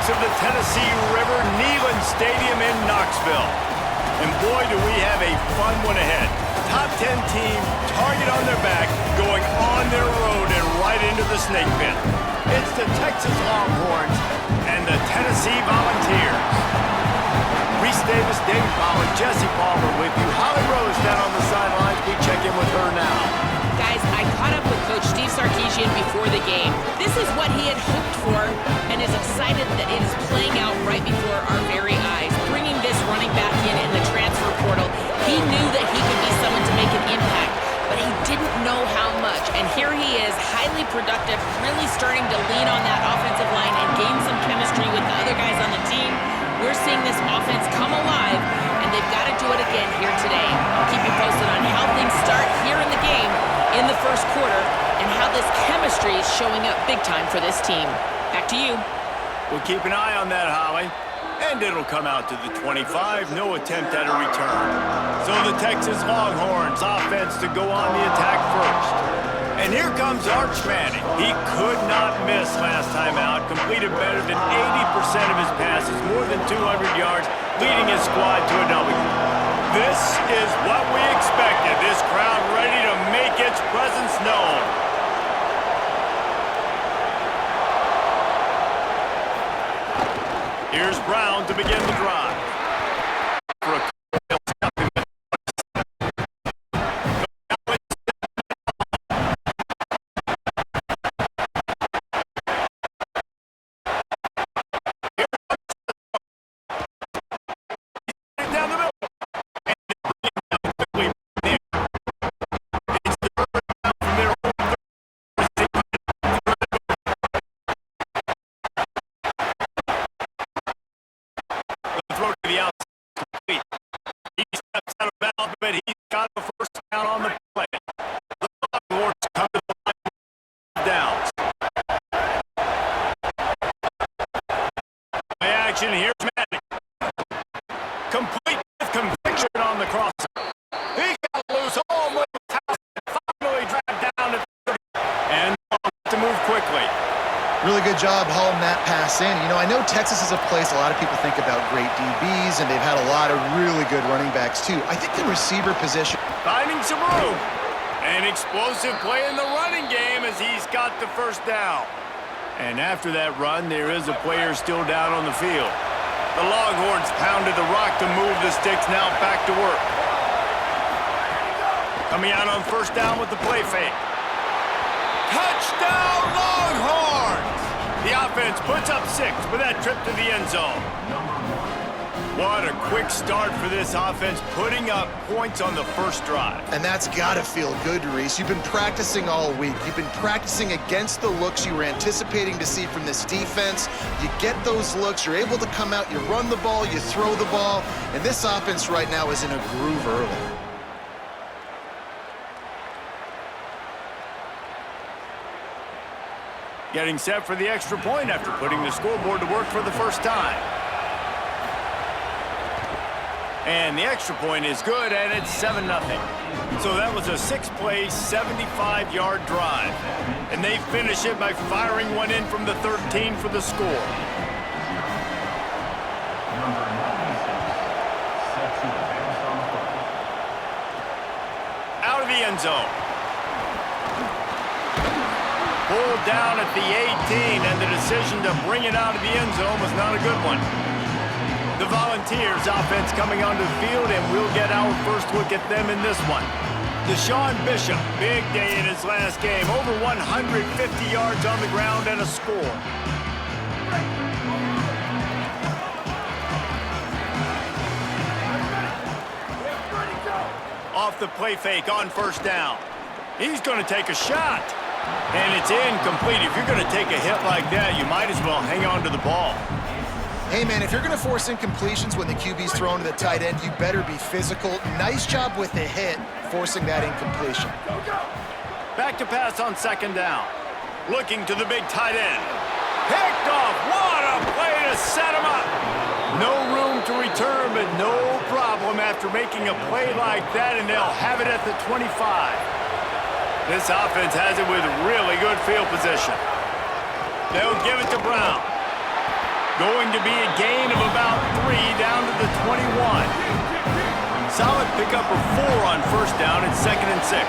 banks of the Tennessee River, Neyland Stadium in Knoxville. And boy, do we have a fun one ahead. Top 10 team, target on their back, going on their road and right into the snake pit. It's the Texas Longhorns and the Tennessee Volunteers. Reese Davis, David Pollack, Jesse Palmer with you. Holly Rose down on the sidelines. We check in with her now. Guys, I caught up with Coach Steve Sarkisian before the game. This is what he had hoped for and is excited that it is playing out right before our very eyes. Bringing this running back in the transfer portal, he knew that he could be someone to make an impact, but he didn't know how much. And here he is, highly productive, really starting to lean on that offensive line and gain some chemistry with the other guys on the team. We're seeing this offense come alive, and they've got to do it again here today. I'll keep you posted on how things start here in the game in the first quarter and how this chemistry is showing up big time for this team. Back to you. We'll keep an eye on that, Holly. And it'll come out to the 25. No attempt at a return. So the Texas Longhorns offense to go on the attack first. And here comes Arch Manning. He could not miss last time out. Completed better than 80% of his passes, more than 200 yards, leading his squad to a W. This is what we expected. This crowd ready to make its presence known. Here's Brown to begin the drive. Here's Manning. Complete with conviction on the crosser. He got loose almost finally dragged down to 30 and to move quickly. Really good job hauling that pass in. You know, I know Texas is a place a lot of people think about great DBs, and they've had a lot of really good running backs too. I think the receiver position. Finding some room. An explosive play in the running game as he's got the first down. And after that run, there is a player still down on the field. The Longhorns pounded the rock to move the sticks, now back to work. Coming out on first down with the play fake. Touchdown Longhorns! The offense puts up 6 with that trip to the end zone. What a quick start for this offense, putting up points on the first drive. And that's got to feel good, Reese. You've been practicing all week. You've been practicing against the looks you were anticipating to see from this defense. You get those looks, you're able to come out, you run the ball, you throw the ball, and this offense right now is in a groove early. Getting set for the extra point after putting the scoreboard to work for the first time. And the extra point is good, and it's 7-0. So that was a 6-play, 75-yard drive. And they finish it by firing one in from the 13 for the score. Out of the end zone. Pulled down at the 18, and the decision to bring it out of the end zone was not a good one. The Volunteers offense coming onto the field, and we'll get our first look at them in this one. Deshaun Bishop, big day in his last game. Over 150 yards on the ground and a score. Off the play fake on first down. He's going to take a shot. And it's incomplete. If you're going to take a hit like that, you might as well hang on to the ball. Hey, man, if you're going to force incompletions when the QB's thrown to the tight end, you better be physical. Nice job with the hit, forcing that incompletion. Back to pass on second down. Looking to the big tight end. Picked off. What a play to set him up. No room to return, but no problem after making a play like that, and they'll have it at the 25. This offense has it with really good field position. They'll give it to Brown. Going to be a gain of about 3 down to the 21. Solid pickup of 4 on first down at 2nd and 6.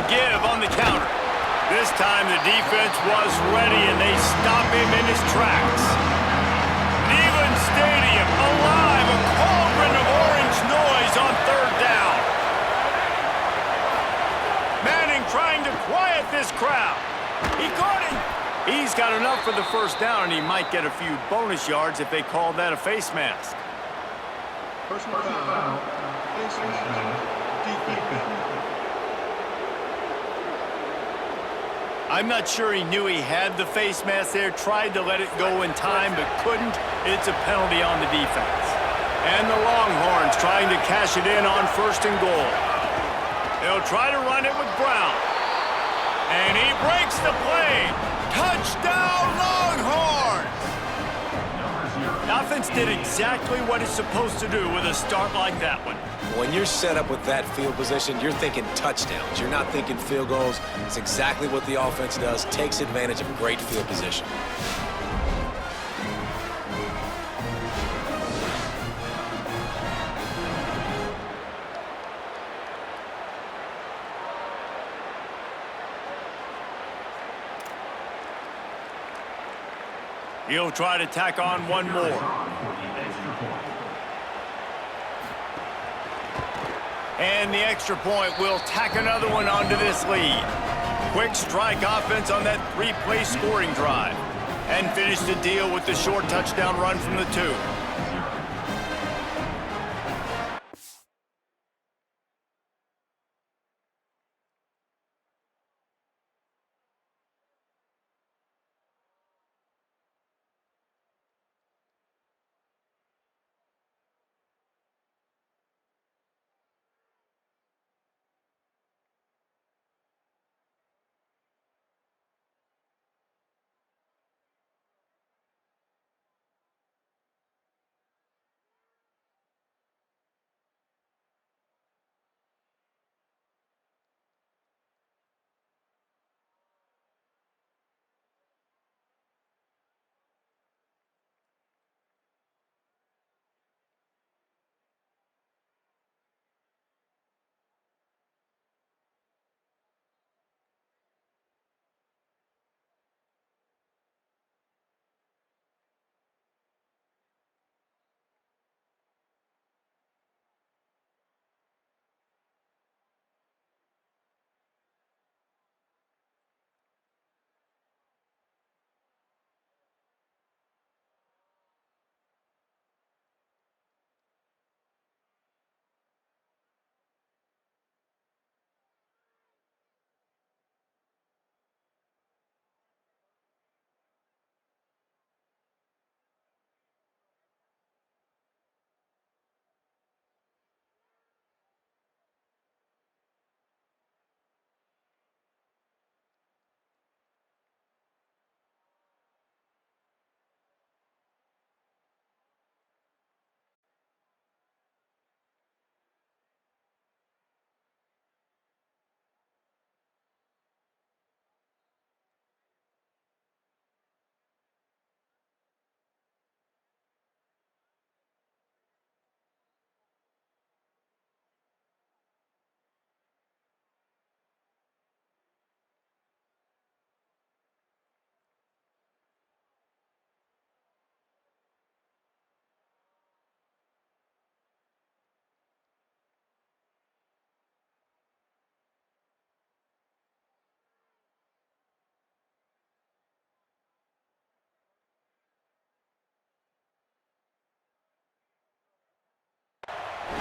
The give on the counter. This time the defense was ready and they stop him in his tracks. Neyland Stadium alive, a cauldron of orange noise on 3rd down. Manning trying to quiet this crowd. He caught it. He's got enough for the first down, and he might get a few bonus yards if they call that a face mask. Personal foul. Face mask. I'm not sure he knew he had the face mask there, tried to let it go in time, but couldn't. It's a penalty on the defense. And the Longhorns trying to cash it in on 1st and goal. They'll try to run it with Brown. And he breaks the play. Touchdown, Longhorns! The offense did exactly what it's supposed to do with a start like that one. When you're set up with that field position, you're thinking touchdowns. You're not thinking field goals. It's exactly what the offense does, takes advantage of a great field position. He'll try to tack on one more. And the extra point will tack another one onto this lead. Quick strike offense on that 3-play scoring drive. And finish the deal with the short touchdown run from the 2.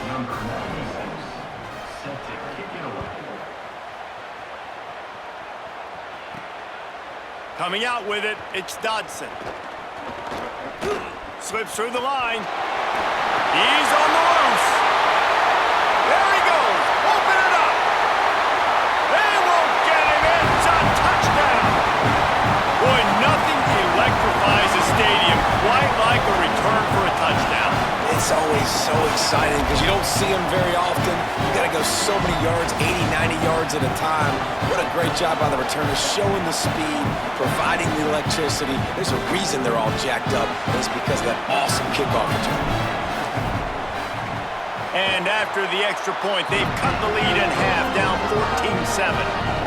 Number 96, set to kick it away. Coming out with it, it's Dodson. Slips through the line. He's on the loose. There he goes. Open it up. They won't get him. It's a touchdown. Boy, nothing electrifies a stadium quite like a return for a touchdown. It's It's always so exciting because you don't see them very often. You got to go so many yards, 80, 90 yards at a time. What a great job by the returners, showing the speed, providing the electricity. There's a reason they're all jacked up, and it's because of that awesome kickoff return. And after the extra point, they've cut the lead in half, down 14-7.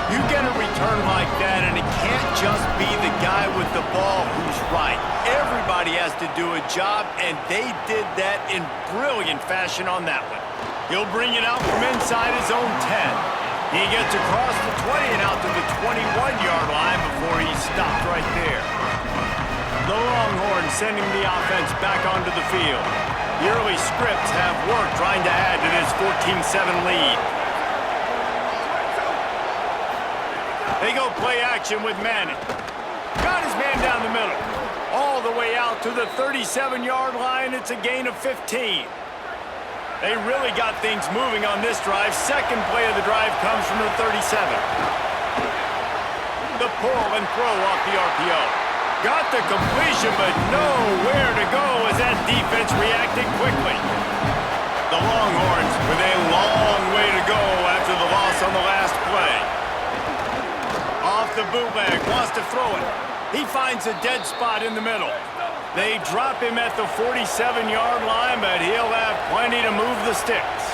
You get a return like that, and it can't just be the guy with the ball who's right. Everybody has to do a job, and they did that in brilliant fashion on that one. He'll bring it out from inside his own 10. He gets across the 20 and out to the 21-yard line before he's stopped right there. The Longhorns sending the offense back onto the field. The early scripts have worked trying to add to this 14-7 lead. They go play action with Manning. Got his man down the middle. All the way out to the 37-yard line. It's a gain of 15. They really got things moving on this drive. Second play of the drive comes from the 37. The pull and throw off the RPO. Got the completion, but nowhere to go as that defense reacted quickly. The Longhorns with a long way to go after the loss on the last play. Off the bootleg, wants to throw it. He finds a dead spot in the middle. They drop him at the 47-yard line, but he'll have plenty to move the sticks.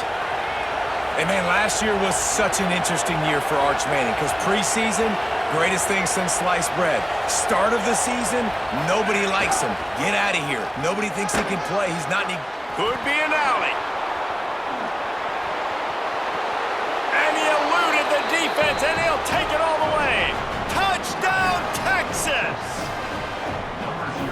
Hey, man, last year was such an interesting year for Arch Manning because preseason, greatest thing since sliced bread. Start of the season, nobody likes him. Get out of here. Nobody thinks he can play. He's not any... Could be an alley. And he eluded the defense, and he'll take it all the way. Touchdown, Texas!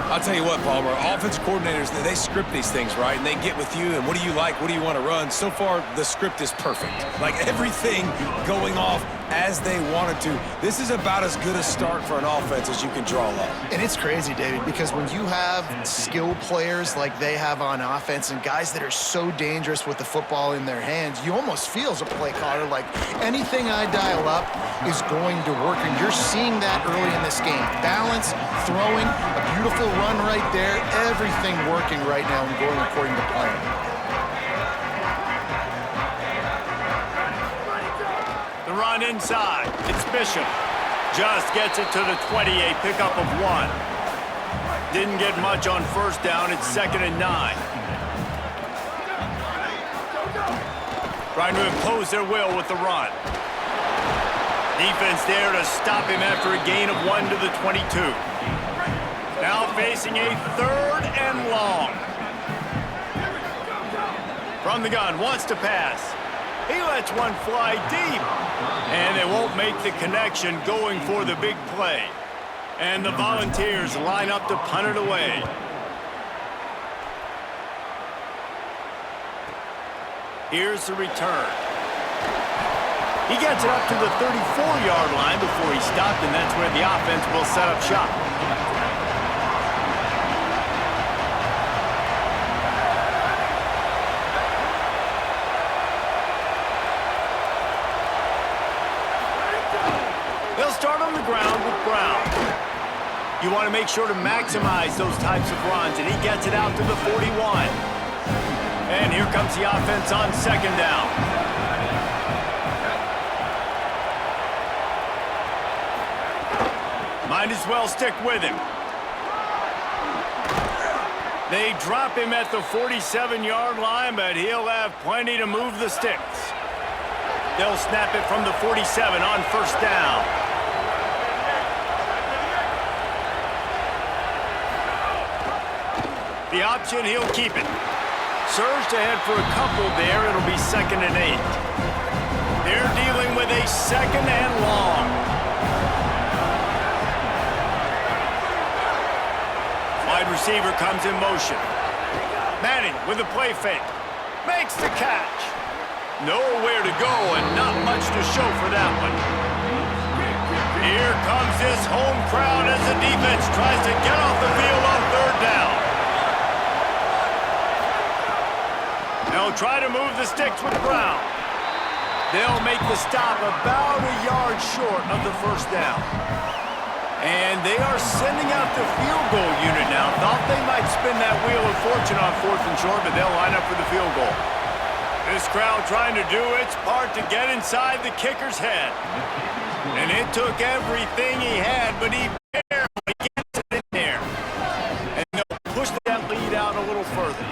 I'll tell you what, Palmer, offensive coordinators, they script these things, right? And they get with you, and what do you like? What do you want to run? So far, the script is perfect. Like, everything going off as they wanted to. This is about as good a start for an offense as you can draw up. And it's crazy, David, because when you have skilled players like they have on offense and guys that are so dangerous with the football in their hands, you almost feel as a play caller like anything I dial up is going to work. And you're seeing that early in this game. Balance, throwing, a beautiful run right there, everything working right now and going according to plan. The run inside. It's Bishop. Just gets it to the 20, a pickup of 1. Didn't get much on first down. It's 2nd and 9. Trying to impose their will with the run. Defense there to stop him after a gain of 1 to the 22. Now facing a 3rd and long. From the gun, wants to pass. He lets one fly deep. And they won't make the connection going for the big play. And the Volunteers line up to punt it away. Here's the return. He gets it up to the 34-yard line before he stopped, and that's where the offense will set up shop. They'll start on the ground with Brown. You want to make sure to maximize those types of runs, and he gets it out to the 41. And here comes the offense on 2nd down. Might as well stick with him. They drop him at the 47-yard line, but he'll have plenty to move the sticks. They'll snap it from the 47 on 1st down. The option, he'll keep it. Surged ahead for a couple there. It'll be 2nd and 8. They're dealing with a 2nd and long. Wide receiver comes in motion. Manning with a play fake. Makes the catch. Nowhere to go and not much to show for that one. Here comes this home crowd as the defense tries to get off the field on 3rd down. They'll try to move the sticks with Brown. They'll make the stop about a yard short of the 1st down. And they are sending out the field goal unit now. Thought they might spin that wheel of fortune on 4th and short, but they'll line up for the field goal. This crowd trying to do its part to get inside the kicker's head. And it took everything he had, but he barely gets it in there. And they'll push that lead out a little further.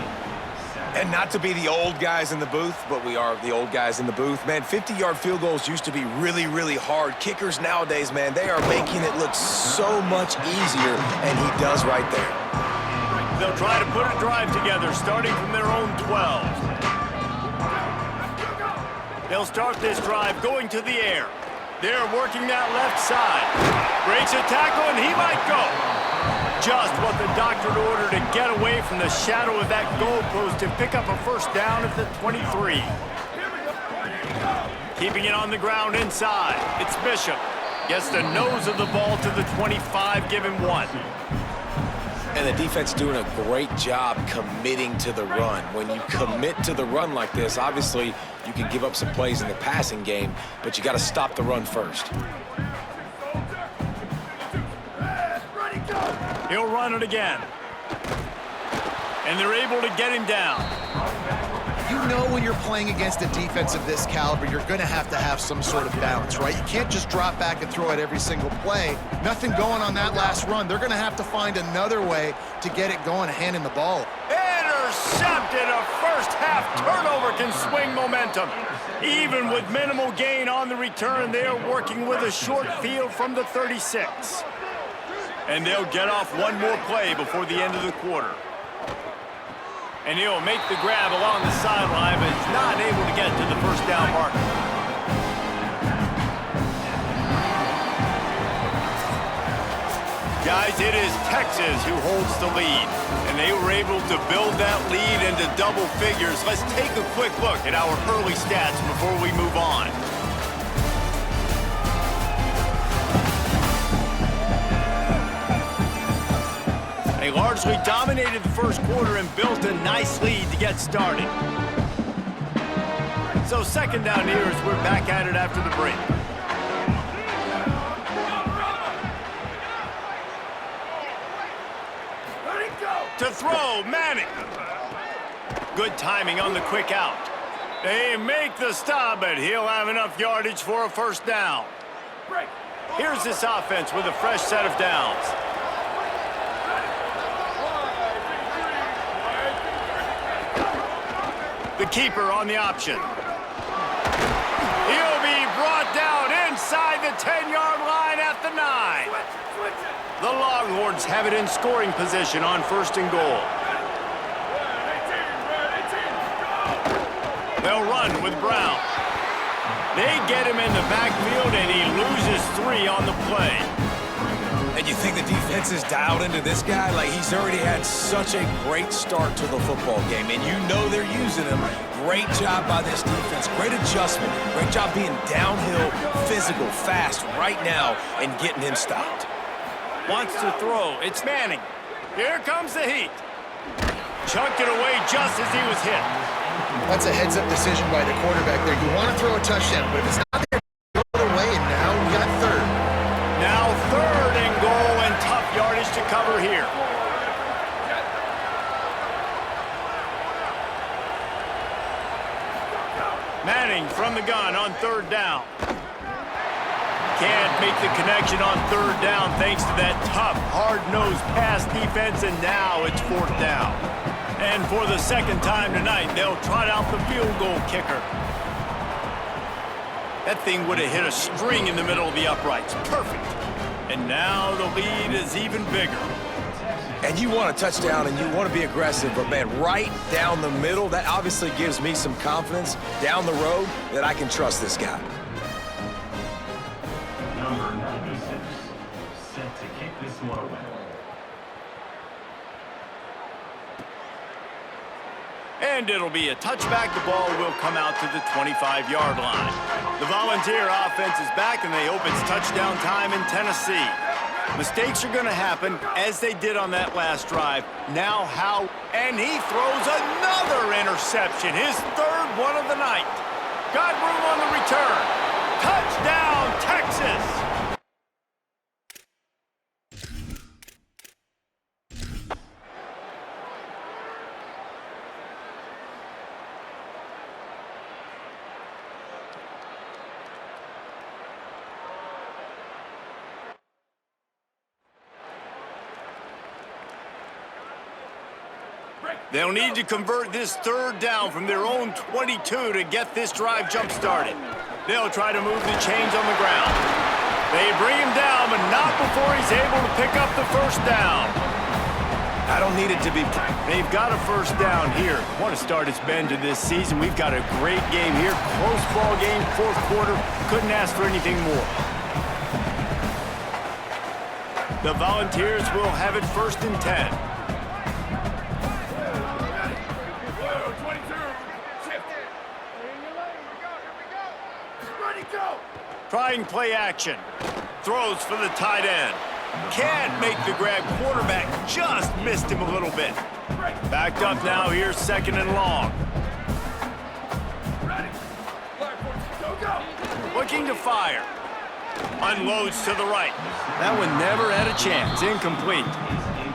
And not to be the old guys in the booth, but we are the old guys in the booth. Man, 50-yard field goals used to be really, really hard. Kickers nowadays, man, they are making it look so much easier, and he does right there. They'll try to put a drive together, starting from their own 12. They'll start this drive going to the air. They're working that left side. Breaks a tackle, and he might go. Just what the doctor ordered to get away from the shadow of that goalpost and pick up a first down at the 23. Keeping it on the ground inside. It's Bishop. Gets the nose of the ball to the 25, give him 1. And the defense doing a great job committing to the run. When you commit to the run like this, obviously you can give up some plays in the passing game, but you got to stop the run first. He'll run it again. And they're able to get him down. You know when you're playing against a defense of this caliber, you're going to have some sort of balance, right? You can't just drop back and throw it every single play. Nothing going on that last run. They're going to have to find another way to get it going, handing the ball. Intercepted! A first-half turnover can swing momentum. Even with minimal gain on the return, they are working with a short field from the 36. And they'll get off one more play before the end of the quarter. And he'll make the grab along the sideline, but he's not able to get to the first down marker. Guys, it is Texas who holds the lead, and they were able to build that lead into double figures. Let's take a quick look at our early stats before we move on. They largely dominated the first quarter and built a nice lead to get started. So second down here as we're back at it after the break. To throw, Manning. Good timing on the quick out. They make the stop, but he'll have enough yardage for a first down. Here's this offense with a fresh set of downs. The keeper on the option. He'll be brought down inside the 10-yard line at the 9. The Longhorns have it in scoring position on 1st and goal. They'll run with Brown. They get him in the backfield, and he loses 3 on the play. And you think the defense is dialed into this guy? Like, he's already had such a great start to the football game, and you know they're using him. Great job by this defense. Great adjustment. Great job being downhill, physical, fast right now, and getting him stopped. Wants to throw. It's Manning. Here comes the heat. Chunked it away just as he was hit. That's a heads-up decision by the quarterback there. You want to throw a touchdown, but if it's not there, throw it away, and now we got 3rd. Now 3rd and goal, and tough yardage to cover here. Manning from the gun on 3rd down. Can't make the connection on 3rd down thanks to that tough, hard-nosed pass defense, and now it's 4th down. And for the second time tonight, they'll trot out the field goal kicker. That thing would have hit a string in the middle of the uprights. Perfect. And now the lead is even bigger. And you want a touchdown and you want to be aggressive, but man, right down the middle, that obviously gives me some confidence down the road that I can trust this guy. Number 96, set to kick this one away. And it'll be a touchback. The ball will come out to the 25-yard line. The Volunteer offense is back, and they hope it's touchdown time in Tennessee. Mistakes are going to happen, as they did on that last drive. Now how? And he throws another interception, his 3rd one of the night. Got room on the return. Touchdown, Texas! They'll need to convert this third down from their own 22 to get this drive jump-started. They'll try to move the chains on the ground. They bring him down, but not before he's able to pick up the first down. I don't need it to be... They've got a first down here. Want to start its bend to this season. We've got a great game here. Close ball game, fourth quarter. Couldn't ask for anything more. The Volunteers will have it first and 10. Trying play action. Throws for the tight end. Can't make the grab. Quarterback just missed him a little bit. Backed up now here, second and long. Looking to fire. Unloads to the right. That one never had a chance. Incomplete.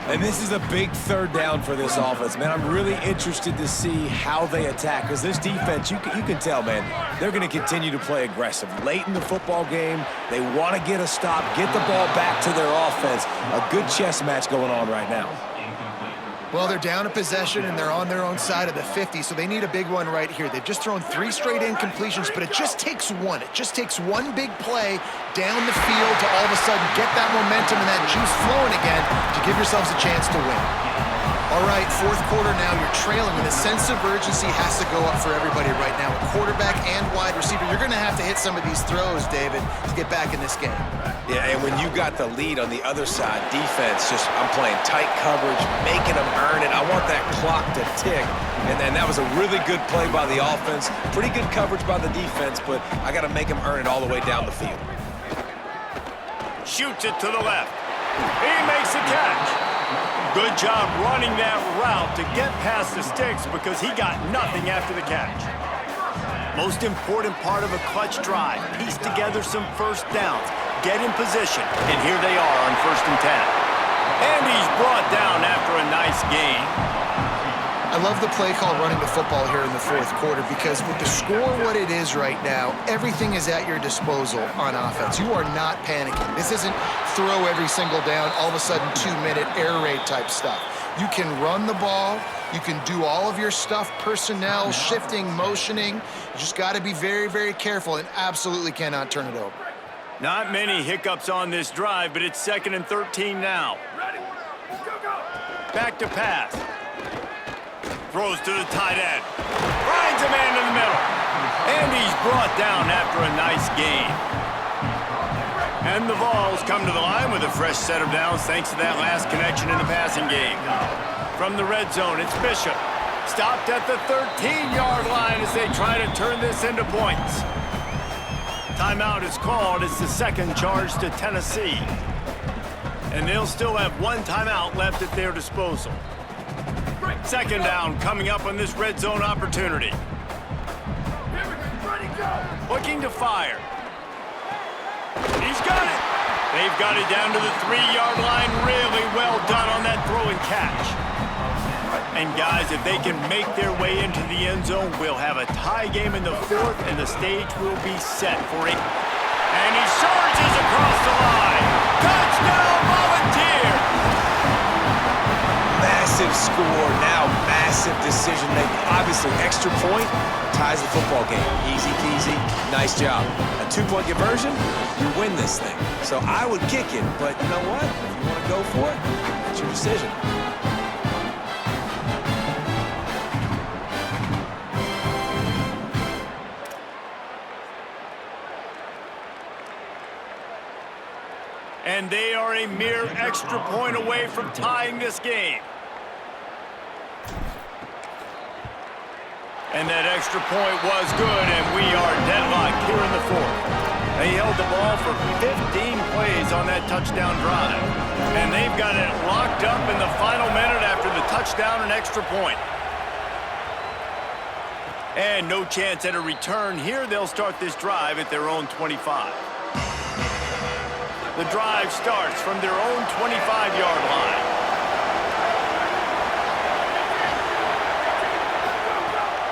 And this is a big third down for this offense, man. I'm really interested to see how they attack, because this defense, you can tell, man, they're going to continue to play aggressive. Late in the football game, they want to get a stop, get the ball back to their offense. A good chess match going on right now. Well, they're down a possession, and they're on their own side of the 50, so they need a big one right here. They've just thrown 3 straight incompletions, but it just takes one. It just takes one big play down the field to all of a sudden get that momentum and that juice flowing again to give yourselves a chance to win. All right, fourth quarter now, you're trailing, and the sense of urgency has to go up for everybody right now. A quarterback and wide receiver, you're going to have to hit some of these throws, David, to get back in this game. Yeah, and when you got the lead on the other side, defense, I'm playing tight coverage, making them earn it. I want that clock to tick. And then that was a really good play by the offense. Pretty good coverage by the defense, but I got to make them earn it all the way down the field. Shoots it to the left. He makes the catch. Good job running that route to get past the sticks because he got nothing after the catch. Most important part of a clutch drive, piece together some first downs, get in position, and here they are on first and 10. And he's brought down after a nice gain. I love the play call running the football here in the fourth quarter because with the score what it is right now, everything is at your disposal on offense. You are not panicking. This isn't throw every single down, all of a sudden 2-minute air raid type stuff. You can run the ball. You can do all of your stuff, personnel, shifting, motioning. You just got to be very, very careful and absolutely cannot turn it over. Not many hiccups on this drive, but it's second and 13 now. Back to pass. Throws to the tight end. Finds a man in the middle. And he's brought down after a nice gain. And the Vols come to the line with a fresh set of downs thanks to that last connection in the passing game. From the red zone, it's Bishop. Stopped at the 13-yard line as they try to turn this into points. Timeout is called. It's the second charge to Tennessee. And they'll still have one timeout left at their disposal. Second down coming up on this red zone opportunity. Looking to fire. He's got it. They've got it down to the 3-yard line. Really well done on that throw and catch. And guys, if they can make their way into the end zone, we'll have a tie game in the fourth, and the stage will be set for it. And he surges across the line. Touchdown, Volunteers! Massive score, now massive decision making. Obviously, extra point ties the football game. Easy peasy, nice job. A 2-point conversion, you win this thing. So I would kick it, but you know what? If you want to go for it, it's your decision. And they are a mere extra point away from tying this game. And that extra point was good, and we are deadlocked here in the fourth. They held the ball for 15 plays on that touchdown drive. And they've got it locked up in the final minute after the touchdown and extra point. And no chance at a return here. They'll start this drive at their own 25. The drive starts from their own 25-yard line.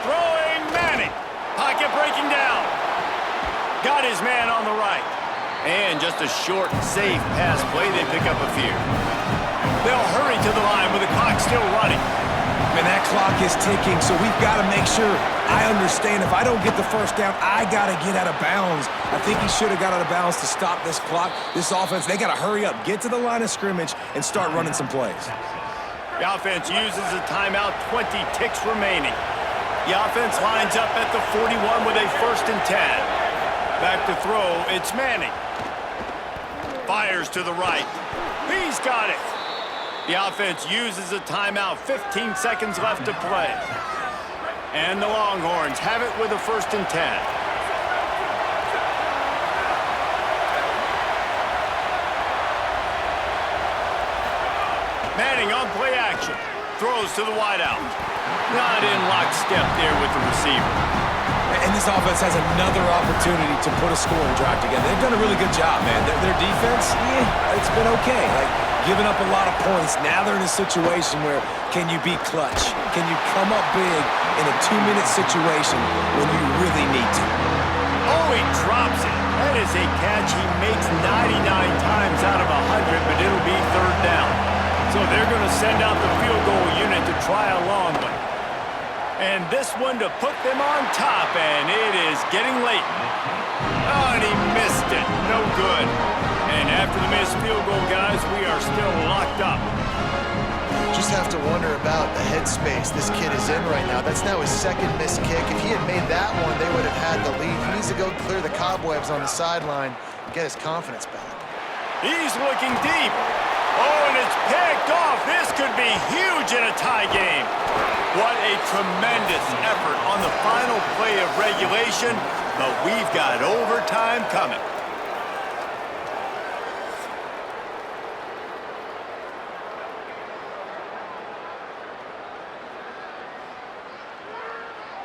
Throwing Manning. Pocket breaking down. Got his man on the right. And just a short, safe pass play. They pick up a few. They'll hurry to the line with the clock still running. and that clock is ticking, so we've got to make sure I understand if I don't get the first down, I got to get out of bounds. I think he should have got out of bounds to stop this clock. This offense, they got to hurry up, get to the line of scrimmage, and start running some plays. The offense uses a timeout, 20 ticks remaining. The offense lines up at the 41 with a 1st and 10. Back to throw, it's Manning. Fires to the right. He's got it. The offense uses a timeout, 15 seconds left to play. And the Longhorns have it with a 1st and 10. Manning on play action. Throws to the wideout. Not in lockstep there with the receiver. And this offense has another opportunity to put a scoring drive together. They've done a really good job, man. Their defense, it's been okay. Like, giving up a lot of points. Now they're in a situation where can you be clutch? Can you come up big in a 2-minute situation when you really need to? Oh, he drops it. That is a catch he makes 99 times out of 100, but it'll be 3rd down. So they're going to send out the field goal unit to try a long one. And this one to put them on top, and it is getting late. Oh, and he missed it. No good. And after the missed field goal, guys, we are still locked up. Just have to wonder about the headspace this kid is in right now. That's now his 2nd missed kick. If he had made that one, they would have had the lead. He needs to go clear the cobwebs on the sideline and get his confidence back. He's looking deep. Oh, and it's picked off. This could be huge in a tie game. What a tremendous effort on the final play of regulation, but we've got overtime coming.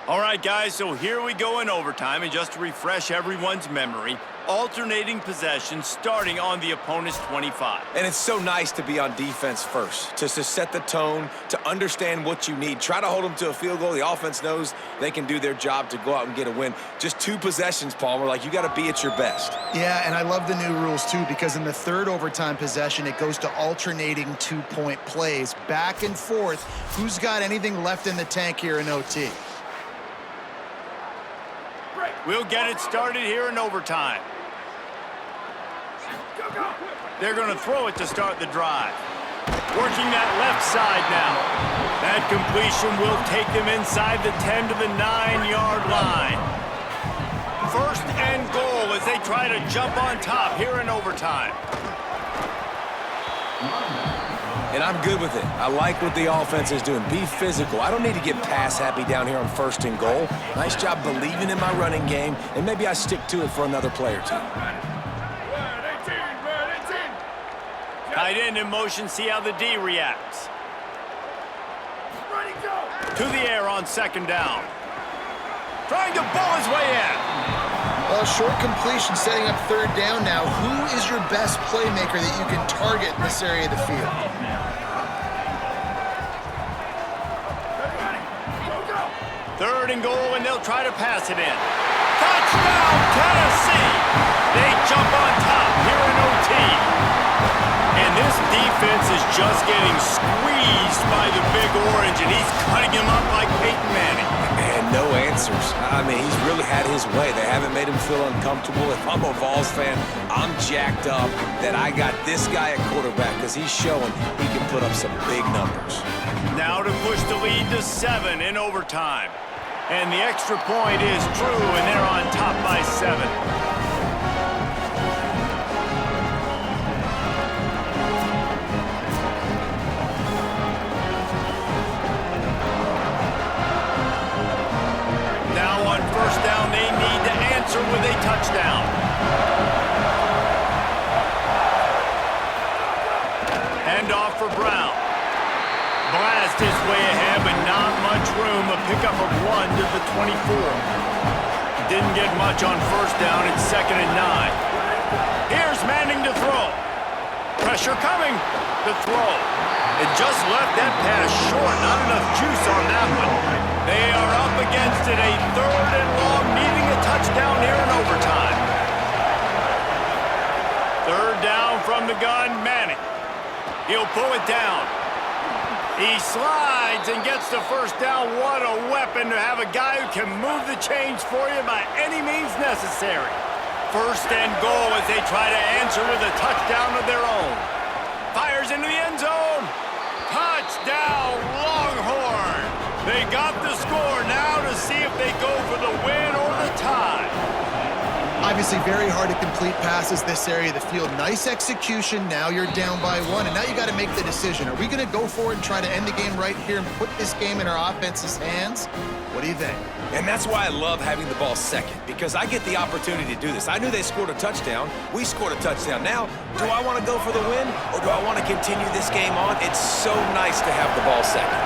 All right, guys, so here we go in overtime, and just to refresh everyone's memory, alternating possessions starting on the opponent's 25. And it's so nice to be on defense first, to set the tone, to understand what you need. Try to hold them to a field goal. The offense knows they can do their job to go out and get a win. Just 2 possessions, Palmer. Like, you got to be at your best. Yeah, and I love the new rules, too, because in the 3rd overtime possession, it goes to alternating 2-point plays. Back and forth. Who's got anything left in the tank here in OT? We'll get it started here in overtime. They're going to throw it to start the drive. Working that left side now. That completion will take them inside the 10 to the 9-yard line. 1st and goal as they try to jump on top here in overtime. And I'm good with it. I like what the offense is doing. Be physical. I don't need to get pass happy down here on 1st and goal. Nice job believing in my running game, and maybe I stick to it for another play or 2. Tight end in motion, see how the D reacts. To the air on 2nd down. Trying to ball his way in. Well, short completion setting up 3rd down now. Who is your best playmaker that you can target in this area of the field? 3rd and goal, and they'll try to pass it in. Touchdown, Tennessee! They jump on top here in OT. And this defense is just getting squeezed by the Big Orange, and he's cutting him up like Peyton Manning. And no answers. I mean, he's really had his way. They haven't made him feel uncomfortable. If I'm a Vols fan, I'm jacked up that I got this guy at quarterback because he's showing he can put up some big numbers. Now to push the lead to 7 in overtime. And the extra point is true, and they're on top by 7. Now on 1st down, they need to answer with a touchdown. Handoff for Brown. Blast his way ahead, but not much room. A pickup of 1 to the 24. Didn't get much on 1st down. It's 2nd and 9. Here's Manning to throw. Pressure coming. The throw. It just left that pass short. Not enough juice on that one. They are up against it. A 3rd and long, needing a touchdown here in overtime. 3rd down from the gun, Manning. He'll pull it down. He slides and gets the first down. What a weapon to have a guy who can move the chains for you by any means necessary. First and goal as they try to answer with a touchdown of their own. Fires into the end zone. Touchdown, Longhorn. They got the score now to see if they go for the win or the tie. Obviously very hard to complete passes this area of the field. Nice execution. Now you're down by 1, and now you got to make the decision. Are we going to go for it and try to end the game right here and put this game in our offense's hands? What do you think? And that's why I love having the ball second, because I get the opportunity to do this. I knew they scored a touchdown. We scored a touchdown. Now, do I want to go for the win, or do I want to continue this game on? It's so nice to have the ball second.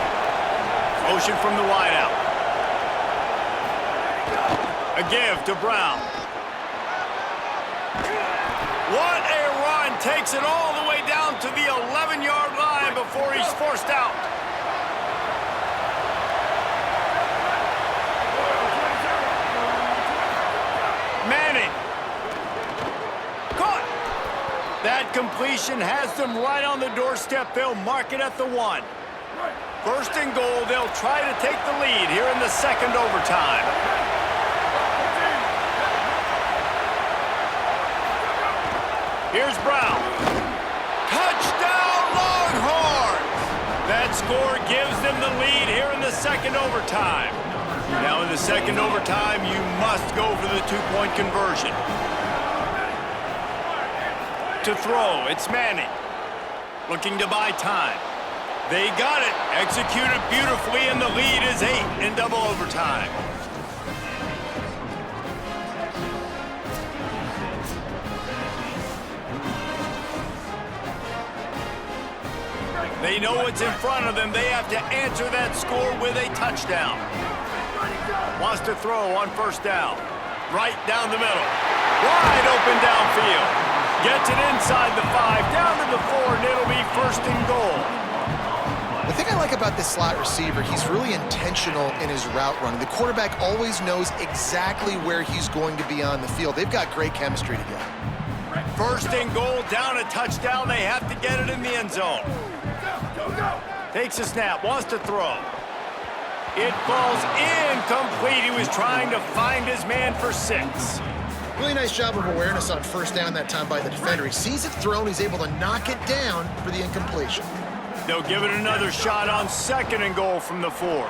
Motion from the wideout. A give to Brown. What a run. Takes it all the way down to the 11-yard line before he's forced out. Manning. Caught. That completion has them right on the doorstep. They'll mark it at the 1. First and goal, they'll try to take the lead here in the second overtime. Here's Brown. Touchdown, Longhorns! That score gives them the lead here in the second overtime. Now in the second overtime, you must go for the two-point conversion. To throw, it's Manning. Looking to buy time. They got it. Executed beautifully, and the lead is 8 in double overtime. They know what's in front of them. They have to answer that score with a touchdown. Wants to throw on first down. Right down the middle. Wide open downfield. Gets it inside the 5, down to the 4, and it'll be first and goal. The thing I like about this slot receiver, he's really intentional in his route running. The quarterback always knows exactly where he's going to be on the field. They've got great chemistry together. First and goal, down a touchdown. They have to get it in the end zone. Takes a snap, wants to throw. It falls incomplete. He was trying to find his man for 6. Really nice job of awareness on first down that time by the defender. He sees it thrown, he's able to knock it down for the incompletion. They'll give it another shot on second and goal from the 4.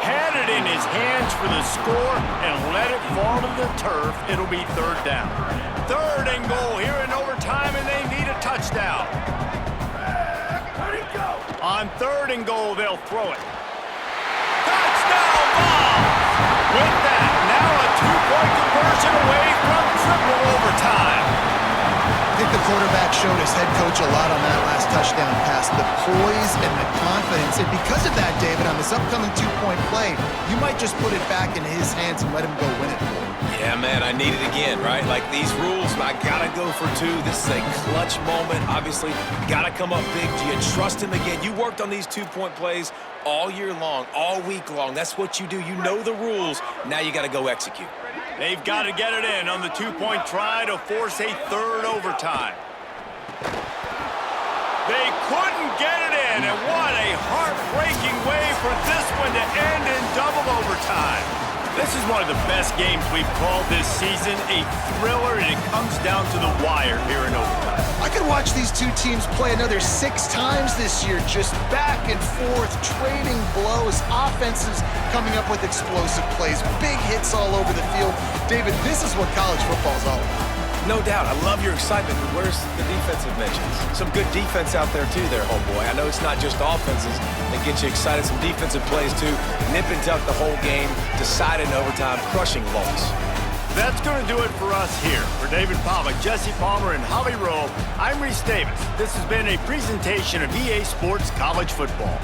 Had it in his hands for the score and let it fall to the turf. It'll be third down. Third and goal here in overtime, and they need a touchdown. On third and goal, they'll throw it. Touchdown ball! With that, now a two-point conversion away from triple overtime. I think the quarterback showed his head coach a lot on that last touchdown pass. The poise and the confidence. And because of that, David, on this upcoming two-point play, you might just put it back in his hands and let him go win it for him. Yeah, man, I need it again, right? Like these rules, I gotta go for 2. This is a clutch moment. Obviously, gotta come up big. Do you trust him again? You worked on these two-point plays all year long, all week long. That's what you do. You know the rules. Now you gotta go execute. They've got to get it in on the two-point try to force a third overtime. They couldn't get it in, and what a heartbreaking way for this one to end in double overtime. This is one of the best games we've called this season, a thriller, and it comes down to the wire here in overtime. I could watch these two teams play another 6 times this year, just back and forth, trading blows, offenses coming up with explosive plays, big hits all over the field. David, this is what college football is all about. No doubt. I love your excitement, but where's the defensive mentions? Some good defense out there, too, there, homeboy. I know it's not just offenses that get you excited. Some defensive plays, too. Nip and tuck the whole game, decided in overtime, crushing loss. That's going to do it for us here. For David Palmer, Jesse Palmer, and Holly Rowe, I'm Reese Davis. This has been a presentation of EA Sports College Football.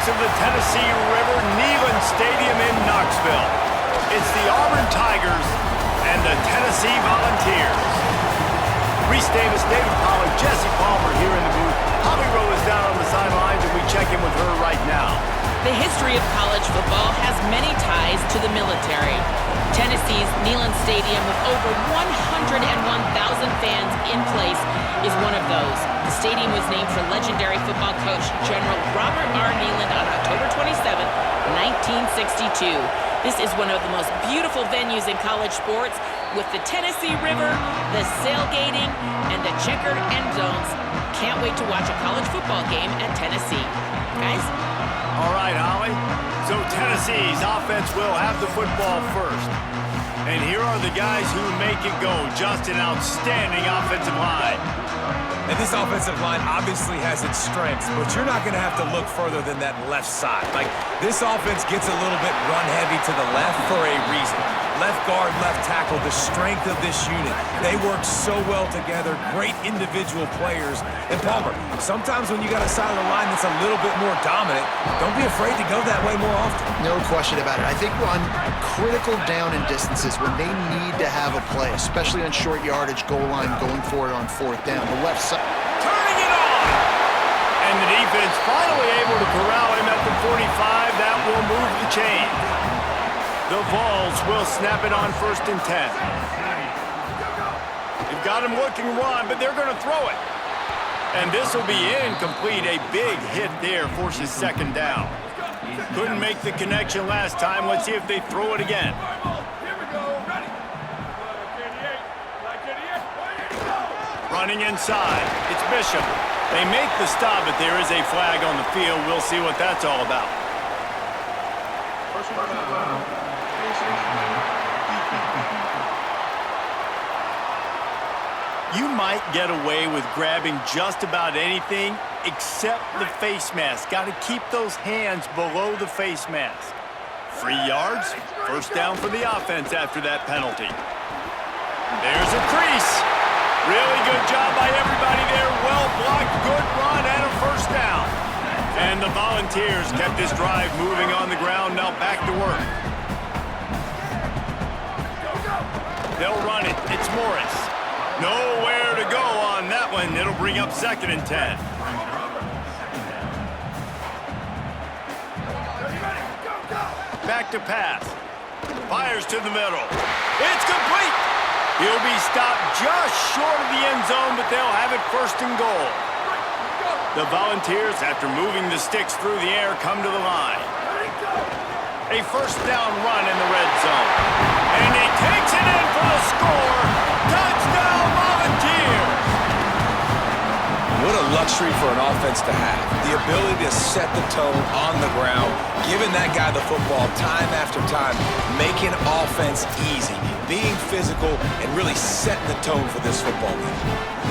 of the Tennessee River, Neyland Stadium in Knoxville. It's the Auburn Tigers and the Tennessee Volunteers. Reese Davis, David Pollard, Jesse Palmer here in the booth. Holly Rowe is down on the sidelines, and we check in with her right now. The history of college football has many ties to the military. Tennessee's Neyland Stadium, with over 101,000 fans in place, is one of those. The stadium was named for legendary football coach General Robert R. Neyland on October 27, 1962. This is one of the most beautiful venues in college sports, with the Tennessee River, the sailgating, and the checkered end zones. Can't wait to watch a college football game at Tennessee. Guys? All right, Holly. So Tennessee's offense will have the football first. And here are the guys who make it go. Just an outstanding offensive line. And this offensive line obviously has its strengths, but you're not going to have to look further than that left side. Like, this offense gets a little bit run-heavy to the left for a reason. Left guard, left tackle, the strength of this unit. They work so well together, great individual players. And Palmer, sometimes when you got a side of the line that's a little bit more dominant, don't be afraid to go that way more often. No question about it. I think on critical down and distances, when they need to have a play, especially on short yardage, goal line, going for it on fourth down, the left side. Turning it on! And the defense finally able to corral him at the 45. That will move the chain. The Vols will snap it on 1st and 10. They've got him looking run, but they're going to throw it. And this will be incomplete. A big hit there forces 2nd down. Couldn't make the connection last time. Let's see if they throw it again. Running inside. It's Bishop. They make the stop, but there is a flag on the field. We'll see what that's all about. You might get away with grabbing just about anything except the face mask. Got to keep those hands below the face mask. 3 yards, 1st down for the offense after that penalty. There's a crease. Really good job by everybody there. Well blocked, good run, and a 1st down. And the Volunteers kept this drive moving on the ground. Now back to work. They'll run it. It's Morris. Nowhere to go on that one. It'll bring up 2nd and 10. Back to pass. Fires to the middle. It's complete. He'll be stopped just short of the end zone, but they'll have it 1st and goal. The Volunteers, after moving the sticks through the air, come to the line. A 1st down run in the red zone. And he takes it in for the score. Touchdown, Volunteers! What a luxury for an offense to have. The ability to set the tone on the ground, giving that guy the football time after time, making offense easy, being physical, and really setting the tone for this football game.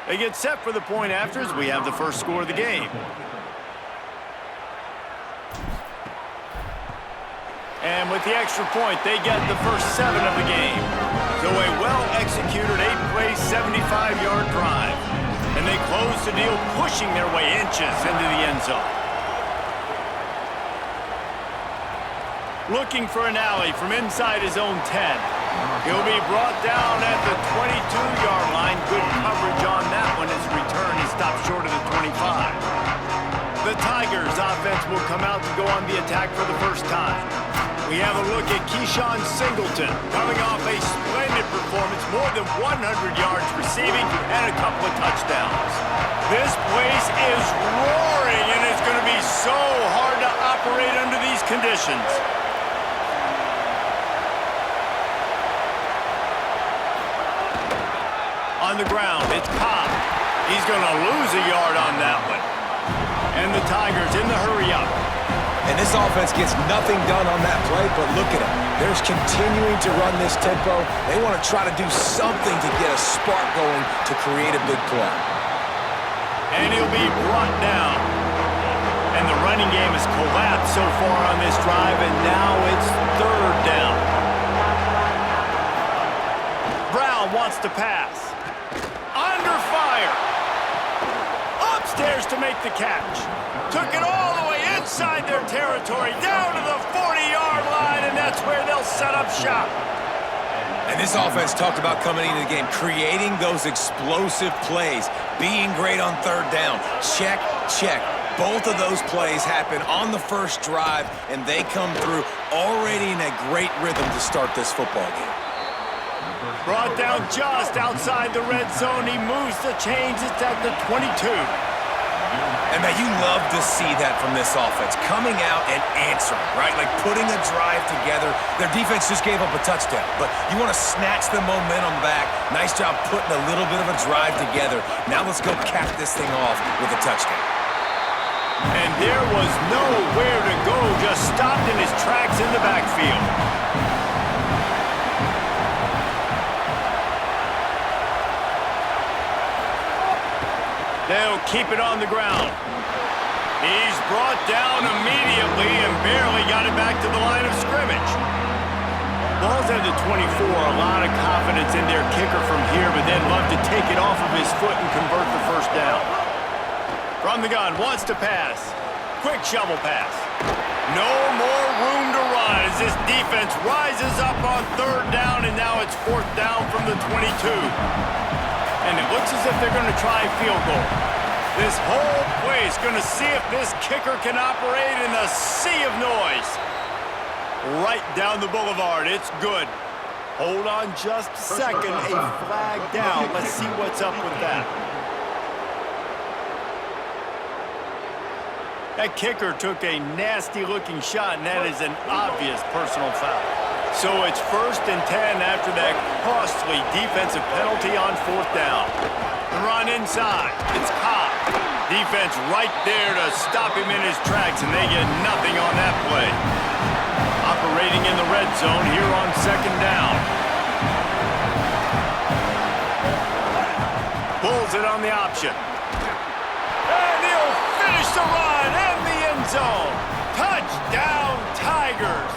They get set for the point afters. We have the first score of the game. And with the extra point, they get the first 7 of the game. So a well-executed 8-play, 75-yard drive. And they close the deal, pushing their way inches into the end zone. Looking for an alley from inside his own 10. He'll be brought down at the 22-yard line. Good coverage on that one. His return is stopped short of the 25. The Tigers' offense will come out to go on the attack for the first time. We have a look at Keyshawn Singleton, coming off a splendid performance, more than 100 yards receiving and a couple of touchdowns. This place is roaring, and it's going to be so hard to operate under these conditions. On the ground, it's Cobb. He's going to lose a yard on that one. And the Tigers in the hurry-up. And this offense gets nothing done on that play, but look at them. They're continuing to run this tempo. They want to try to do something to get a spark going to create a big play. And he'll be brought down. And the running game has collapsed so far on this drive, and now it's third down. Brown wants to pass. Under fire. Upstairs to make the catch. Took it all the way inside their territory, down to the 40-yard line, and that's where they'll set up shop. And this offense talked about coming into the game, creating those explosive plays, being great on third down. Check, check. Both of those plays happen on the first drive, and they come through already in a great rhythm to start this football game. Brought down just outside the red zone. He moves the chains. It's at the 22. And, man, you love to see that from this offense, coming out and answering, right? Like putting a drive together. Their defense just gave up a touchdown, but you want to snatch the momentum back. Nice job putting a little bit of a drive together. Now let's go cap this thing off with a touchdown. And there was nowhere to go, just stopped in his tracks in the backfield. They'll keep it on the ground. He's brought down immediately and barely got it back to the line of scrimmage. Ball's at the 24, a lot of confidence in their kicker from here, but then love to take it off of his foot and convert the first down. From the gun, wants to pass. Quick shovel pass. No more room to run as this defense rises up on third down, and now it's fourth down from the 22. And it looks as if they're going to try a field goal. This whole play is going to see if this kicker can operate in a sea of noise. Right down the boulevard. It's good. Hold on just a second. A flag down. Let's see what's up with that. That kicker took a nasty-looking shot, and that is an obvious personal foul. So it's 1st and 10 after that costly defensive penalty on fourth down. The run inside. It's Cobb. Defense right there to stop him in his tracks, and they get nothing on that play. Operating in the red zone here on second down. Pulls it on the option. And he'll finish the run and the end zone. Touchdown, Tigers.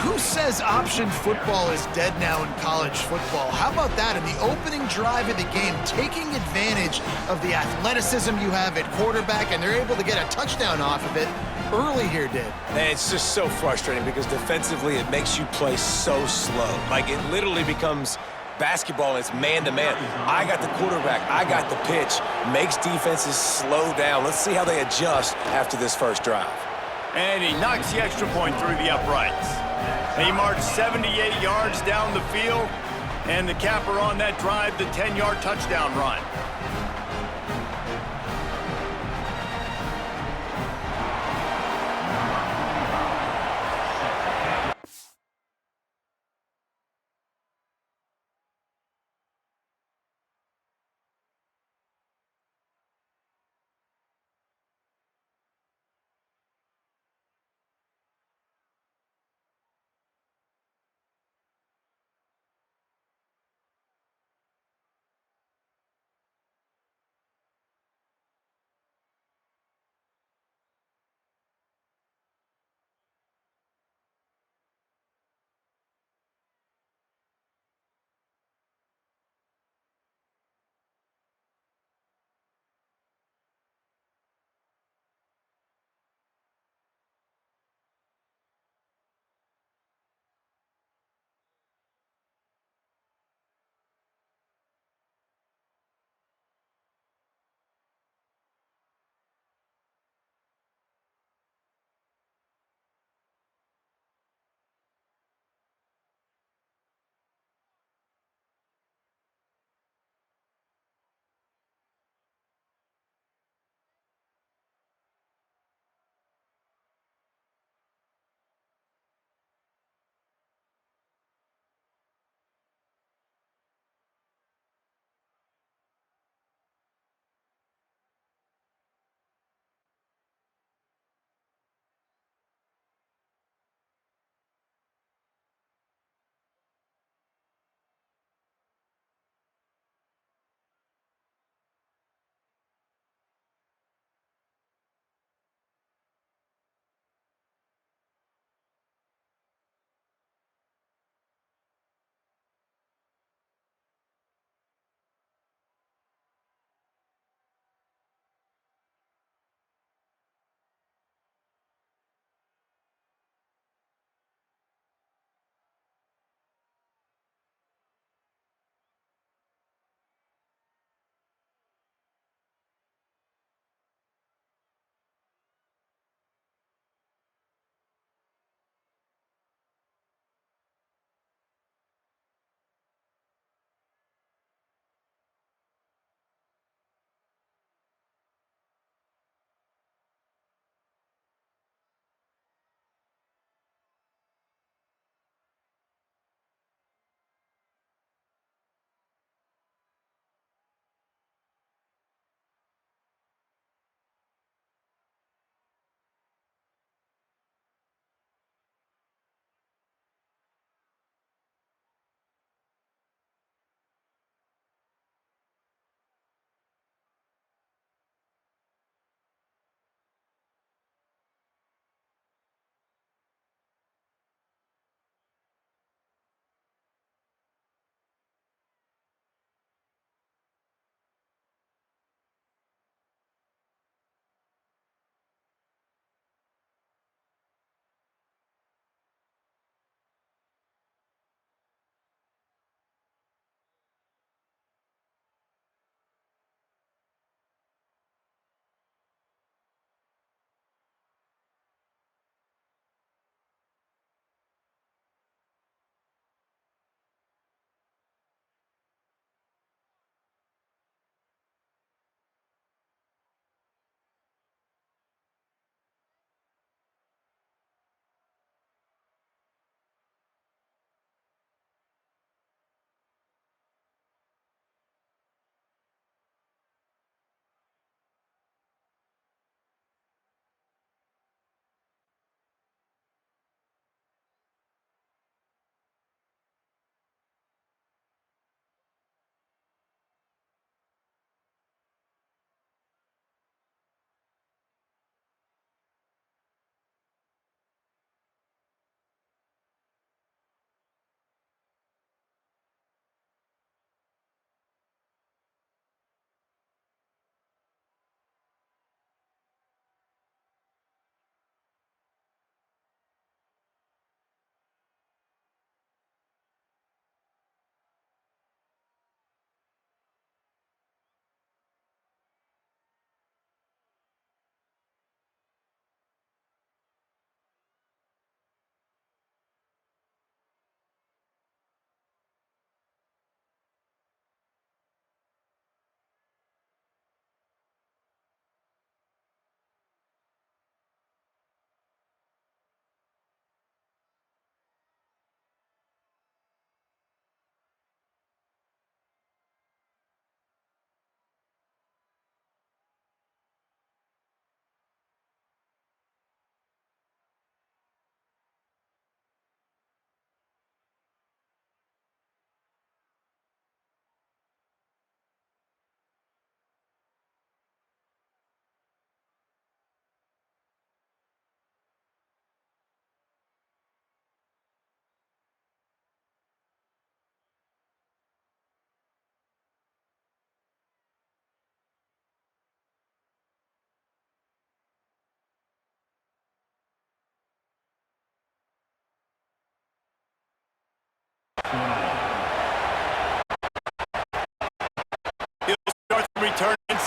Who says option football is dead now in college football? How about that in the opening drive of the game, taking advantage of the athleticism you have at quarterback, and they're able to get a touchdown off of it early here, Dave. And it's just so frustrating because defensively it makes you play so slow. Like it literally becomes basketball, it's man-to-man. I got the quarterback, I got the pitch, makes defenses slow down. Let's see how they adjust after this first drive. And he knocks the extra point through the uprights. He marched 78 yards down the field, and the capper on that drive, the 10-yard touchdown run.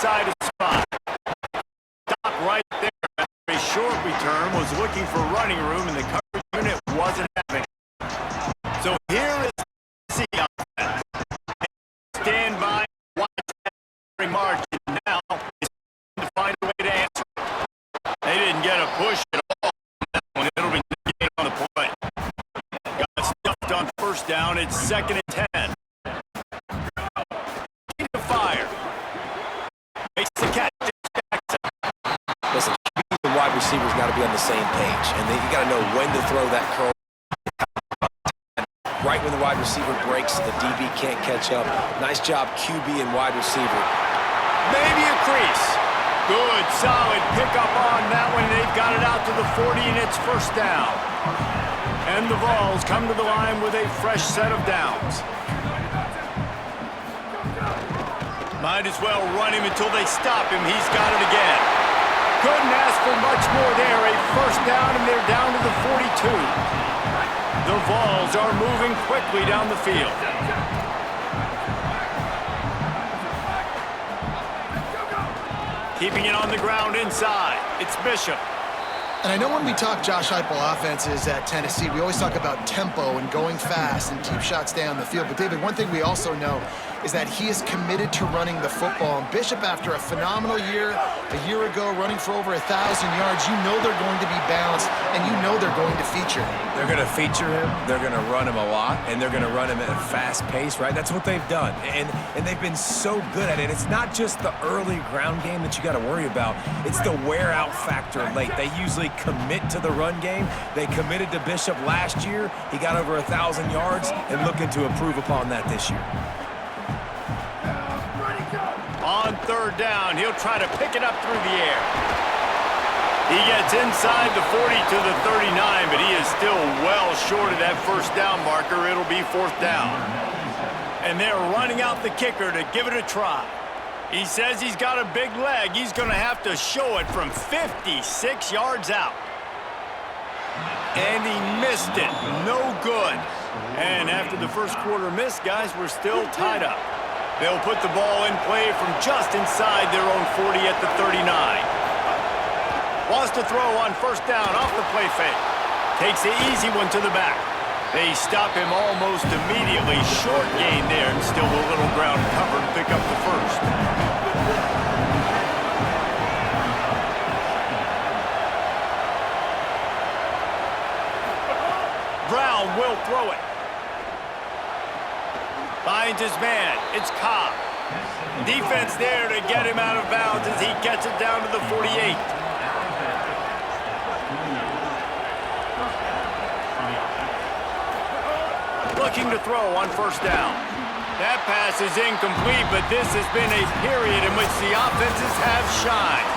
inside a spot. Stop right there. A short return was looking for running room, and the coverage unit wasn't having it. So here is the offense. Stand by, watch that margin. Now it's time to find a way to answer. They didn't get a push at all. It'll be gain on the play. Got stuffed on first down. It's 2nd and 10. Keep the fire. Makes the catch. Listen, the wide receivers got to be on the same page, and you got to know when to throw that curl. Right when the wide receiver breaks, the DB can't catch up. Nice job, QB and wide receiver. Maybe a crease. Good, solid pickup on that one. They've got it out to the 40, and it's first down. And the Vols come to the line with a fresh set of downs. Might as well run him until they stop him. He's got it again. Couldn't ask for much more there. A first down, and they're down to the 42. The Vols are moving quickly down the field. Keeping it on the ground inside. It's Bishop. And I know when we talk Josh Heupel offenses at Tennessee, we always talk about tempo and going fast and keep shots down the field. But, David, one thing we also know is that he is committed to running the football. And Bishop, after a phenomenal year, a year ago, running for over 1,000 yards, you know they're going to be balanced, and you know they're going to feature him. They're going to feature him, they're going to run him a lot, and they're going to run him at a fast pace, right? That's what they've done, and they've been so good at it. It's not just the early ground game that you got to worry about. It's the wear-out factor late. They usually commit to the run game. They committed to Bishop last year. He got over 1,000 yards and looking to improve upon that this year. On third down, he'll try to pick it up through the air. He gets inside the 40 to the 39, but he is still well short of that first down marker. It'll be fourth down. And they're running out the kicker to give it a try. He says he's got a big leg. He's going to have to show it from 56 yards out. And he missed it. No good. And after the first quarter miss, guys, we're still tied up. They'll put the ball in play from just inside their own 40 at the 39. Wants to throw on first down off the play fake. Takes the easy one to the back. They stop him almost immediately. Short gain there, and still a little ground cover to pick up the first. Brown will throw it. Finds his man. It's Cobb. Defense there to get him out of bounds as he gets it down to the 48. Looking to throw on first down. That pass is incomplete, but this has been a period in which the offenses have shined.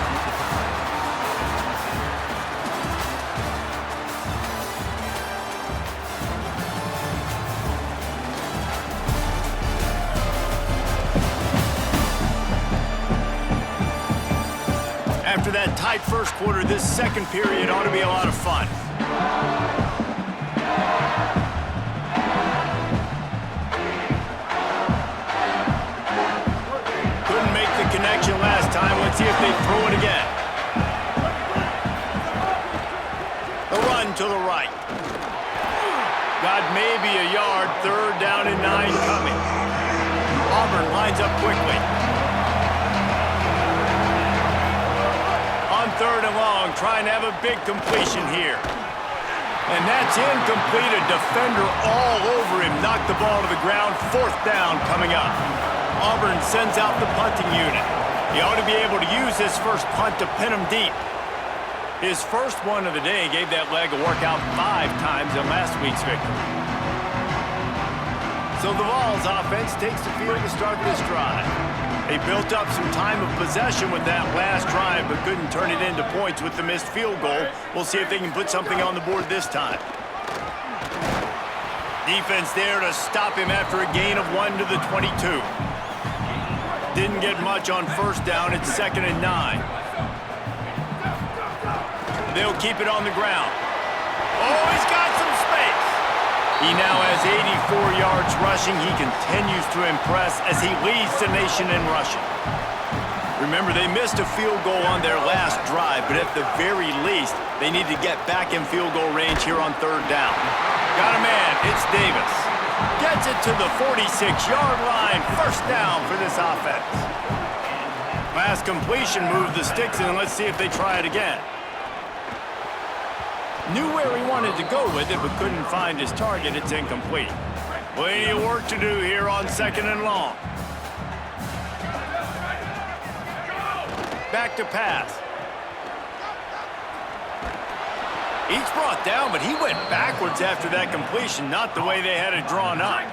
After that tight first quarter, this second period ought to be a lot of fun. Couldn't make the connection last time. Let's see if they throw it again. The run to the right. Got maybe a yard. Third down and 9 coming. Auburn lines up quickly. On third and long, trying to have a big completion here. And that's incomplete. A defender all over him. Knocked the ball to the ground. Fourth down coming up. Auburn sends out the punting unit. He ought to be able to use his first punt to pin him deep. His first one of the day gave that leg a workout 5 times in last week's victory. So the Vols offense takes the field to start this drive. They built up some time of possession with that last drive, but couldn't turn it into points with the missed field goal. We'll see if they can put something on the board this time. Defense there to stop him after a gain of 1 to the 22. Didn't get much on first down. It's 2nd and 9. They'll keep it on the ground. Oh, he's got some space. He now has 84 yards rushing. He continues to impress as he leads the nation in rushing. Remember, they missed a field goal on their last drive, but at the very least, they need to get back in field goal range here on third down. Got a man, it's Davis. Gets it to the 46-yard line. First down for this offense. Last completion moved the sticks in. Let's see if they try it again. Knew where he wanted to go with it, but couldn't find his target. It's incomplete. Plenty of work to do here on 2nd and long. Back to pass. He's brought down, but he went backwards after that completion, not the way they had it drawn up.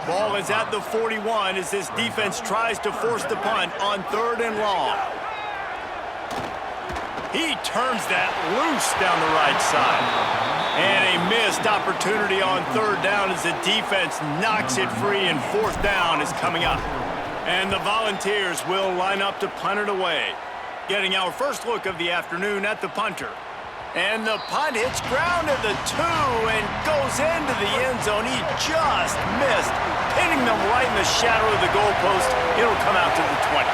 Ball is at the 41 as this defense tries to force the punt on 3rd and long. He turns that loose down the right side. And a missed opportunity on 3rd down as the defense knocks it free, and 4th down is coming up. And the Volunteers will line up to punt it away. Getting our first look of the afternoon at the punter. And the punt hits ground at the 2 and goes into the end zone. He just missed, hitting them right in the shadow of the goalpost. It'll come out to the 20.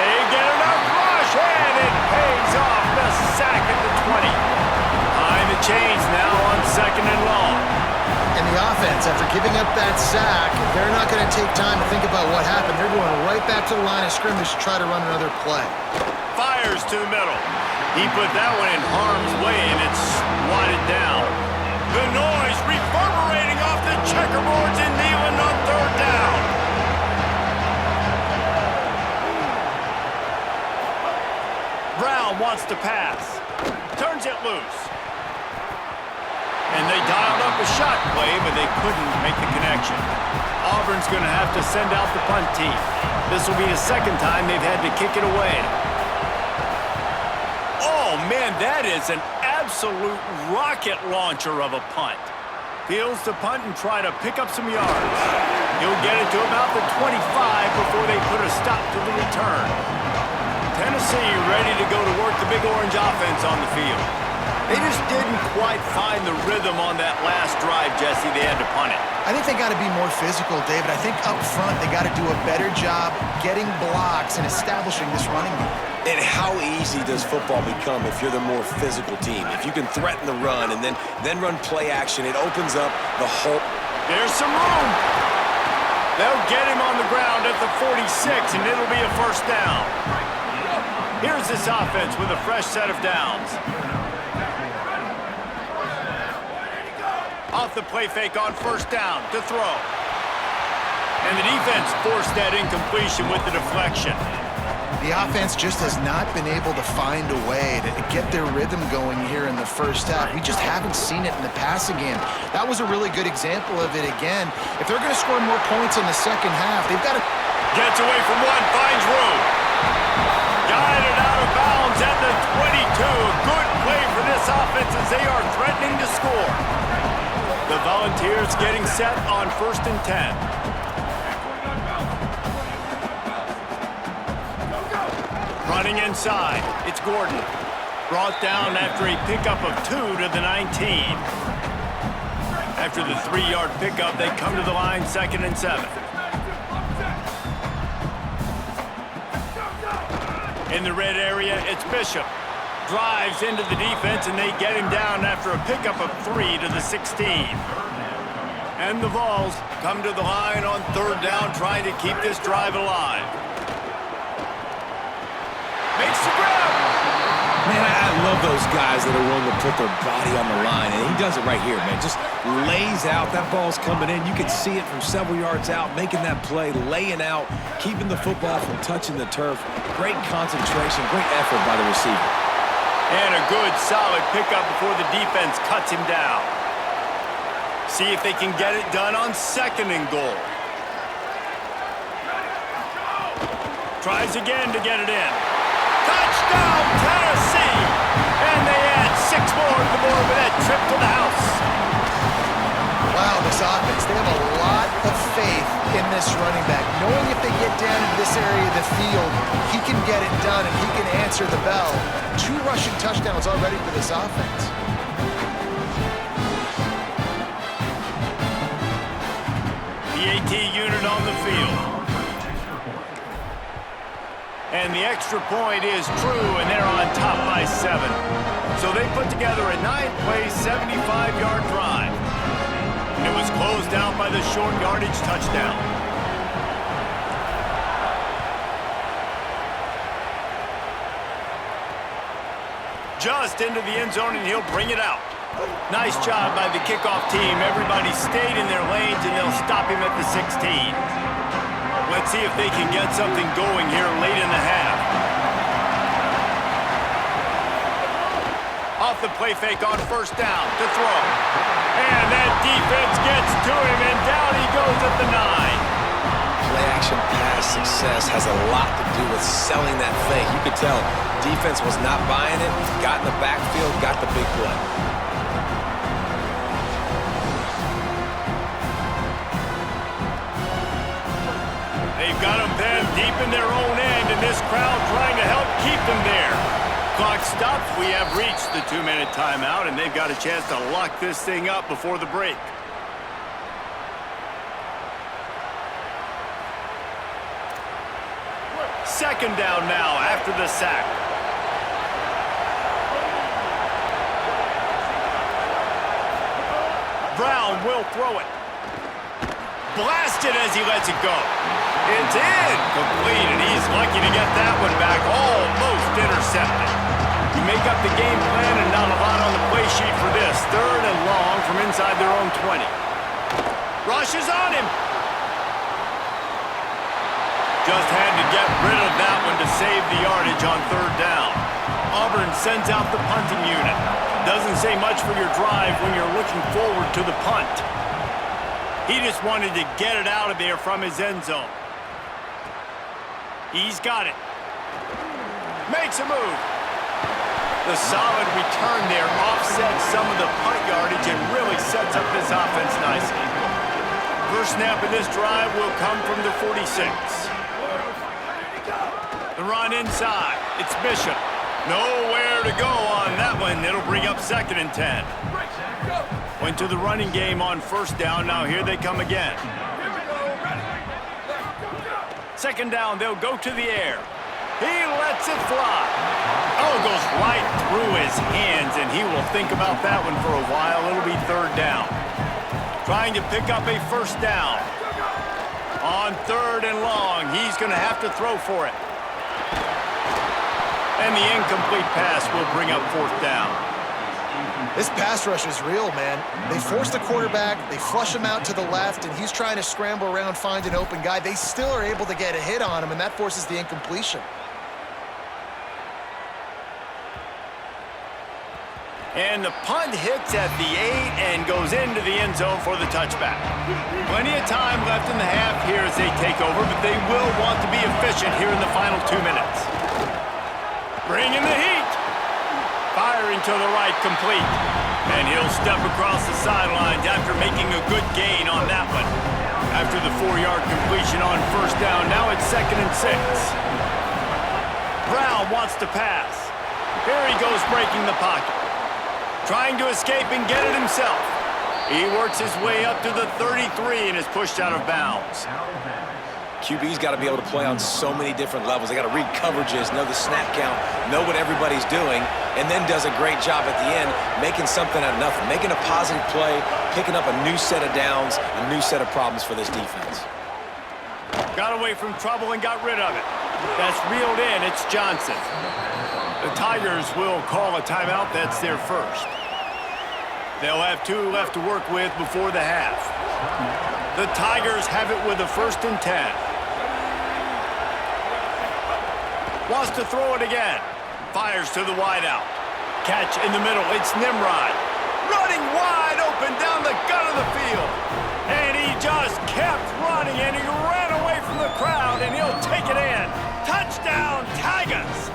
They get enough rush, and it pays off. The sack at the 20. Behind the chains now on 2nd and long. And the offense, after giving up that sack, they're not going to take time to think about what happened. They're going right back to the line of scrimmage to try to run another play. Fires to the middle. He put that one in harm's way, and it's swatted down. The noise reverberating off the checkerboards in Neyland on 3rd down. Brown wants to pass. Turns it loose. And they dialed up a shot play, but they couldn't make the connection. Auburn's going to have to send out the punt team. This will be the 2nd time they've had to kick it away. Oh, man, that is an absolute rocket launcher of a punt. Fields to punt and try to pick up some yards. He'll get it to about the 25 before they put a stop to the return. Tennessee ready to go to work the Big Orange offense on the field. They just didn't quite find the rhythm on that last drive, Jesse. They had to punt it. I think they got to be more physical, David. I think up front they got to do a better job getting blocks and establishing this running game. And how easy does football become if you're the more physical team? If you can threaten the run and then run play action, it opens up the whole... There's some room. They'll get him on the ground at the 46, and it'll be a first down. Here's this offense with a fresh set of downs. Off the play fake on 1st down to throw. And the defense forced that incompletion with the deflection. The offense just has not been able to find a way to get their rhythm going here in the first half. We just haven't seen it in the passing game. That was a really good example of it again. If they're going to score more points in the second half, they've got to... Gets away from one, finds room. Guided out of bounds at the 22. A good play for this offense as they are threatening to score. The Volunteers getting set on 1st and 10. Running inside, it's Gordon. Brought down after a pickup of 2 to the 19. After the 3-yard pickup, they come to the line 2nd and 7. In the red area, it's Bishop. Drives into the defense, and they get him down after a pickup of 3 to the 16. And the Vols come to the line on 3rd down, trying to keep this drive alive. Makes the grab. Man, I love those guys that are willing to put their body on the line, and he does it right here, man. Just lays out. That ball's coming in. You can see it from several yards out, making that play, laying out, keeping the football from touching the turf. Great concentration, great effort by the receiver. And a good, solid pickup before the defense cuts him down. See if they can get it done on 2nd and goal. Tries again to get it in. Touchdown, Tennessee! And they add 6 more to the board with that trip to the house. Wow, this offense, they have a lot of faith in this running back, knowing if they get down into this area of the field, he can get it done and he can answer the bell. 2 rushing touchdowns already for this offense. AT unit on the field. And the extra point is true, and they're on top by 7. So they put together a 9-play, 75-yard drive. And it was closed out by the short yardage touchdown. Just into the end zone, and he'll bring it out. Nice job by the kickoff team. Everybody stayed in their lanes, and they'll stop him at the 16. Let's see if they can get something going here late in the half. Off the play fake on first down to throw. And that defense gets to him, and down he goes at the 9. Play-action pass success has a lot to do with selling that fake. You could tell defense was not buying it, got in the backfield, got the big play. They've got them pinned deep in their own end, and this crowd trying to help keep them there. Clock stops. We have reached the 2-minute timeout, and they've got a chance to lock this thing up before the break. Second down now after the sack. Brown will throw it. Blasted as he lets it go. It's incomplete, and he's lucky to get that one back. Almost intercepted. You make up the game plan, and not a lot on the play sheet for this. 3rd and long from inside their own 20. Rush is on him. Just had to get rid of that one to save the yardage on 3rd down. Auburn sends out the punting unit. Doesn't say much for your drive when you're looking forward to the punt. He just wanted to get it out of there from his end zone. He's got it. Makes a move. The solid return there offsets some of the punt yardage and really sets up this offense nicely. First snap of this drive will come from the 46. The run inside. It's Bishop. Nowhere to go on that one. It'll bring up 2nd and 10. Went to the running game on first down. Now here they come again. 2nd down, they'll go to the air. He lets it fly. Oh, goes right through his hands, and he will think about that one for a while. It'll be 3rd down. Trying to pick up a first down. On 3rd and long, he's going to have to throw for it. And the incomplete pass will bring up 4th down. This pass rush is real, man. They force the quarterback, they flush him out to the left, and he's trying to scramble around, find an open guy. They still are able to get a hit on him, and that forces the incompletion. And the punt hits at the 8 and goes into the end zone for the touchback. Plenty of time left in the half here as they take over, but they will want to be efficient here in the final 2 minutes. Bringing the heat. Firing to the right, complete. And he'll step across the sidelines after making a good gain on that one. After the 4-yard completion on first down, now it's 2nd and 6. Brown wants to pass. Here he goes breaking the pocket. Trying to escape and get it himself. He works his way up to the 33 and is pushed out of bounds. QB's got to be able to play on so many different levels. They got to read coverages, know the snap count, know what everybody's doing, and then does a great job at the end making something out of nothing, making a positive play, picking up a new set of downs, a new set of problems for this defense. Got away from trouble and got rid of it. That's reeled in. It's Johnson. The Tigers will call a timeout. That's their first. They'll have 2 left to work with before the half. The Tigers have it with a 1st and 10. Wants to throw it again. Fires to the wideout. Catch in the middle. It's Nimrod. Running wide open down the gut of the field. And he just kept running, and he ran away from the crowd, and he'll take it in. Touchdown, Tigers!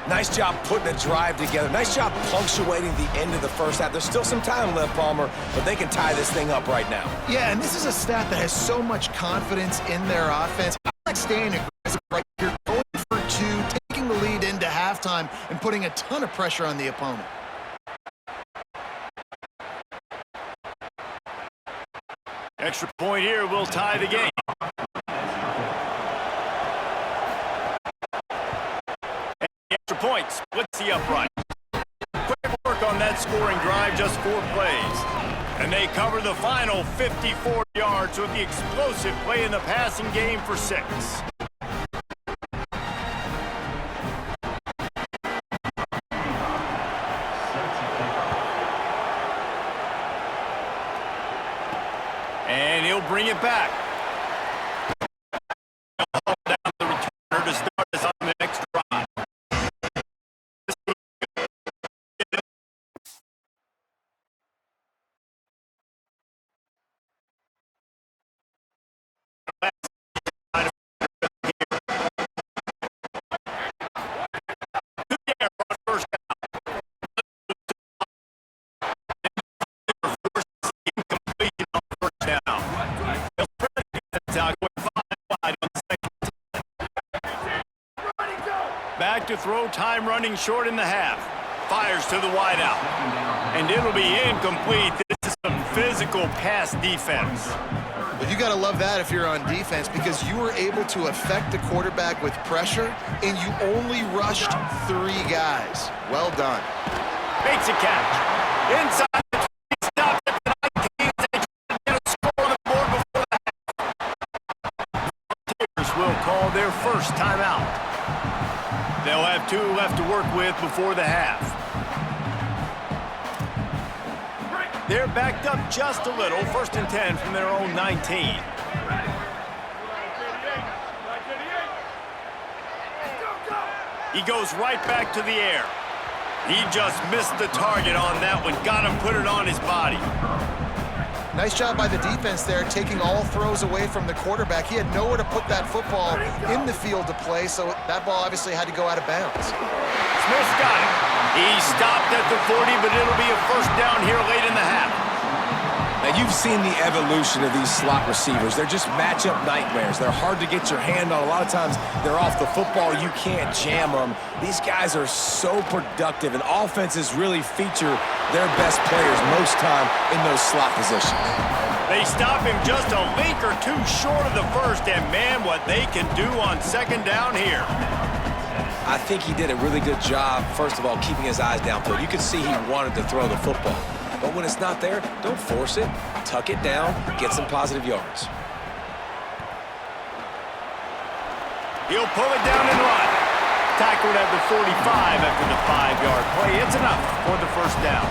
Nice job putting a drive together. Nice job punctuating the end of the first half. There's still some time left, Palmer, but they can tie this thing up right now. Yeah, and this is a staff that has so much confidence in their offense. I like staying aggressive right here, going for 2, taking the lead into halftime, and putting a ton of pressure on the opponent. Extra point here will tie the game. And the extra point splits the upright. Quick work on that scoring drive, just 4 plays. And they cover the final 54 yards with the explosive play in the passing game for 6. And he'll bring it back. Hold down the returner to start us on the next drive. Back to throw, time running short in the half. Fires to the wideout. And it'll be incomplete. This is some physical pass defense. But you got to love that if you're on defense, because you were able to affect the quarterback with pressure, and you only rushed 3 guys. Well done. Makes a catch. Inside the 20, stops at the 19. They try to get a score on the board before the half. Tigers will call their first timeout. They'll have 2 left to work with before the half. They're backed up just a little. 1st and 10 from their own 19. He goes right back to the air. He just missed the target on that one. Got him, put it on his body. Nice job by the defense there, taking all throws away from the quarterback. He had nowhere to put that football in the field to play, so that ball obviously had to go out of bounds. Smith's got it. He stopped at the 40, but it'll be a first down here late in the half. Now, you've seen the evolution of these slot receivers. They're just matchup nightmares. They're hard to get your hand on. A lot of times, they're off the football. You can't jam them. These guys are so productive, and offenses really feature their best players most time in those slot positions. They stop him just a link or 2 short of the first, and man, what they can do on 2nd down here. I think he did a really good job, first of all, keeping his eyes downfield. You could see he wanted to throw the football. But when it's not there, don't force it. Tuck it down, get some positive yards. He'll pull it down and run. Tackled at the 45 after the 5-yard play. It's enough for the first down.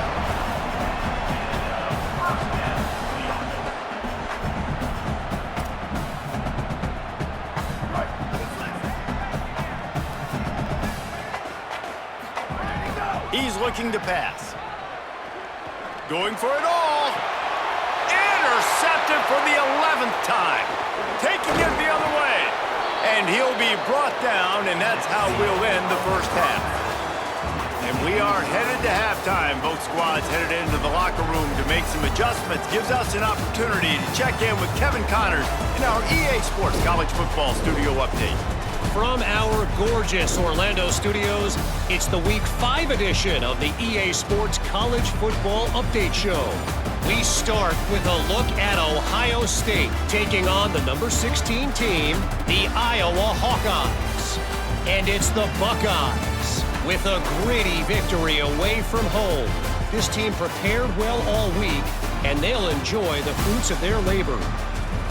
He's looking to pass. Going for it all. Intercepted for the 11th time. Taking it the other way. And he'll be brought down, and that's how we'll end the first half. And we are headed to halftime. Both squads headed into the locker room to make some adjustments. Gives us an opportunity to check in with Kevin Connors in our EA Sports College Football Studio Update. From our gorgeous Orlando studios, it's the Week 5 edition of the EA Sports College Football Update Show. We start with a look at Ohio State taking on the number 16 team, the Iowa Hawkeyes. And it's the Buckeyes with a gritty victory away from home. This team prepared well all week, and they'll enjoy the fruits of their labor.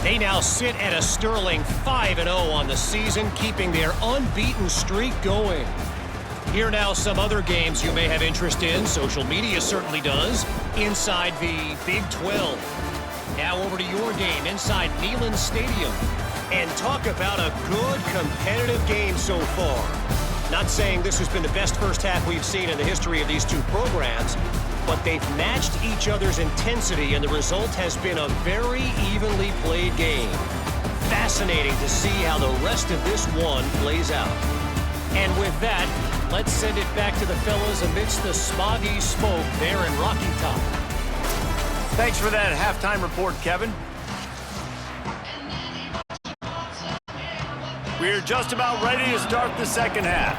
They now sit at a sterling 5-0 on the season, keeping their unbeaten streak going. Here now some other games you may have interest in. Social media certainly does. Inside the Big 12. Now over to your game inside Neyland Stadium. And talk about a good competitive game so far. Not saying this has been the best first half we've seen in the history of these two programs, but they've matched each other's intensity, and the result has been a very evenly played game. Fascinating to see how the rest of this one plays out. And with that, let's send it back to the fellas amidst the smoggy smoke there in Rocky Top. Thanks for that halftime report, Kevin. We're just about ready to start the second half.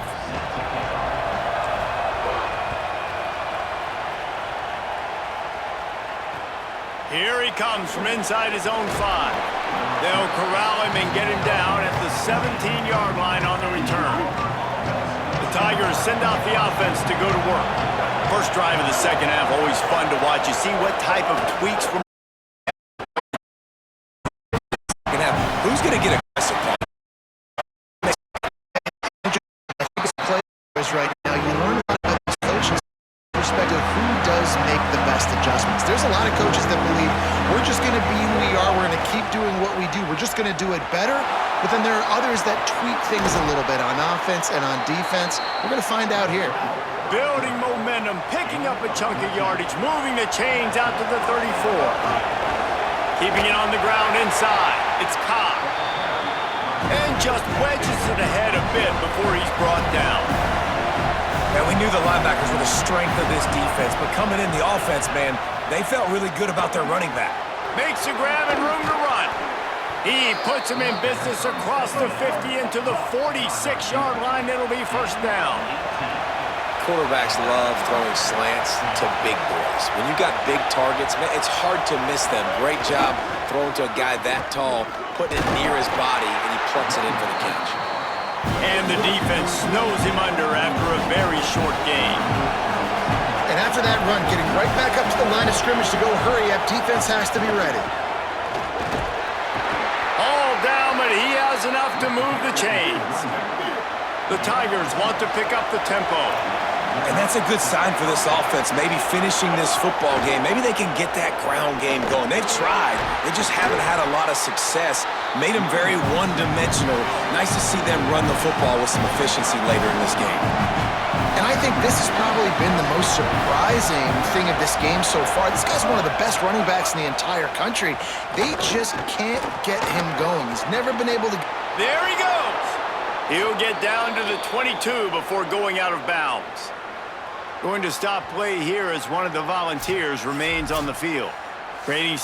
Here he comes from inside his own 5. They'll corral him and get him down at the 17-yard line on the return. The Tigers send out the offense to go to work. First drive of the second half, always fun to watch. You see what type of tweaks from... Who's going to get aggressive? Right now, you learn a lot about these coaches with respect to who does make the best adjustments. There's a lot of coaches that believe we're just going to be who we are, we're going to keep doing what we do, we're just going to do it better. But then there are others that tweak things a little bit on offense and on defense. We're going to find out here. Building momentum, picking up a chunk of yardage, moving the chains out to the 34. Keeping it on the ground inside. It's Cobb. And just wedges it ahead a bit before he's brought down. And we knew the linebackers were the strength of this defense, but coming in the offense, man, they felt really good about their running back. Makes a grab and room to run. He puts him in business across the 50 into the 46-yard line. It'll be first down. Quarterbacks love throwing slants to big boys. When you got big targets, man, it's hard to miss them. Great job throwing to a guy that tall, putting it near his body, and he plucks it in for the catch. And the defense snows him under after a very short gain. And after that run, getting right back up to the line of scrimmage to go hurry up, defense has to be ready. All down, but he has enough to move the chains. The Tigers want to pick up the tempo. And that's a good sign for this offense, maybe finishing this football game. Maybe they can get that ground game going. They've tried. They just haven't had a lot of success. Made them very one-dimensional. Nice to see them run the football with some efficiency later in this game. And I think this has probably been the most surprising thing of this game so far. This guy's one of the best running backs in the entire country. They just can't get him going. He's never been able to... There he goes. He'll get down to the 22 before going out of bounds. Going to stop play here as one of the Volunteers remains on the field. Brady.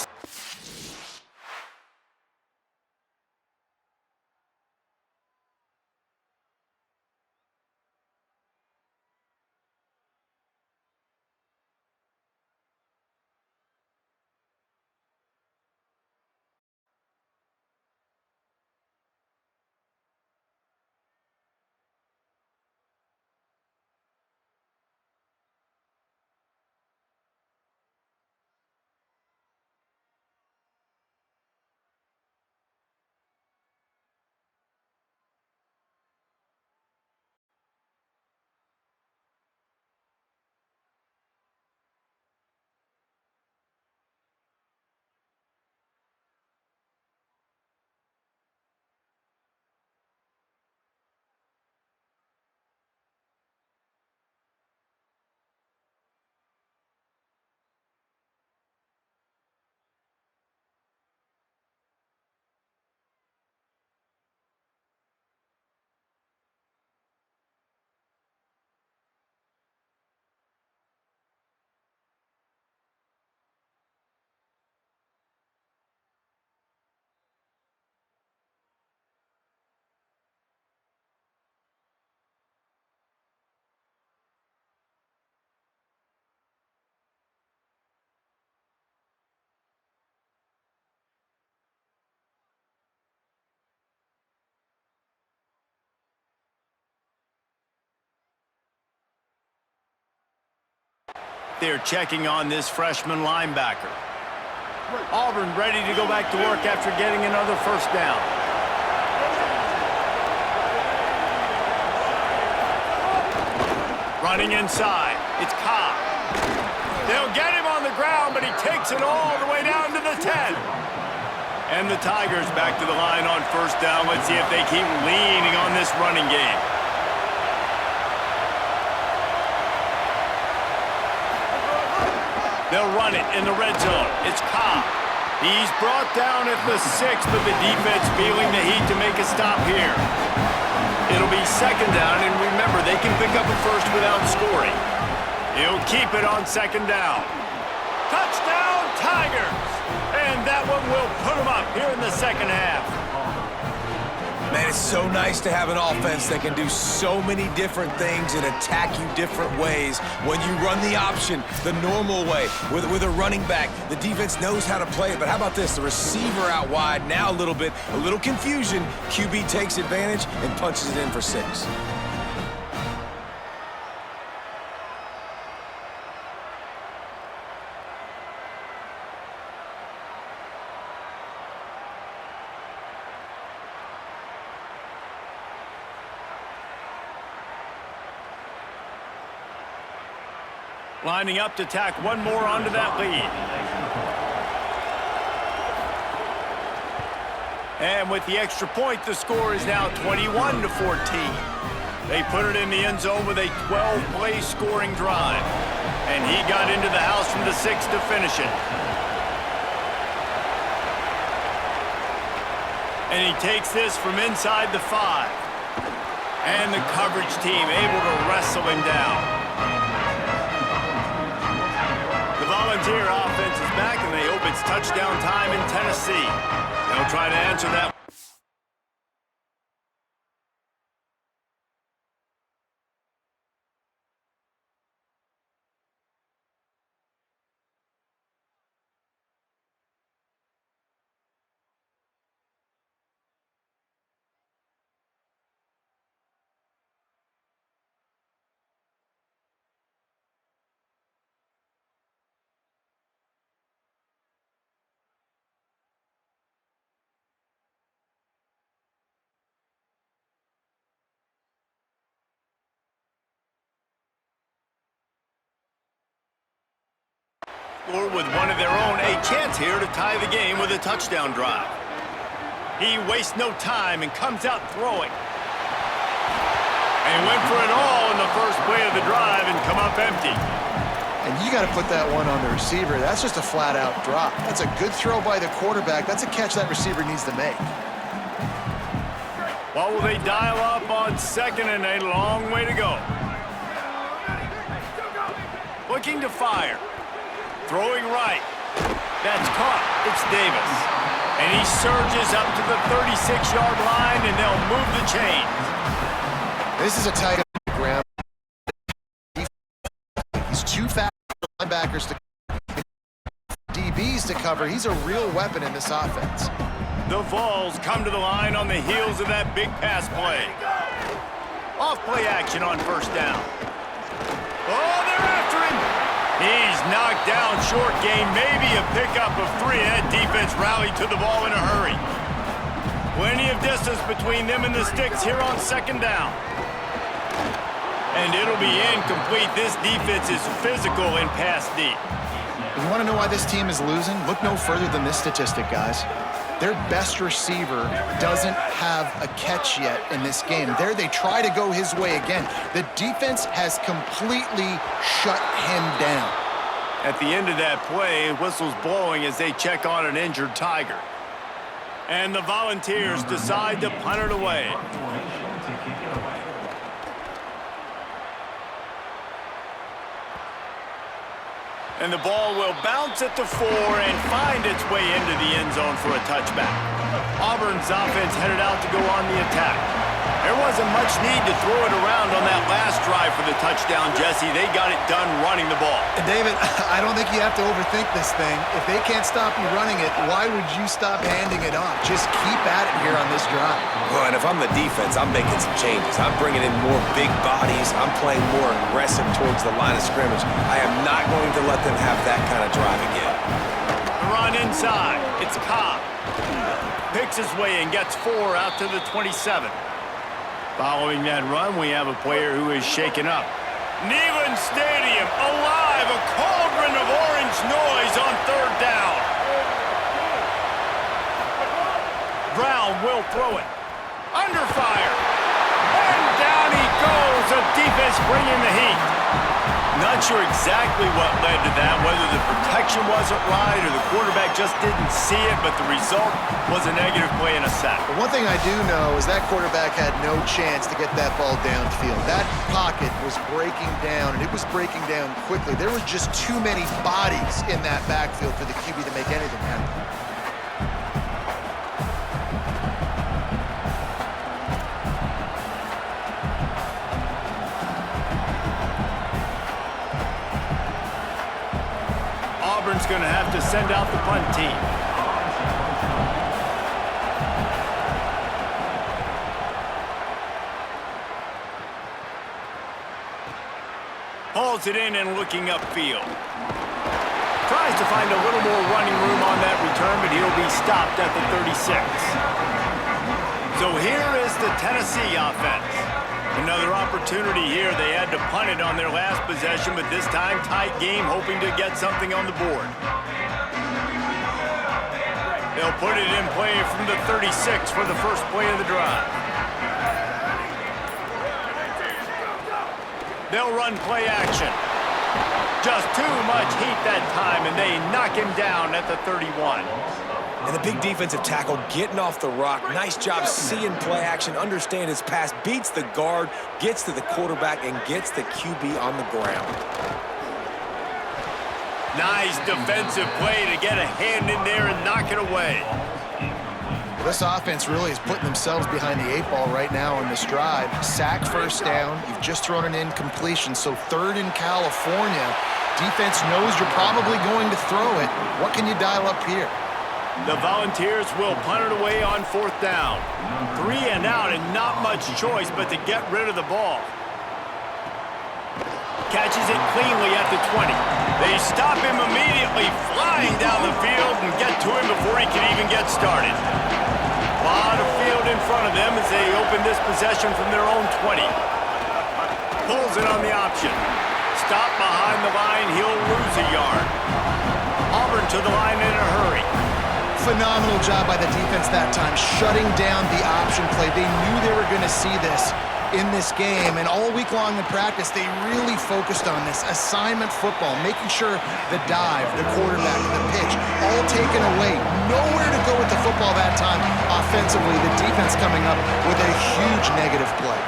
They're checking on this freshman linebacker. Auburn ready to go back to work after getting another first down. Running inside, it's Cobb. They'll get him on the ground, but he takes it all the way down to the 10. And the Tigers back to the line on first down. Let's see if they keep leaning on this running game. They'll run it in the red zone. It's Cobb. He's brought down at the 6, but the defense feeling the heat to make a stop here. It'll be second down, and remember, they can pick up a first without scoring. He'll keep it on second down. Touchdown, Tigers! And that one will put them up here in the second half. Man, it's so nice to have an offense that can do so many different things and attack you different ways. When you run the option the normal way with a running back, the defense knows how to play it. But how about this? The receiver out wide, now a little confusion. QB takes advantage and punches it in for 6. Lining up to tack one more onto that lead. And with the extra point, the score is now 21-14. They put it in the end zone with a 12-play scoring drive. And he got into the house from the 6 to finish it. And he takes this from inside the 5. And the coverage team able to wrestle him down. The Volunteer offense is back, and they hope it's touchdown time in Tennessee. They'll try to answer that. Or with one of their own, a chance here to tie the game with a touchdown drive. He wastes no time and comes out throwing. And went for it all in the first play of the drive and come up empty. And you got to put that one on the receiver. That's just a flat-out drop. That's a good throw by the quarterback. That's a catch that receiver needs to make. Well, will they dial up on second and a long way to go? Looking to fire. Throwing right. That's caught. It's Davis. And he surges up to the 36-yard line, and they'll move the chain. This is a tight ground. He's too fast for linebackers to DBs to cover. He's a real weapon in this offense. The Vols come to the line on the heels of that big pass play. Off-play action on first down. Oh, they're after him. He's knocked down short game, maybe a pickup of 3. That defense rallied to the ball in a hurry. Plenty of distance between them and the sticks here on second down. And it'll be incomplete. This defense is physical and pass deep. You want to know why this team is losing? Look no further than this statistic, guys. Their best receiver doesn't have a catch yet in this game. There they try to go his way again. The defense has completely shut him down. At the end of that play, whistle's blowing as they check on an injured Tiger. And the Volunteers decide to punt it away. And the ball will bounce at the 4 and find its way into the end zone for a touchback. Auburn's offense headed out to go on the attack. There wasn't much need to throw it around on that last drive for the touchdown, Jesse. They got it done running the ball. David, I don't think you have to overthink this thing. If they can't stop you running it, why would you stop handing it off? Just keep at it here on this drive. Well, and if I'm the defense, I'm making some changes. I'm bringing in more big bodies. I'm playing more aggressive towards the line of scrimmage. I am not going to let them have that kind of drive again. The run inside. It's Cobb. Picks his way and gets 4 out to the 27. Following that run, we have a player who is shaken up. Neyland Stadium alive, a cauldron of orange noise on third down. Brown will throw it. Under fire. And down he goes. The defense bringing the heat. Not sure exactly what led to that, whether the protection wasn't right or the quarterback just didn't see it, but the result was a negative play and a sack. But one thing I do know is that quarterback had no chance to get that ball downfield. That pocket was breaking down, and it was breaking down quickly. There were just too many bodies in that backfield for the QB to make anything happen. Auburn's going to have to send out the punt team. Hauls it in and looking upfield. Tries to find a little more running room on that return, but he'll be stopped at the 36. So here is the Tennessee offense. Another opportunity here. They had to punt it on their last possession, but this time tight game, hoping to get something on the board. They'll put it in play from the 36 for the first play of the drive. They'll run play action. Just too much heat that time, and they knock him down at the 31. And the big defensive tackle getting off the rock. Nice job seeing play action, understand his pass, beats the guard, gets to the quarterback, and gets the QB on the ground. Nice defensive play to get a hand in there and knock it away. This offense really is putting themselves behind the 8 ball right now on this drive. Sack first down. You've just thrown an incompletion, so 3rd in California. Defense knows you're probably going to throw it. What can you dial up here? The Volunteers will punt it away on 4th down. 3 and out and not much choice but to get rid of the ball. Catches it cleanly at the 20. They stop him immediately, flying down the field and get to him before he can even get started. A lot of field in front of them as they open this possession from their own 20. Pulls it on the option. Stop behind the line, he'll lose a yard. Auburn to the line in a hurry. Phenomenal job by the defense that time, shutting down the option play. They knew they were going to see this in this game, and all week long in practice, they really focused on this assignment football, making sure the dive, the quarterback, the pitch, all taken away. Nowhere to go with the football that time offensively. The defense coming up with a huge negative play.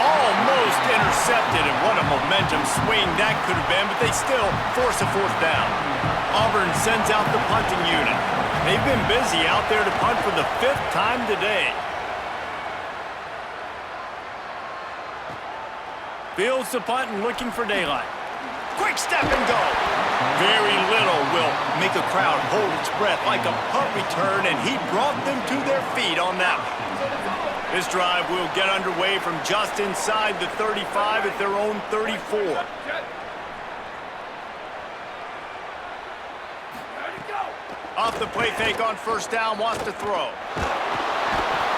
Almost intercepted, and what a momentum swing that could have been, but they still force a 4th down. Auburn sends out the punting unit. They've been busy out there to punt for the 5th time today. Fields the punt and looking for daylight. Quick step and go. Very little will make a crowd hold its breath like a punt return, and he brought them to their feet on that one. This drive will get underway from just inside the 35 at their own 34. Off the play fake on 1st down, wants to throw.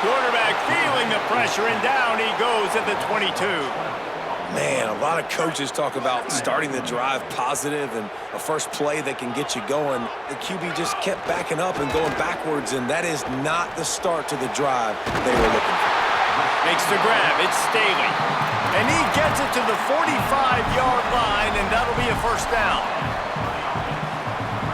Quarterback feeling the pressure, and down he goes at the 22. Man, a lot of coaches talk about starting the drive positive and a first play that can get you going. The QB just kept backing up and going backwards, and that is not the start to the drive they were looking for. Makes the grab, it's Staley. And he gets it to the 45-yard line, and that'll be a 1st down.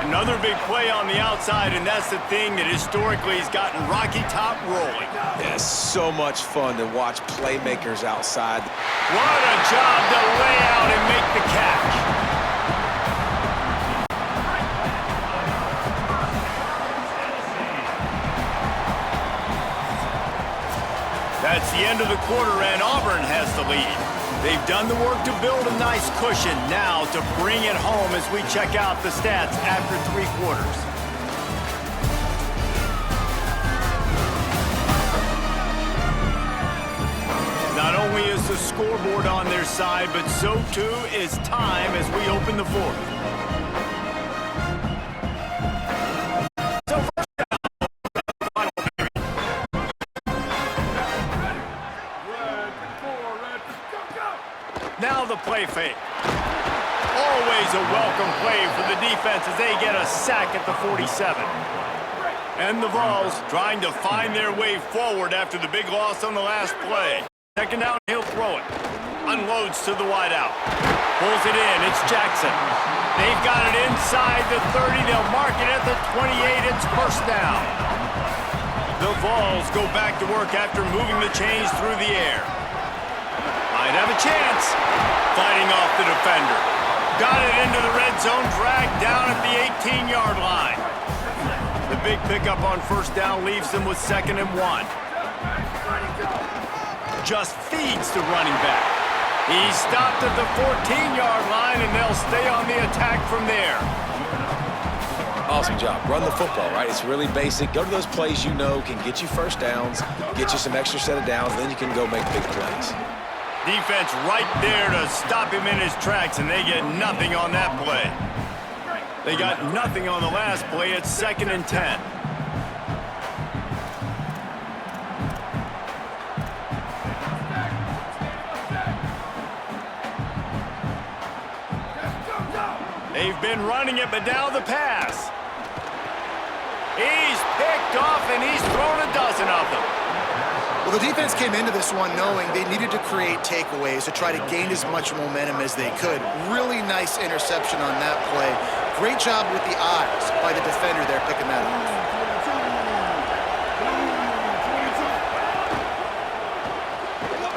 Another big play on the outside, and that's the thing that historically has gotten Rocky Top rolling. Yeah, so much fun to watch playmakers outside. What a job to lay out and make the catch. That's the end of the quarter, and Auburn has the lead. They've done the work to build a nice cushion. Now to bring it home as we check out the stats after 3 quarters. Not only is the scoreboard on their side, but so too is time as we open the 4th. Now the play fake. Always a welcome play for the defense as they get a sack at the 47. And the Vols trying to find their way forward after the big loss on the last play. 2nd down, he'll throw it. Unloads to the wideout. Pulls it in, it's Jackson. They've got it inside the 30. They'll mark it at the 28. It's 1st down. The Vols go back to work after moving the chains through the air. Might have a chance. Fighting off the defender. Got it into the red zone, dragged down at the 18-yard line. The big pickup on 1st down leaves them with 2nd and 1. Just feeds the running back. He's stopped at the 14-yard line, and they'll stay on the attack from there. Awesome job. Run the football, right? It's really basic. Go to those plays you know can get you first downs, get you some extra set of downs, then you can go make big plays. Defense right there to stop him in his tracks, and they get nothing on that play. They got nothing on the last play. It's 2nd and 10. They've been running it, but now the pass. He's picked off, and he's thrown a dozen of them. Well, the defense came into this one knowing they needed to create takeaways to try to gain as much momentum as they could. Really nice interception on that play. Great job with the eyes by the defender there picking that off.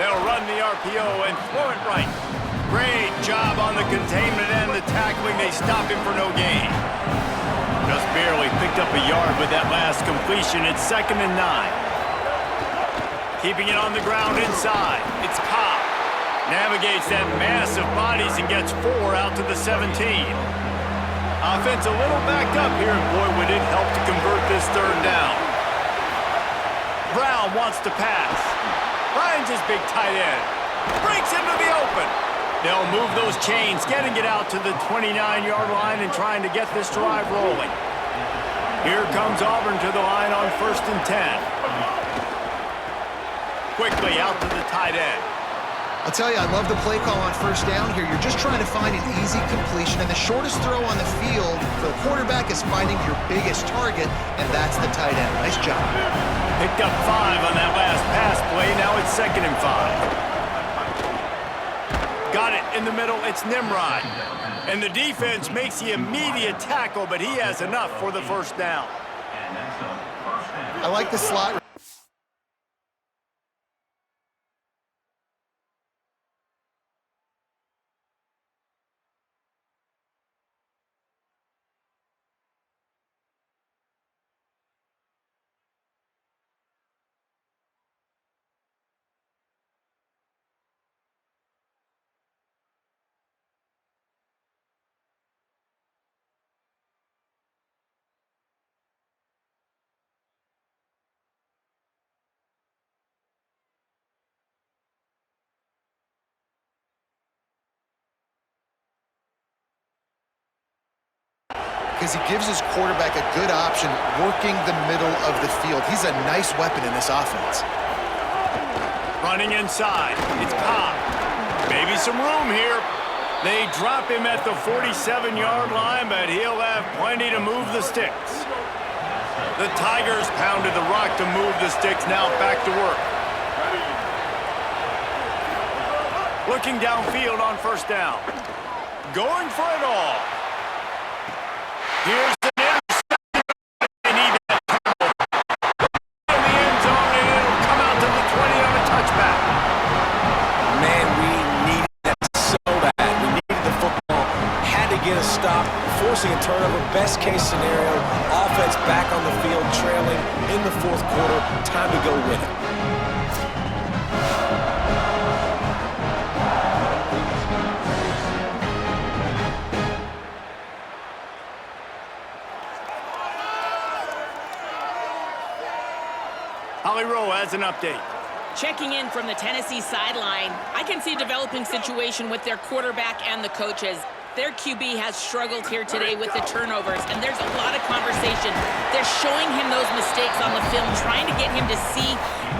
They'll run the RPO and throw it right. Great job on the containment and the tackling. They stop him for no gain. Just barely picked up a yard with that last completion. It's 2nd and 9. Keeping it on the ground inside. It's Cobb. Navigates that mass of bodies and gets 4 out to the 17. Offense a little backed up here, and boy, would it help to convert this 3rd down. Brown wants to pass. Finds his big tight end. Breaks into the open. They'll move those chains, getting it out to the 29-yard line and trying to get this drive rolling. Here comes Auburn to the line on 1st and 10. Quickly out to the tight end. I'll tell you, I love the play call on 1st down here. You're just trying to find an easy completion, and the shortest throw on the field for the quarterback is finding your biggest target, and that's the tight end. Nice job. Picked up 5 on that last pass play. Now it's 2nd and 5. Got it in the middle. It's Nimrod. And the defense makes the immediate tackle, but he has enough for the 1st down. I like the slot. Because he gives his quarterback a good option working the middle of the field. He's a nice weapon in this offense. Running inside. It's Cobb. Maybe some room here. They drop him at the 47-yard line, but he'll have plenty to move the sticks. The Tigers pounded the rock to move the sticks. Now back to work. Looking downfield on 1st down. Going for it all. Here's an interception. They need that turnover. In the end zone, and it'll come out to the 20 on a touchback. Man, we needed that so bad. We needed the football. Had to get a stop, forcing a turnover. Best case scenario, offense back on the field, trailing in the 4th quarter. Time to go win it. Holly Rowe has an update. Checking in from the Tennessee sideline, I can see a developing situation with their quarterback and the coaches. Their QB has struggled here today with the turnovers, and there's a lot of conversation. They're showing him those mistakes on the film, trying to get him to see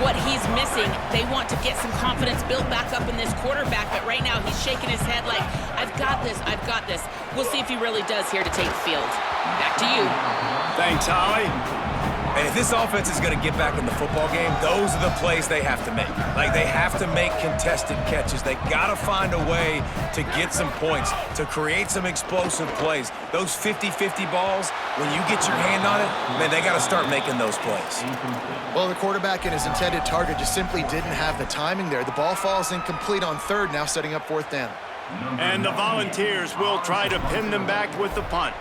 what he's missing. They want to get some confidence built back up in this quarterback, but right now he's shaking his head like, I've got this, I've got this. We'll see if he really does here to take the field. Back to you. Thanks, Holly. And if this offense is going to get back in the football game, those are the plays they have to make. Like, they have to make contested catches. They got to find a way to get some points, to create some explosive plays. Those 50-50 balls, when you get your hand on it, man, they got to start making those plays. Well, the quarterback and his intended target just simply didn't have the timing there. The ball falls incomplete on 3rd, now setting up 4th down. And the Volunteers will try to pin them back with the punt.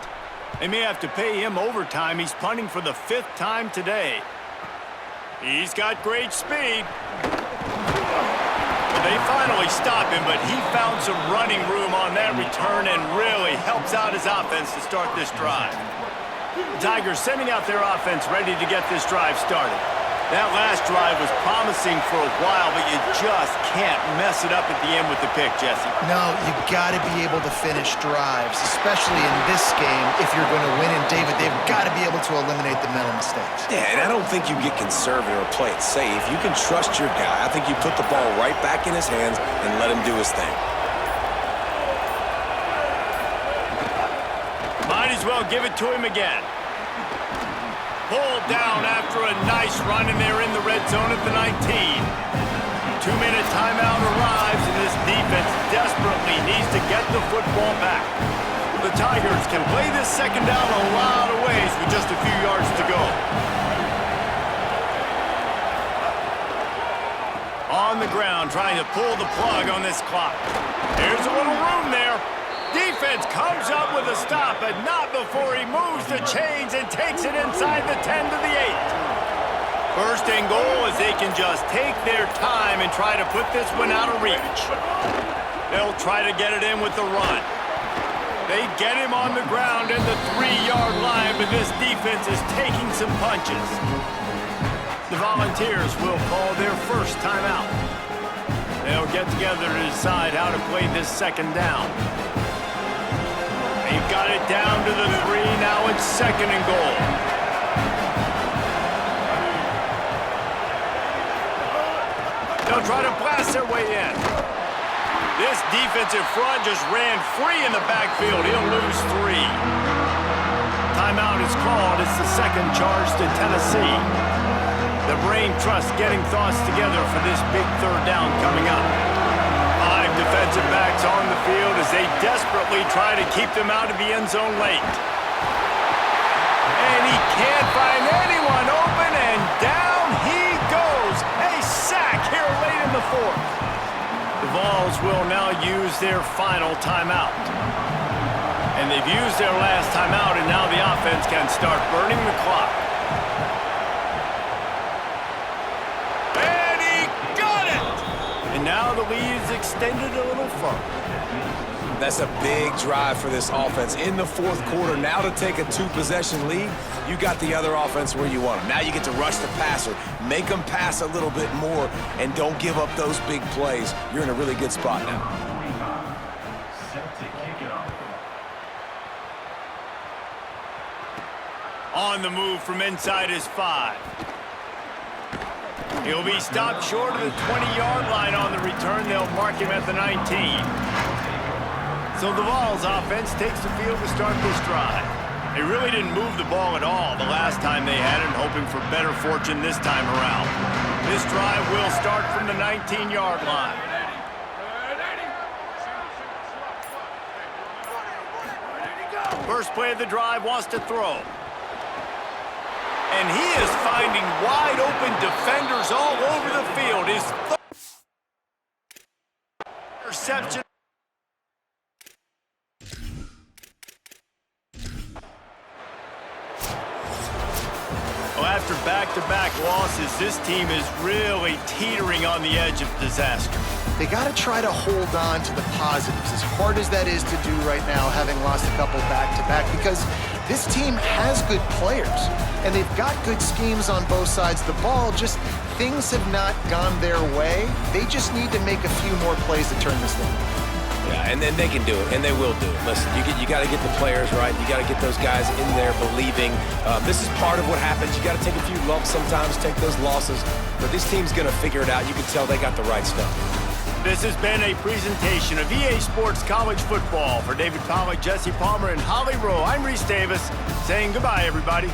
They may have to pay him overtime. He's punting for the 5th time today. He's got great speed. With They finally stop him, but he found some running room on that return and really helps out his offense to start this drive. The Tigers sending out their offense ready to get this drive started. That last drive was promising for a while, but you just can't mess it up at the end with the pick, Jesse. No, you got to be able to finish drives, especially in this game if you're going to win. And David, they've got to be able to eliminate the mental mistakes. Yeah, and I don't think you get conservative or play it safe. You can trust your guy. I think you put the ball right back in his hands and let him do his thing. Might as well give it to him again. Pulled down after a nice run, and they're in the red zone at the 19. 2-minute timeout arrives, and this defense desperately needs to get the football back. The Tigers can play this second down a lot of ways with just a few yards to go. On the ground, trying to pull the plug on this clock. There's a little room there. Defense comes up with a stop, but not before he moves the chains and takes it inside the 10 to the 8. First and goal as they can just take their time and try to put this one out of reach. They'll try to get it in with the run. They get him on the ground at the 3-yard line, but this defense is taking some punches. The Volunteers will call their first timeout. They'll get together to decide how to play this second down. They've got it down to the 3. Now it's second and goal. They'll try to blast their way in. This defensive front just ran free in the backfield. He'll lose 3. Timeout is called. It's the second charge to Tennessee. The Brain Trust getting thoughts together for this big third down coming up. 5 defensive backs on the field as they desperately try to keep them out of the end zone late. And he can't find anyone open, and down he goes. A sack here late in the fourth. The Vols will now use their final timeout. And they've used their last timeout, and now the offense can start burning the clock. And now the lead is extended a little further. That's a big drive for this offense in the fourth quarter. Now to take a 2-possession lead, you got the other offense where you want them. Now you get to rush the passer, make them pass a little bit more, and don't give up those big plays. You're in a really good spot now. Set to kick it off. On the move from inside his 5. He'll be stopped short of the 20-yard line on the return. They'll mark him at the 19. So the Vols offense takes the field to start this drive. They really didn't move the ball at all the last time they had it, hoping for better fortune this time around. This drive will start from the 19-yard line. First play of the drive wants to throw. And he is finding wide-open defenders all over the field. His interception. Well, after back-to-back losses, this team is really teetering on the edge of disaster. They got to try to hold on to the positives, as hard as that is to do right now, having lost a couple back-to-back, because this team has good players, and they've got good schemes on both sides of the ball. Just things have not gone their way. They just need to make a few more plays to turn this thing. Yeah, and then they can do it, and they will do it. Listen, you got to get the players right. You got to get those guys in there believing. This is part of what happens. You got to take a few lumps sometimes, take those losses. But this team's going to figure it out. You can tell they got the right stuff. This has been a presentation of EA Sports College Football. For David Pollack, Jesse Palmer, and Holly Rowe, I'm Reese Davis, saying goodbye, everybody.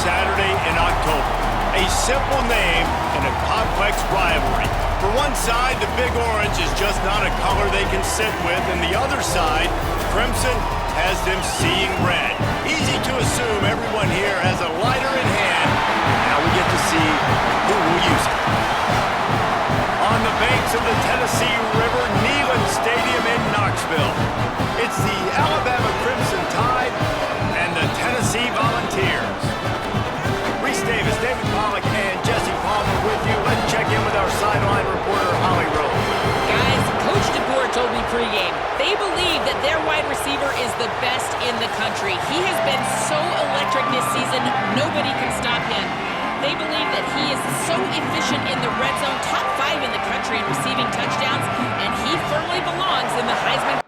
Saturday in October. A simple name in a complex rivalry. For one side, the Big Orange is just not a color they can sit with, and the other side, Crimson, has them seeing red. Easy to assume everyone here has a lighter in hand. Now we get to see who will use it. On the banks of the Tennessee River, Neyland Stadium in Knoxville. It's the Alabama Crimson Tide and the Tennessee Volunteers. Reese Davis, David Pollack, and Jesse Palmer with you. Let's check in with our sideline reporter, Holly Rowe. Guys, Coach DeBoer told me pregame, they believe that their wide receiver is the best in the country. He has been so electric this season, nobody can stop him. They believe that he is so efficient in the red zone, top 5 in the country in receiving touchdowns, and he firmly belongs in the Heisman.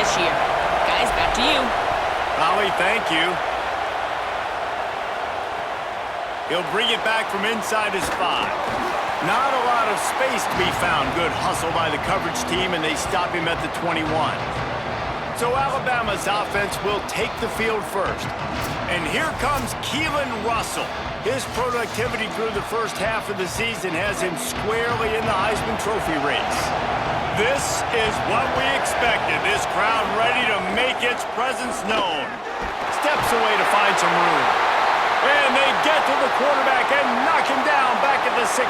this year. Guys, back to you. Holly, thank you. He'll bring it back from inside his 5. Not a lot of space to be found. Good hustle by the coverage team, and they stop him at the 21. So Alabama's offense will take the field first. And here comes Keelan Russell. His productivity through the first half of the season has him squarely in the Heisman Trophy race. This is what we expected. This crowd ready to make its presence known. Steps away to find some room. And they get to the quarterback and knock him down back at the 16.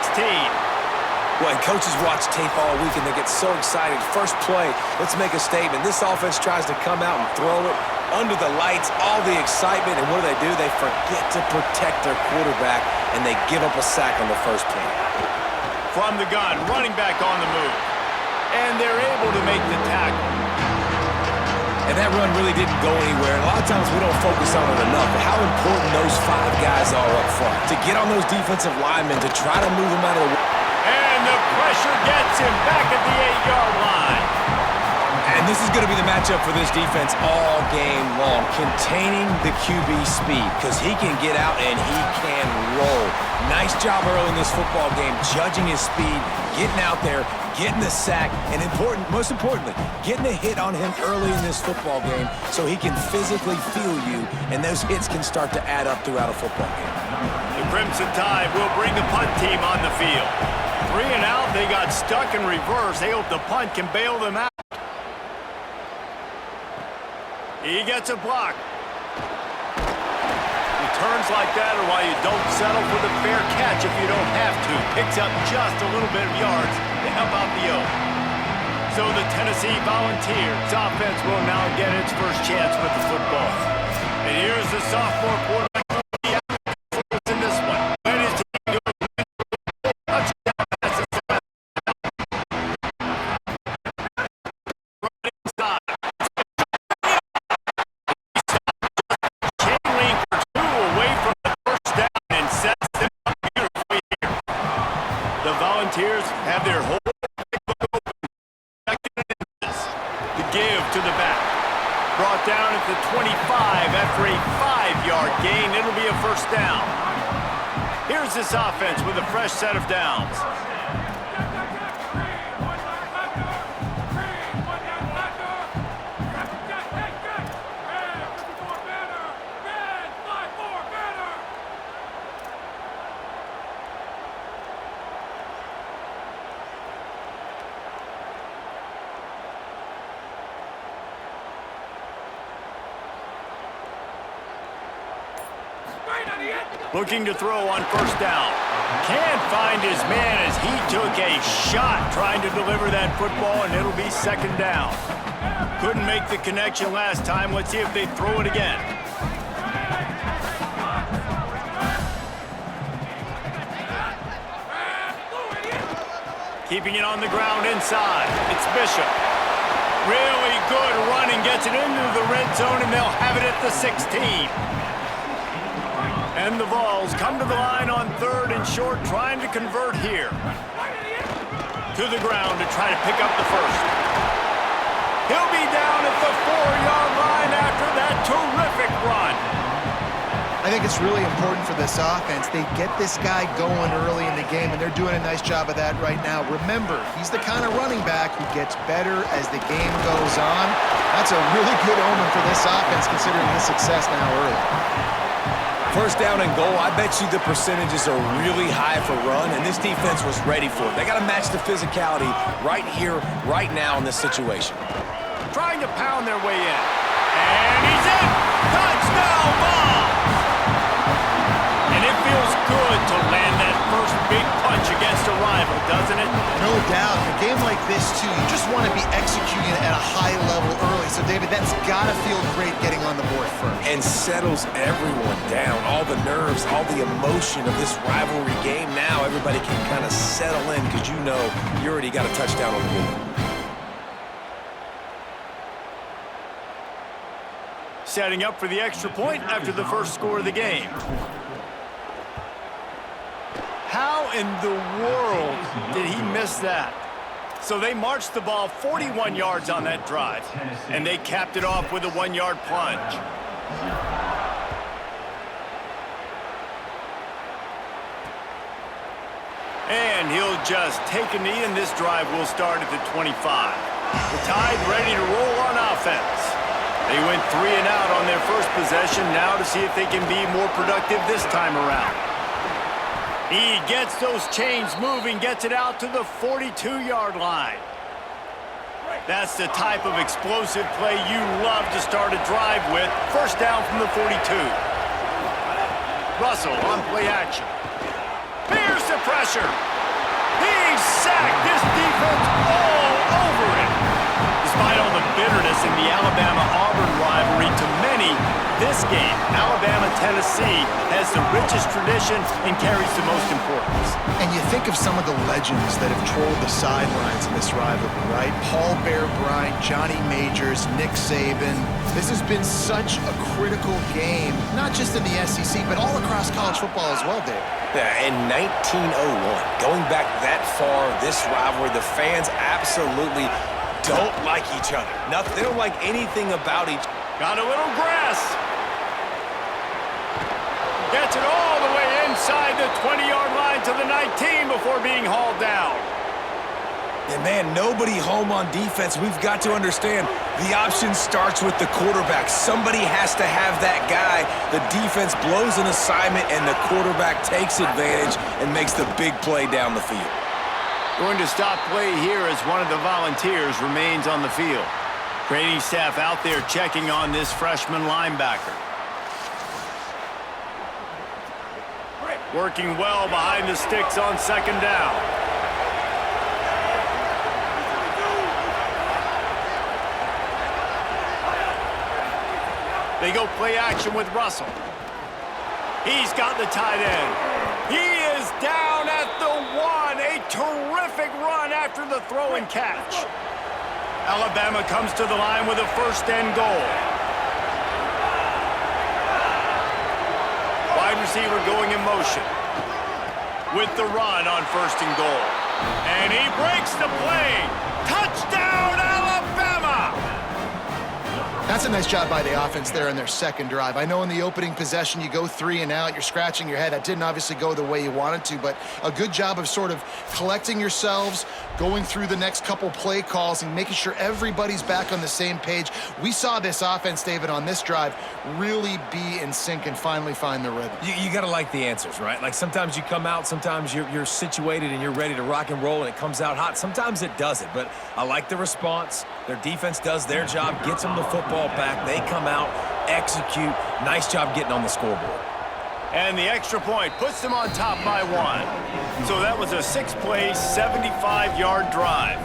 Well, coaches watch tape all week and they get so excited. First play, let's make a statement. This offense tries to come out and throw it under the lights, all the excitement, and what do? They forget to protect their quarterback, and they give up a sack on the first play. From the gun, running back on the move. And they're able to make the tackle. And that run really didn't go anywhere. And a lot of times we don't focus on it enough, but how important those 5 guys are up front. To get on those defensive linemen, to try to move them out of the way. And the pressure gets him back at the 8-yard line. And this is going to be the matchup for this defense all game long. Containing the QB speed, because he can get out and he can roll. Nice job early in this football game, judging his speed, getting out there, getting the sack, and most importantly, getting a hit on him early in this football game so he can physically feel you, and those hits can start to add up throughout a football game. The Crimson Tide will bring the punt team on the field. 3 and out, they got stuck in reverse. They hope the punt can bail them out. He gets a block. Returns like that are why you don't settle for the fair catch if you don't have to. Picks up just a little bit of yards to help out the O. So the Tennessee Volunteers offense will now get its first chance with the football. And here's the sophomore quarterback in this one. And his team doing touchdown passes. Right inside. Chain link for 2 away from the first down and sets them up beautifully here. The Volunteers have their whole to give to the back. Brought down at the 25 after a 5-yard gain. It'll be a first down. Here's this offense with a fresh set of downs. Looking to throw on first down. Can't find his man as he took a shot trying to deliver that football, and it'll be second down. Couldn't make the connection last time. Let's see if they throw it again. Keeping it on the ground inside. It's Bishop. Really good running. Gets it into the red zone, and they'll have it at the 16. And the Vols come to the line on 3rd and short, trying to convert here. To the ground to try to pick up the first. He'll be down at the 4-yard line after that terrific run. I think it's really important for this offense. They get this guy going early in the game, and they're doing a nice job of that right now. Remember, he's the kind of running back who gets better as the game goes on. That's a really good omen for this offense, considering his success now early. First down and goal, I bet you the percentages are really high for run, and this defense was ready for it. They got to match the physicality right here, right now in this situation. Trying to pound their way in. And he's in! Touchdown ball! And it feels good to land that first big punch against a rival, doesn't it? No doubt. In a game like this, too, you just want to be executing at a high level early. So, David, that's got to feel great getting on the board first. And settles everyone down. All the nerves, all the emotion of this rivalry game. Now everybody can kind of settle in because you know you already got a touchdown on the board. Setting up for the extra point after the first score of the game. How in the world did he miss that? So they marched the ball 41 yards on that drive, and they capped it off with a 1-yard plunge. And he'll just take a knee, and this drive will start at the 25. The Tide ready to roll on offense. They went 3 and out on their first possession, now to see if they can be more productive this time around. He gets those chains moving, gets it out to the 42-yard line. That's the type of explosive play you love to start a drive with. First down from the 42. Russell on play action. Here's the pressure. He's sacked. This defense all over him. Despite all the bitterness in the Alabama-Auburn rivalry, to many, this game, Alabama-Tennessee, has the richest tradition and carries the most importance. And you think of some of the legends that have trolled the sidelines in this rivalry, right? Paul Bear Bryant, Johnny Majors, Nick Saban. This has been such a critical game, not just in the SEC, but all across college football as well, Dave. Yeah, in 1901, going back that far, this rivalry, the fans absolutely don't like each other. Nothing, they don't like anything about each other. Got a little grass. Gets it all the way inside the 20-yard line to the 19 before being hauled down. And man, nobody home on defense. We've got to understand the option starts with the quarterback. Somebody has to have that guy. The defense blows an assignment and the quarterback takes advantage and makes the big play down the field. Going to stop play here as one of the Volunteers remains on the field. Training staff out there checking on this freshman linebacker. Working well behind the sticks on second down. They go play action with Russell. He's got the tight end. He is down at the 1. A terrific run after the throw and catch. Alabama comes to the line with a first and goal. Wide receiver going in motion. With the run on first and goal. And he breaks the play. Touchdown, Alabama! That's a nice job by the offense there in their second drive. I know in the opening possession you go 3 and out, you're scratching your head. That didn't obviously go the way you wanted to, but a good job of sort of collecting yourselves, going through the next couple play calls and making sure everybody's back on the same page. We saw this offense, David, on this drive really be in sync and finally find the rhythm. You got to like the answers, right? Like sometimes you come out, sometimes you're situated and you're ready to rock and roll and it comes out hot. Sometimes it doesn't, but I like the response. Their defense does their job, gets them the football back. They come out, execute. Nice job getting on the scoreboard. And the extra point puts them on top by 1. So that was a 6-play, 75-yard drive.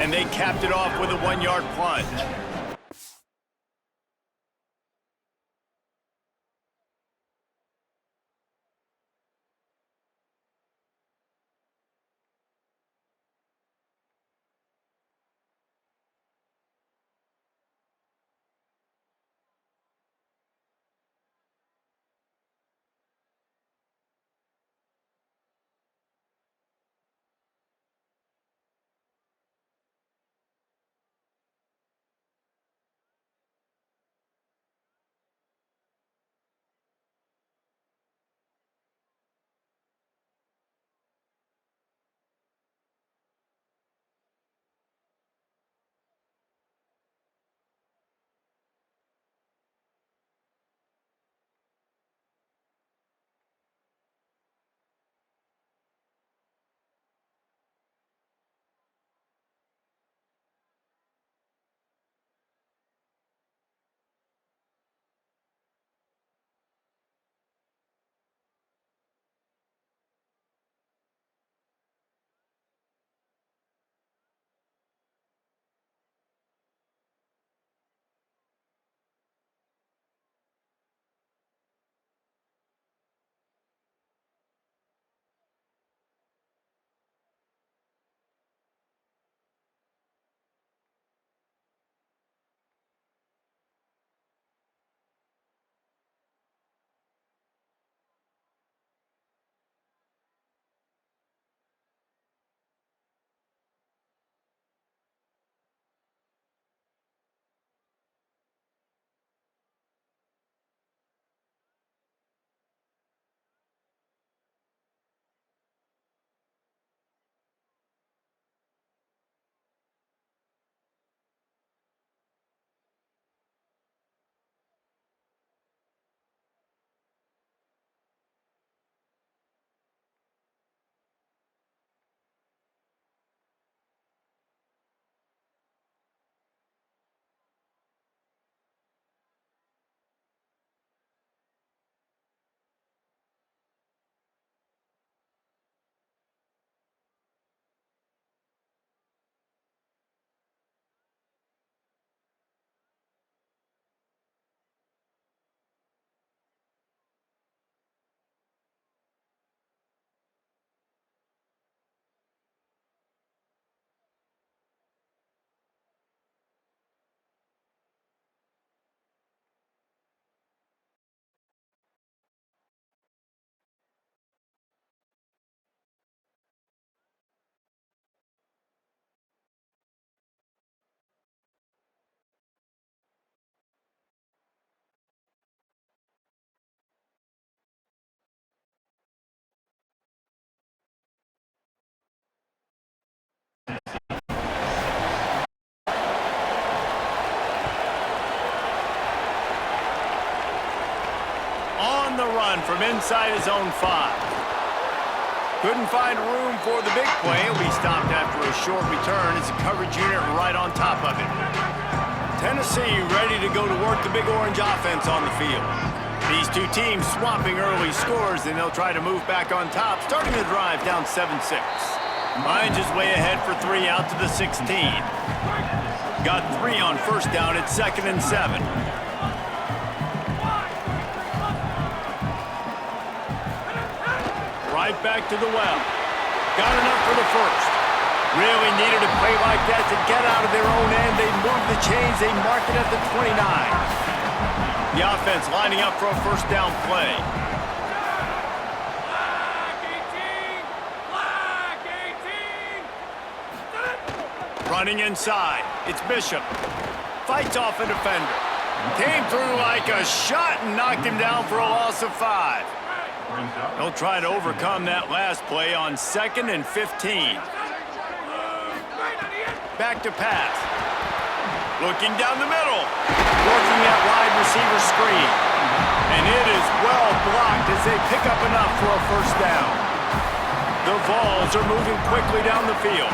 And they capped it off with a 1-yard plunge. run from inside his own 5. Couldn't find room for the big play. He'll be stopped after a short return as the coverage unit right on top of it. Tennessee ready to go to work the Big Orange offense on the field. These two teams swapping early scores, and they'll try to move back on top, starting the drive down 7-6. Finds his way ahead for 3 out to the 16. Got 3 on first down at 2nd and 7. Right back to the well. Got enough for the first. Really needed a play like that to get out of their own end. They move the chains. They mark it at the 29. The offense lining up for a first down play. Running inside. It's Bishop. Fights off a defender. Came through like a shot and knocked him down for a loss of 5. They'll try to overcome that last play on 2nd and 15. Back to pass. Looking down the middle. Working that wide receiver screen. And it is well blocked as they pick up enough for a first down. The Vols are moving quickly down the field.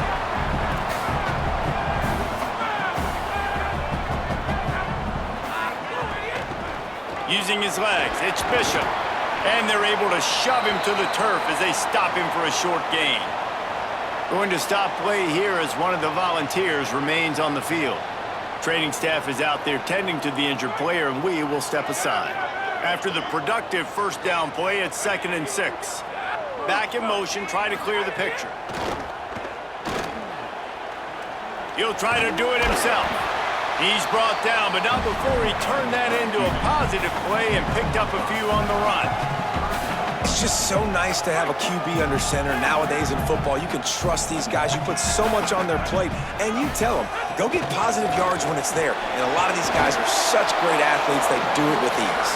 Using his legs, it's Bishop. And they're able to shove him to the turf as they stop him for a short gain. Going to stop play here as one of the Volunteers remains on the field. Training staff is out there tending to the injured player, and we will step aside. After the productive first down play, it's 2nd and 6. Back in motion, try to clear the picture. He'll try to do it himself. He's brought down, but not before he turned that into a positive play and picked up a few on the run. It's just so nice to have a QB under center. Nowadays in football, you can trust these guys. You put so much on their plate, and you tell them, go get positive yards when it's there. And a lot of these guys are such great athletes, they do it with ease.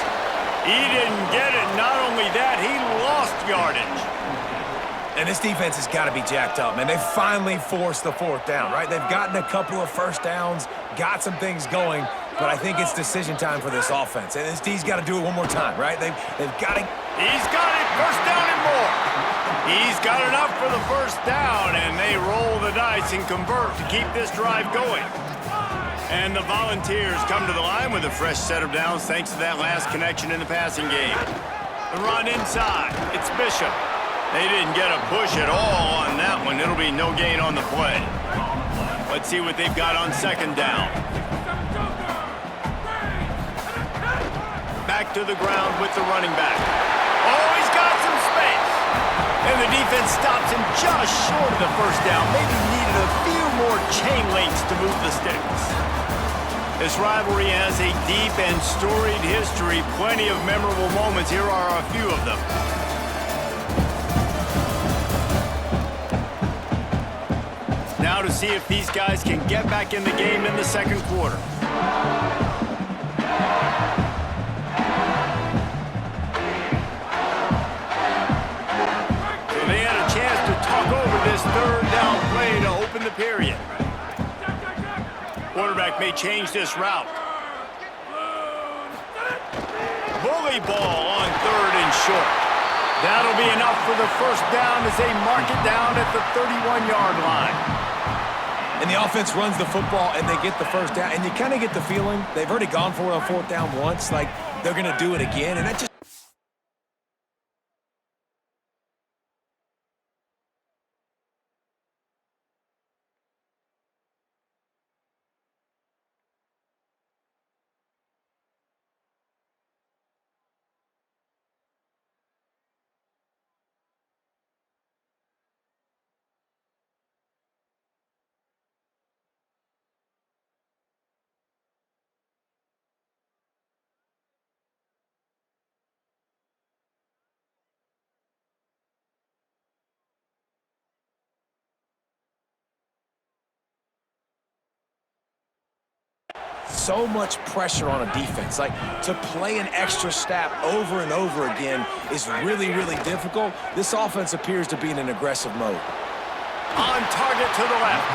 He didn't get it. Not only that, he lost yardage. And this defense has got to be jacked up, man. They finally forced the 4th down, right? They've gotten a couple of first downs, got some things going, but I think it's decision time for this offense. And this D's got to do it one more time, right? They've got to... He's got it. First down and more. He's got enough for the first down, and they roll the dice and convert to keep this drive going. And the Volunteers come to the line with a fresh set of downs thanks to that last connection in the passing game. The run inside. It's Bishop. They didn't get a push at all on that one. It'll be no gain on the play. Let's see what they've got on 2nd down. Back to the ground with the running back. Oh, he's got some space. And the defense stops him just short of the first down. Maybe needed a few more chain links to move the sticks. This rivalry has a deep and storied history. Plenty of memorable moments. Here are a few of them. Now to see if these guys can get back in the game in the 2nd quarter. So they had a chance to talk over this 3rd down play to open the period. Quarterback may change this route. Bully ball on 3rd and short. That'll be enough for the first down as they mark it down at the 31-yard line. And the offense runs the football, and they get the first down. And you kind of get the feeling they've already gone for it on 4th down once. Like, they're going to do it again. And that just... so much pressure on a defense. Like, to play an extra snap over and over again is really, really difficult. This offense appears to be in an aggressive mode. On target to the left.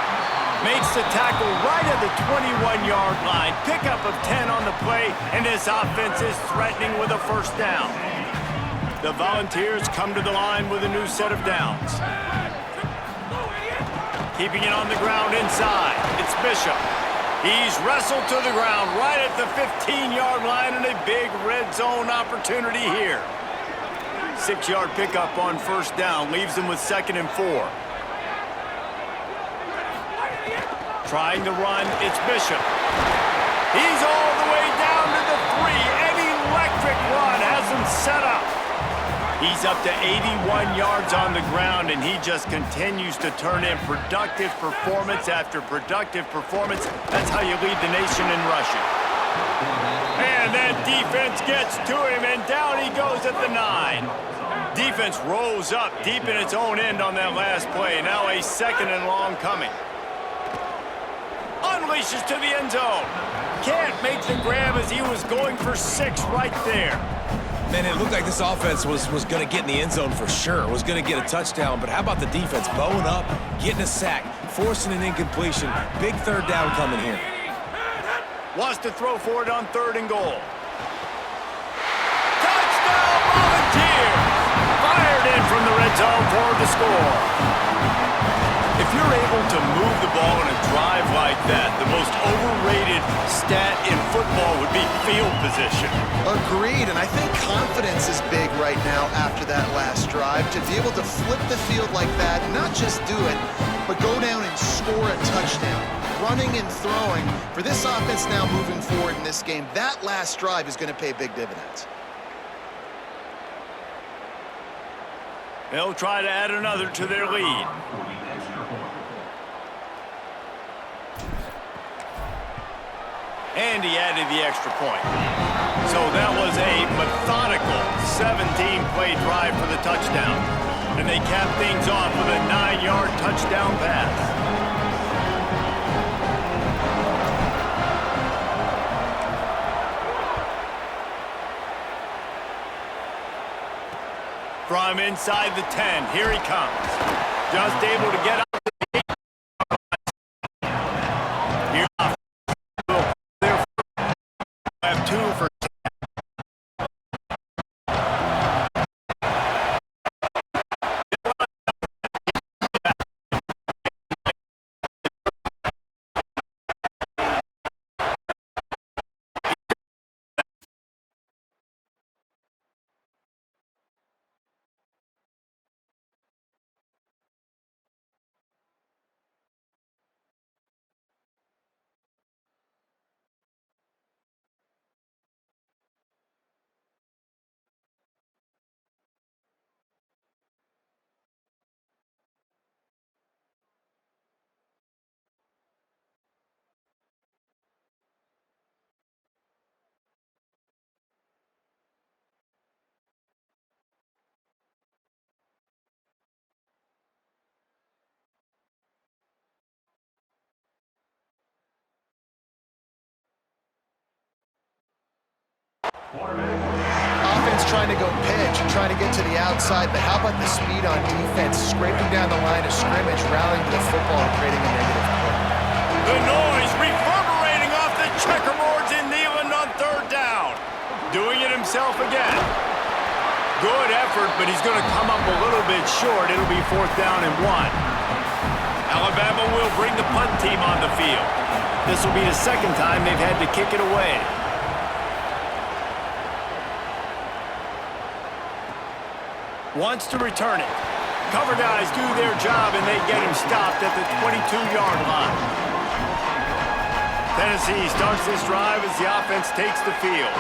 Makes the tackle right at the 21-yard line. Pickup of 10 on the play, and this offense is threatening with a first down. The Volunteers come to the line with a new set of downs. Keeping it on the ground inside. It's Bishop. He's wrestled to the ground right at the 15-yard line, and a big red zone opportunity here. 6-yard pickup on first down leaves them with 2nd and 4. Trying to run, it's Bishop. He's all the way down to the 3. An electric run has him set up. He's up to 81 yards on the ground, and he just continues to turn in productive performance after productive performance. That's how you lead the nation in rushing. And that defense gets to him, and down he goes at the 9. Defense rolls up deep in its own end on that last play. Now a 2nd and long coming. Unleashes to the end zone. Can't make the grab as he was going for 6 right there. Man, it looked like this offense was going to get in the end zone for sure. Was going to get a touchdown, but how about the defense bowing up, getting a sack, forcing an incompletion. Big 3rd down coming here. Wants to throw for it on 3rd and goal. Touchdown, Volunteers! Fired in from the red zone for the score. If you're able to move the ball in a drive like that, the most overrated stat in football would be field position. Agreed, and I think confidence is big right now after that last drive. To be able to flip the field like that, not just do it, but go down and score a touchdown. Running and throwing, for this offense now moving forward in this game, that last drive is going to pay big dividends. They'll try to add another to their lead. And he added the extra point. So that was a methodical 17-play drive for the touchdown. And they cap things off with a 9-yard touchdown pass. From inside the 10, here he comes. Just able to get out the 8. Here, have 2 for Offense trying to go pitch and trying to get to the outside, but how about the speed on defense, scraping down the line of scrimmage, rallying to the football and creating a negative play. the noise reverberating off the checkerboards in Neyland on 3rd down. Doing it himself again. Good effort, but he's going to come up a little bit short. It'll be 4th down and 1. Alabama will bring the punt team on the field. This will be the 2nd time they've had to kick it away. Wants to return it. Cover guys do their job, and they get him stopped at the 22-yard line. Tennessee starts this drive as the offense takes the field.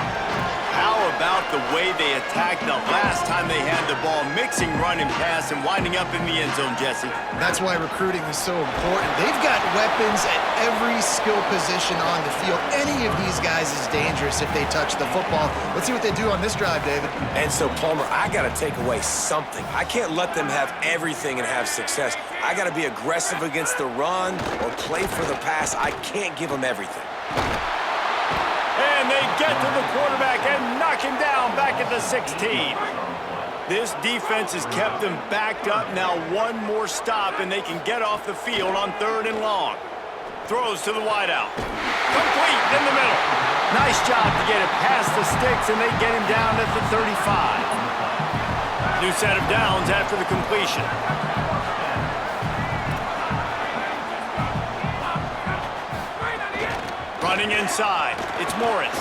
How about the way they attacked the last time they had the ball, mixing run and pass and winding up in the end zone, Jesse? That's why recruiting is so important. They've got weapons at every skill position on the field. Any of these guys is dangerous if they touch the football. Let's see what they do on this drive, David. And so, Palmer, I got to take away something. I can't let them have everything and have success. I got to be aggressive against the run or play for the pass. I can't give them everything. And they get to the quarterback and knock him down back at the 16. This defense has kept them backed up. Now one more stop, and they can get off the field on 3rd and long. Throws to the wideout. Complete in the middle. Nice job to get it past the sticks, and they get him down at the 35. New set of downs after the completion. Running inside, it's Morris.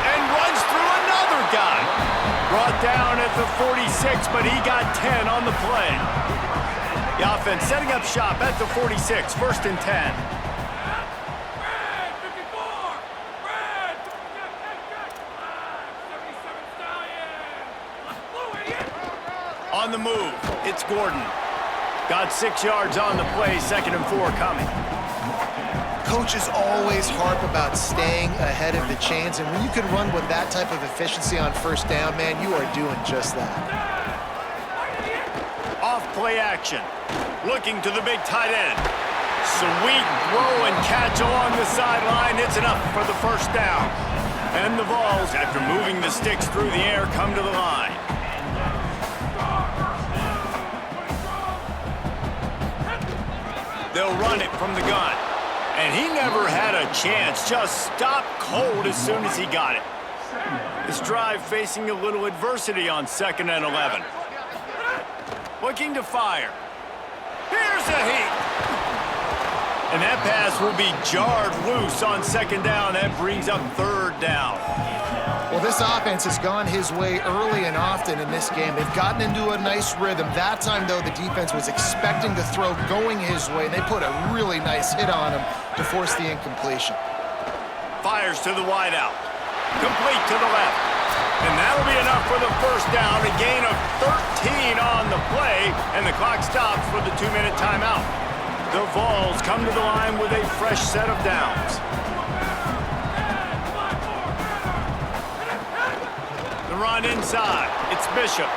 And runs through another guy. Brought down at the 46, but he got 10 on the play. The offense setting up shop at the 46, 1st and 10. On the move, it's Gordon. Got 6 yards on the play, 2nd and 4 coming. Coaches always harp about staying ahead of the chains, and when you can run with that type of efficiency on 1st down, man, you are doing just that. Off play action. Looking to the big tight end. Sweet throw and catch along the sideline. It's enough for the 1st down. And the Vols, after moving the sticks through the air, come to the line. They'll run it from the gun. And he never had a chance, just stopped cold as soon as he got it. This drive facing a little adversity on 2nd and 11. Looking to fire. Here's a heat. And that pass will be jarred loose on 2nd down. That brings up 3rd down. Well, this offense has gone his way early and often in this game. They've gotten into a nice rhythm. That time, though, the defense was expecting the throw going his way, and they put a really nice hit on him to force the incompletion. Fires to the wideout. Complete to the left. And that'll be enough for the 1st down. A gain of 13 on the play, and the clock stops for the 2-minute timeout. The Vols come to the line with a fresh set of downs. Run inside. It's Bishop.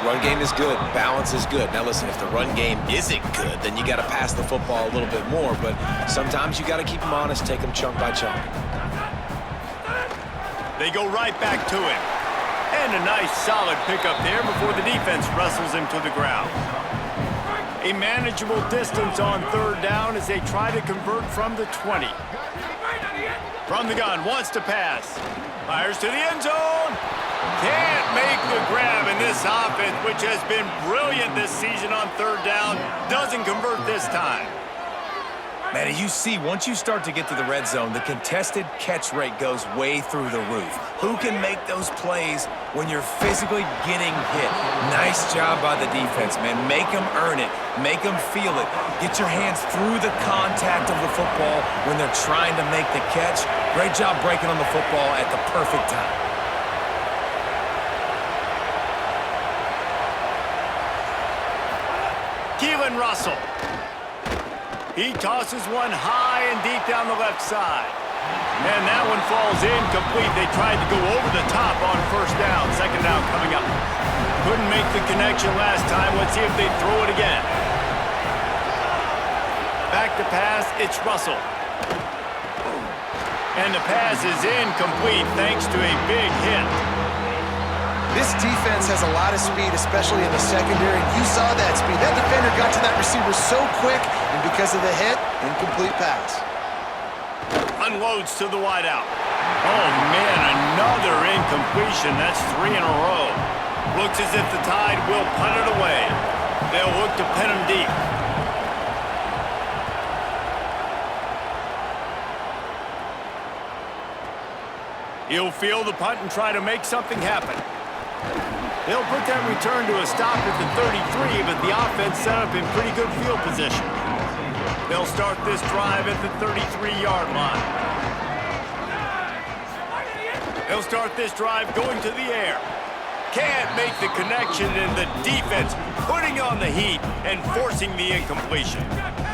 Run game is good. Balance is good. Now listen, if the run game isn't good, then you got to pass the football a little bit more. But sometimes you got to keep them honest, take them chunk by chunk. They go right back to him. And a nice solid pickup there before the defense wrestles him to the ground. A manageable distance on 3rd down as they try to convert from the 20. From the gun, wants to pass. Fires to the end zone. Can't make the grab, and this offense, which has been brilliant this season on 3rd down, doesn't convert this time. Man, you see, once you start to get to the red zone, the contested catch rate goes way through the roof. Who can make those plays when you're physically getting hit? Nice job by the defense, man. Make them earn it. Make them feel it. Get your hands through the contact of the football when they're trying to make the catch. Great job breaking on the football at the perfect time. Keelan Russell. He tosses one high and deep down the left side. And that one falls incomplete. They tried to go over the top on 1st down. 2nd down coming up. Couldn't make the connection last time. Let's see if they throw it again. Back to pass, it's Russell. And the pass is incomplete thanks to a big hit. This defense has a lot of speed, especially in the secondary. You saw that speed. That defender got to that receiver so quick, and because of the hit, incomplete pass. Unloads to the wideout. Oh, man, another incompletion. That's 3 in a row. Looks as if the Tide will punt it away. They'll look to pin him deep. He'll field the punt and try to make something happen. They'll put that return to a stop at the 33, but the offense set up in pretty good field position. They'll start this drive at the 33-yard line. They'll start this drive going to the air. Can't make the connection, and the defense putting on the heat and forcing the incompletion.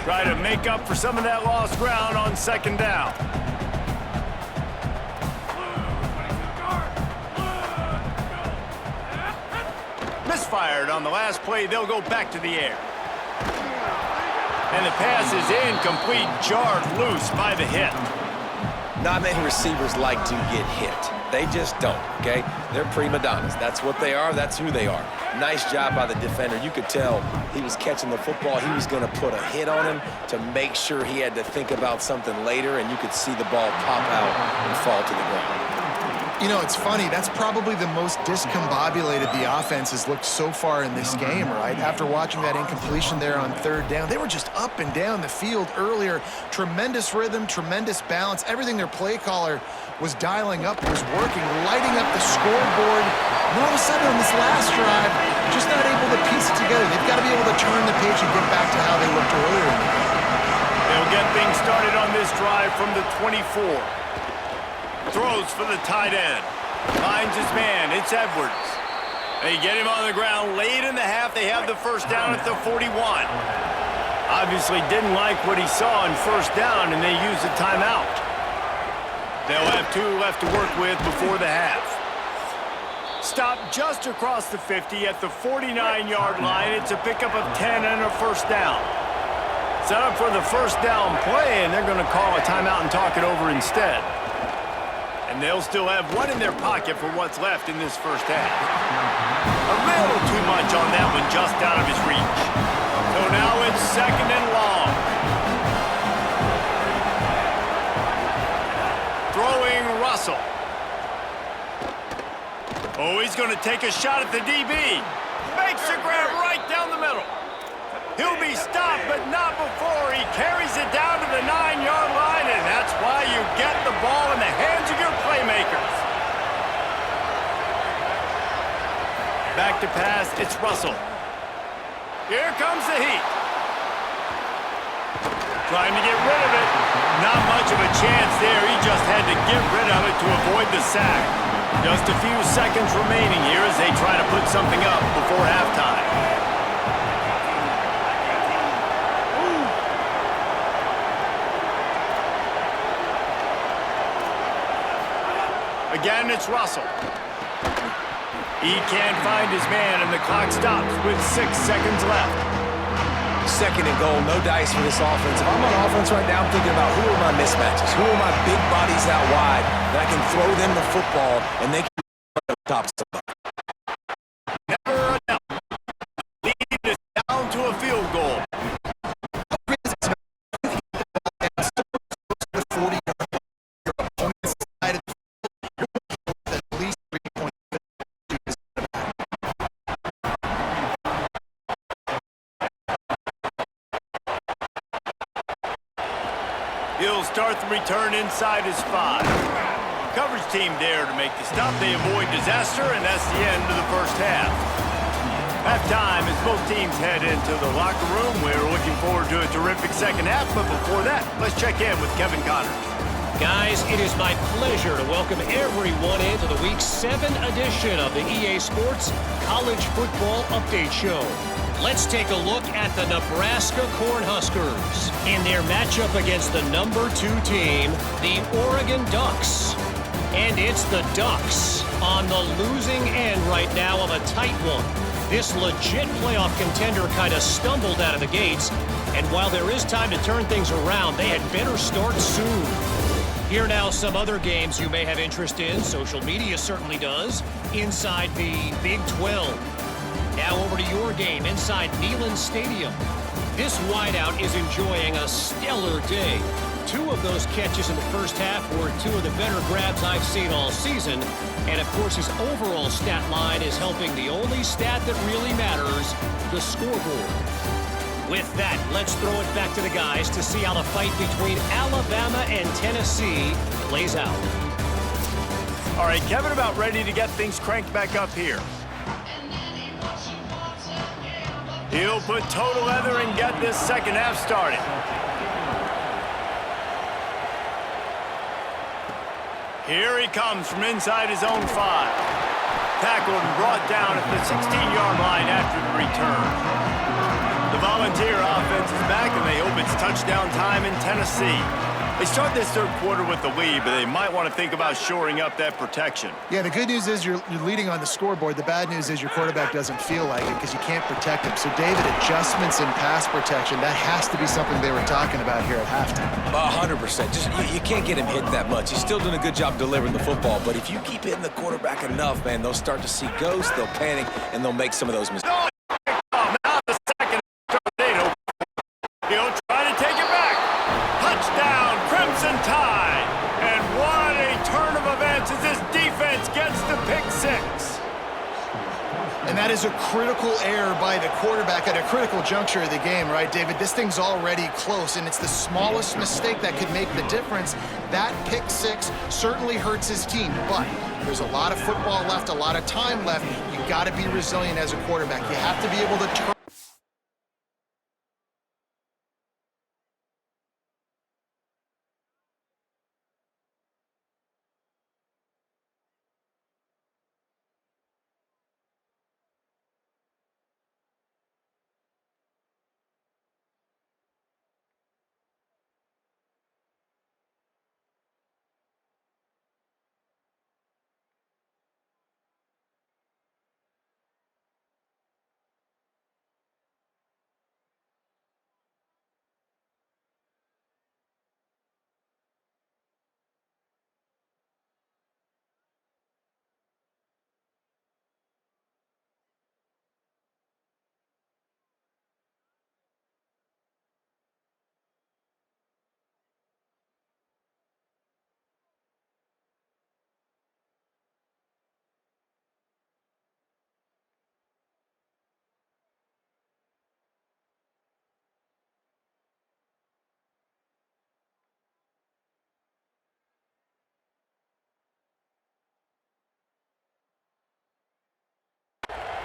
Try to make up for some of that lost ground on 2nd down. Misfired on the last play. They'll go back to the air. And the pass is incomplete, jarred loose by the hit. Not many receivers like to get hit. They just don't, okay? They're prima donnas. That's what they are. That's who they are. Nice job by the defender. You could tell he was catching the football. He was going to put a hit on him to make sure he had to think about something later, and you could see the ball pop out and fall to the ground. You know, it's funny. That's probably the most discombobulated the offense has looked so far in this game, right? After watching that incompletion there on third down, they were just up and down the field earlier. Tremendous rhythm, tremendous balance. Everything their play caller was dialing up was working, lighting up the scoreboard. And all of a sudden on this last drive, just not able to piece it together. They've got to be able to turn the page and get back to how they looked earlier in the game. They'll get things started on this drive from the 24. Throws for the tight end. Finds his man. It's Edwards. They get him on the ground late in the half. They have the first down at the 41. Obviously didn't like what he saw on first down, and they use a timeout. They'll have 2 left to work with before the half. Stopped just across the 50 at the 49-yard line. It's a pickup of 10 and a first down. Set up for the first down play, and they're going to call a timeout and talk it over instead. And they'll still have 1 in their pocket for what's left in this first half. A little too much on that one, just out of his reach. So now it's second and long. Throwing Russell. Oh, he's going to take a shot at the DB. Makes a grab right down the middle. He'll be stopped, but not before he carries it down to the 9-yard line, and that's why you get the ball in the hands of your playmakers. Back to pass, it's Russell. Here comes the heat. Trying to get rid of it. Not much of a chance there. He just had to get rid of it to avoid the sack. Just a few seconds remaining here as they try to put something up before halftime. Again, it's Russell. He can't find his man, and the clock stops with 6 seconds left. Second and goal, no dice for this offense. If I'm on offense right now, I'm thinking about who are my mismatches? Who are my big bodies out wide that I can throw them the football and they can top somebody. Never enough. Lead is down to a field goal. He'll start the return inside his 5. Coverage team there to make the stop. They avoid disaster, and that's the end of the first half. Halftime as both teams head into the locker room. We're looking forward to a terrific second half, but before that, let's check in with Kevin Connors. Guys, it is my pleasure to welcome everyone into the Week 7 edition of the EA Sports College Football Update Show. Let's take a look at the Nebraska Cornhuskers in their matchup against the number 2 team, the Oregon Ducks. And it's the Ducks on the losing end right now of a tight one. This legit playoff contender kind of stumbled out of the gates, and while there is time to turn things around, they had better start soon. Here now some other games you may have interest in. Social media certainly does. Inside the Big 12. Now over to your game inside Neyland Stadium. This wideout is enjoying a stellar day. 2 of those catches in the first half were 2 of the better grabs I've seen all season. And of course his overall stat line is helping the only stat that really matters, the scoreboard. With that, let's throw it back to the guys to see how the fight between Alabama and Tennessee plays out. All right, Kevin, about ready to get things cranked back up here. He'll put total leather and get this second half started. Here he comes from inside his own 5. Tackled and brought down at the 16-yard line after the return. The Volunteer offense is back, and they hope it's touchdown time in Tennessee. They start this third quarter with the lead, but they might want to think about shoring up that protection. Yeah, the good news is you're leading on the scoreboard. The bad news is your quarterback doesn't feel like it because you can't protect him. So, David, adjustments in pass protection, that has to be something they were talking about here at halftime. 100%. Just you can't get him hit that much. He's still doing a good job delivering the football, but if you keep hitting the quarterback enough, man, they'll start to see ghosts, they'll panic, and they'll make some of those mistakes. Now the second tornado. He'll try to take it back. Touchdown, Crimson Tide. And what a turn of events as this defense that is a critical error by the quarterback at a critical juncture of the game, right, David? This thing's already close, and it's the smallest mistake that could make the difference. That pick six certainly hurts his team, but there's a lot of football left, a lot of time left. You got to be resilient as a quarterback. You have to be able to turn.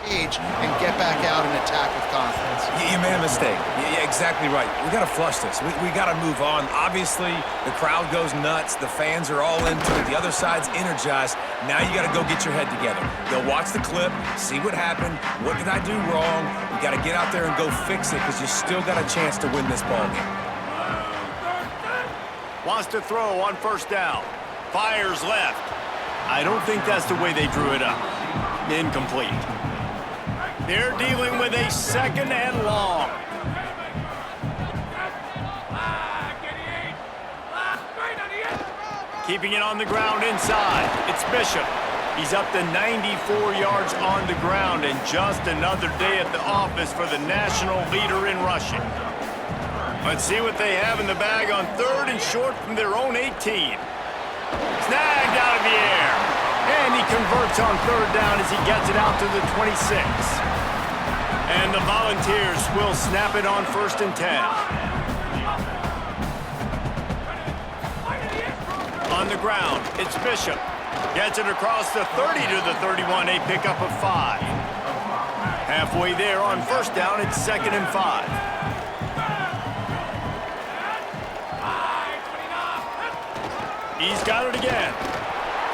And get back out and attack with confidence. You made a mistake. Yeah, exactly right. We got to flush this. We got to move on. Obviously, the crowd goes nuts. The fans are all into it. The other side's energized. Now you got to go get your head together. Go watch the clip, see what happened. What did I do wrong? You got to get out there and go fix it because you still got a chance to win this ball game. Wants to throw on first down. Fires left. I don't think that's the way they drew it up. Incomplete. They're dealing with a second and long. Keeping it on the ground inside. It's Bishop. He's up to 94 yards on the ground, and just another day at the office for the national leader in rushing. Let's see what they have in the bag on third and short from their own 18. Snagged out of the air. And he converts on third down as he gets it out to the 26. And the Volunteers will snap it on first and 10. On the ground, it's Bishop. Gets it across the 30 to the 31, a pickup of 5. Halfway there on first down, it's 2nd and 5. He's got it again.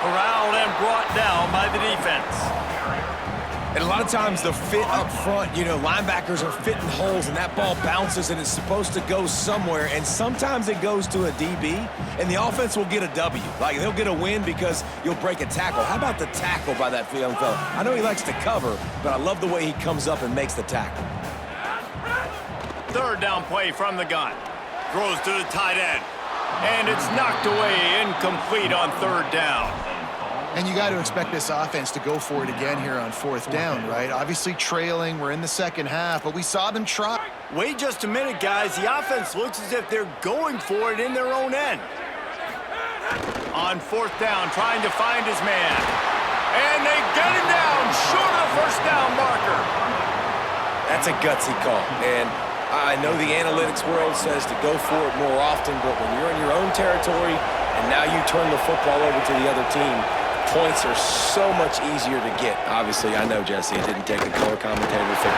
Corralled and brought down by the defense. And a lot of times the fit up front, you know, linebackers are fitting holes and that ball bounces and it's supposed to go somewhere, and sometimes it goes to a DB and the offense will get a W. Like, they'll get a win because you'll break a tackle. How about the tackle by that young fella? I know he likes to cover, but I love the way he comes up and makes the tackle. Third down play from the gun. Throws to the tight end. And it's knocked away, incomplete on third down. And you got to expect this offense to go for it again here on fourth down, right? Obviously trailing, we're in the second half, but we saw them try. Wait just a minute, guys. The offense looks as if they're going for it in their own end. On fourth down, trying to find his man. And they get him down, short of the first down marker. That's a gutsy call, and I know the analytics world says to go for it more often, but when you're in your own territory and now you turn the football over to the other team, points are so much easier to get. Obviously, I know, Jesse, it didn't take the color commentator to...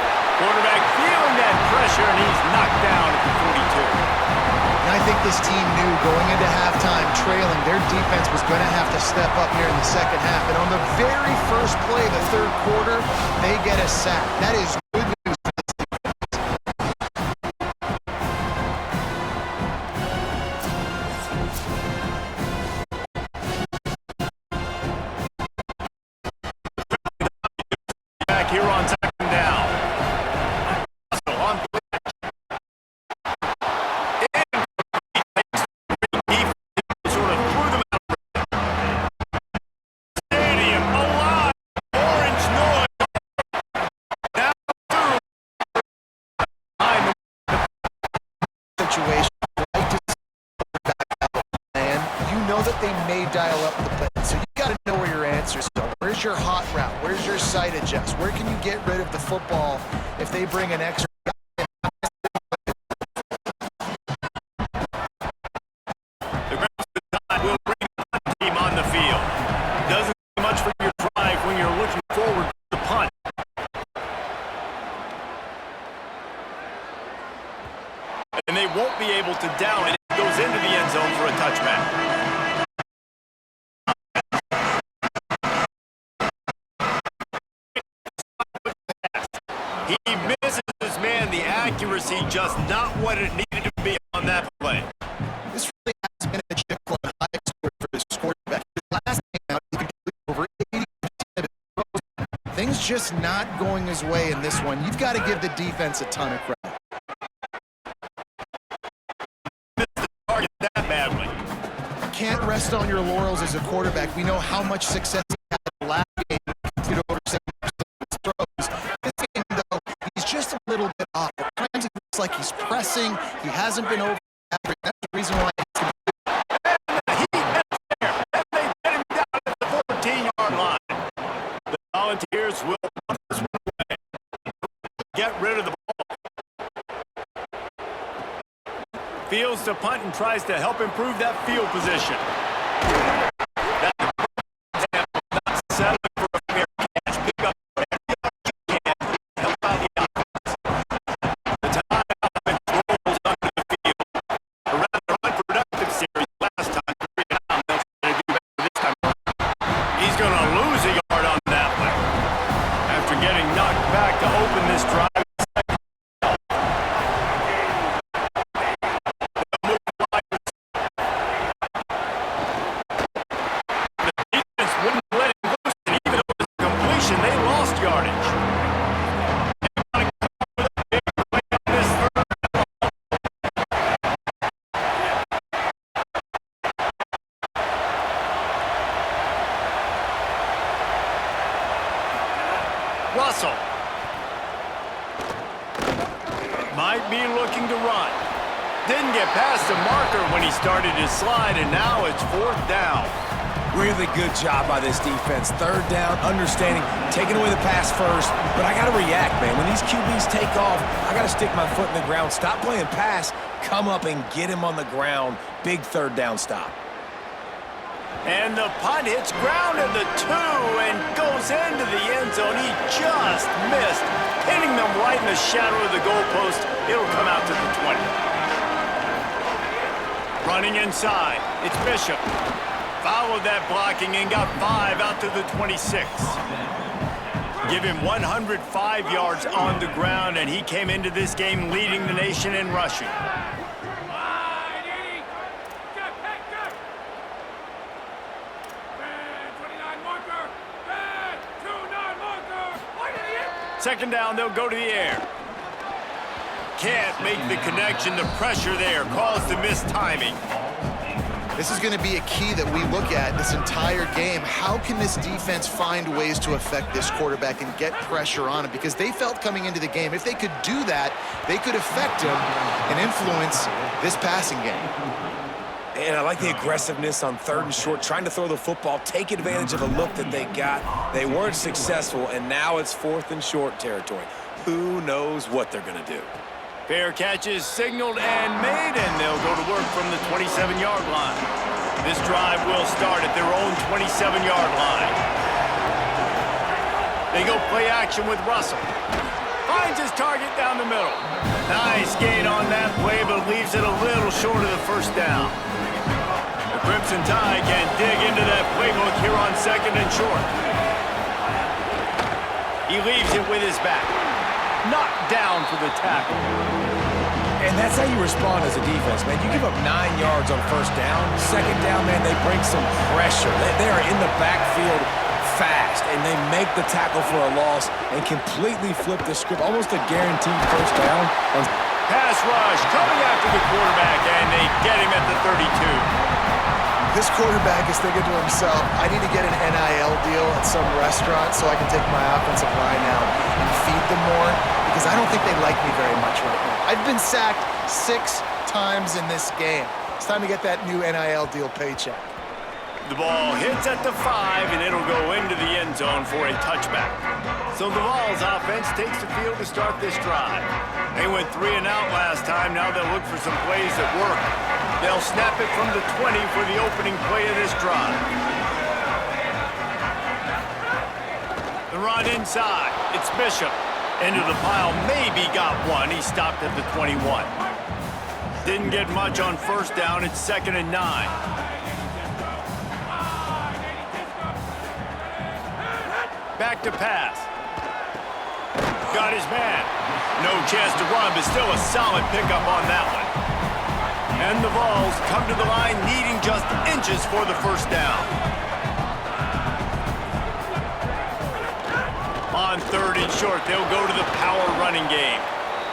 Quarterback feeling that pressure, and he's knocked down at the 42. And I think this team knew going into halftime trailing, their defense was going to have to step up here in the second half. And on the very first play of the third quarter, they get a sack. That is good news. Here on second down. Sort of threw them out. Stadium alive. Orange noise. Now through. Situation. Right to man. You know that they may dial up the play, so you got to know where your answers are. Where's your hot route? Where's your sight adjust? Where can you get rid of the football if they bring an extra guy in? The Crimson Tide will bring the team on the field. Doesn't do much for your drive when you're looking forward to the punt. And they won't be able to down it. It goes into the end zone for a touchback. He misses his man. The accuracy just not what it needed to be on that play. This really has been a chip on high score for this quarterback. His last game out, he completed over 80% of his throws. Things just not going his way in this one. You've got to give the defense a ton of credit. That badly. Can't rest on your laurels as a quarterback. We know how much success he had in the last game. He over 70% of his throws. This game, though, he's just a little bit off. At times it looks like he's pressing. He hasn't been over average. That's the reason why he's He is there. And they get him down at the 14-yard line. The Volunteers will punt this one away. Get rid of the ball. Fields to punt and tries to help improve that field position. That's not settling for a fair catch. Pick up every yard you can. Help out the offense. The Tide offense rolls onto the field. A rather unproductive series last time. They'll try to do better this time around. He's going to lose a yard on that one. After getting knocked back to open this drive. Russell might be looking to run. Didn't get past the marker when he started his slide, and now it's 4th down. Really good job by this defense. 3rd down, understanding, taking away the pass first, but I got to react, man. When these QBs take off, I got to stick my foot in the ground, stop playing pass, come up and get him on the ground. Big 3rd down stop. And the punt hits ground at the 2 and goes into the end zone. He just missed, hitting them right in the shadow of the goalpost. It'll come out to the 20. Running inside, it's Bishop. Followed that blocking and got 5 out to the 26. Give him 105 yards on the ground, and he came into this game leading the nation in rushing. Second down, they'll go to the air. Can't make the connection. The pressure there caused the missed timing. This is going to be a key that we look at this entire game. How can this defense find ways to affect this quarterback and get pressure on him? Because they felt coming into the game, if they could do that, they could affect him and influence this passing game. And I like the aggressiveness on 3rd and short, trying to throw the football, take advantage of a look that they got. They weren't successful, and now it's 4th and short territory. Who knows what they're going to do? Fair catch is signaled and made, and they'll go to work from the 27-yard line. This drive will start at their own 27-yard line. They go play action with Russell. Finds his target down the middle. Nice gain on that play, but leaves it a little short of the 1st down. The Crimson Tide can dig into that playbook here on 2nd and short. He leaves it with his back. Knocked down for the tackle. And that's how you respond as a defense, man. You give up 9 yards on 1st down. 2nd down, man, they bring some pressure. They are in the backfield fast, and they make the tackle for a loss and completely flip the script. Almost a guaranteed 1st down. Pass rush coming after the quarterback, and they get him at the 32. This quarterback is thinking to himself, I need to get an NIL deal at some restaurant so I can take my offensive line out and feed them more, because I don't think they like me very much right now. I've been sacked 6 times in this game. It's time to get that new NIL deal paycheck. The ball hits at the 5, and it'll go into the end zone for a touchback. So the Vols offense takes the field to start this drive. They went 3 and out last time. Now they'll look for some plays that work. They'll snap it from the 20 for the opening play of this drive. The run inside. It's Bishop. Into the pile. Maybe got one. He stopped at the 21. Didn't get much on first down. It's 2nd and 9. Back to pass. Got his man. No chance to run, but still a solid pickup on that one. And the Vols come to the line needing just inches for the first down. On 3rd and short, they'll go to the power running game.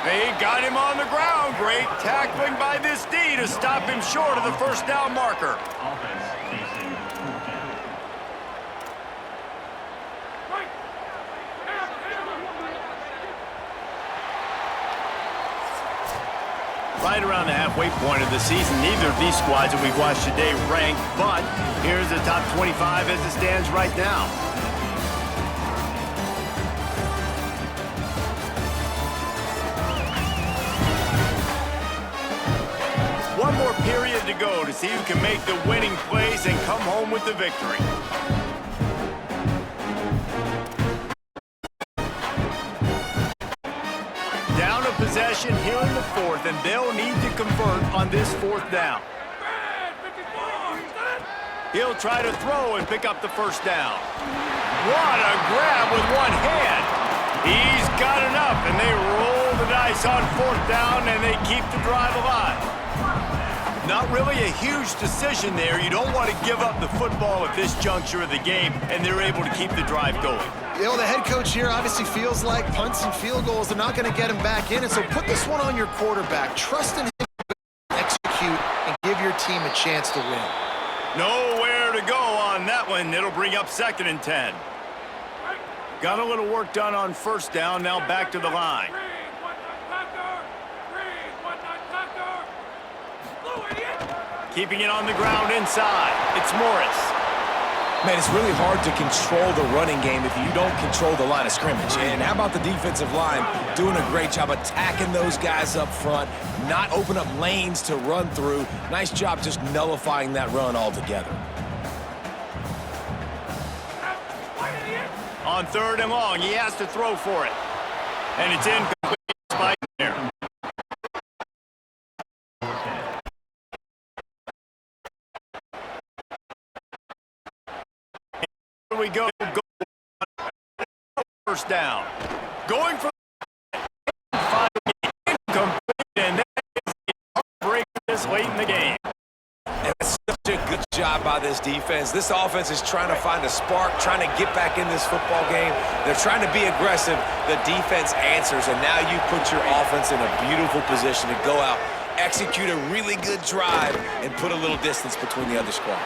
They got him on the ground. Great tackling by this D to stop him short of the first down marker. Offense facing 4th down. Right around the halfway point of the season, neither of these squads that we've watched today rank, but here's the top 25 as it stands right now. One more period to go to see who can make the winning plays and come home with the victory. Down a possession here in the 4th, and they'll need to convert on this 4th down. He'll try to throw and pick up the first down. What a grab with one hand. He's got enough, and they roll the dice on 4th down, and they keep the drive alive. Not really a huge decision there. You don't want to give up the football at this juncture of the game, and they're able to keep the drive going. You know, the head coach here obviously feels like punts and field goals, they're not going to get him back in, and so put this one on your quarterback. Trust in him to execute and give your team a chance to win. Nowhere to go on that one. It'll bring up 2nd and 10. Got a little work done on first down, now back to the line. Keeping it on the ground inside. It's Morris. Man, it's really hard to control the running game if you don't control the line of scrimmage. And how about the defensive line doing a great job attacking those guys up front, not open up lanes to run through. Nice job just nullifying that run altogether. On 3rd and long, he has to throw for it. And it's incomplete by there. Here we go. First down. Going for incomplete, and that is the break this late in the game. And it's such a good job by this defense. This offense is trying to find a spark, trying to get back in this football game. They're trying to be aggressive. The defense answers, and now you put your offense in a beautiful position to go out, execute a really good drive, and put a little distance between the other squad.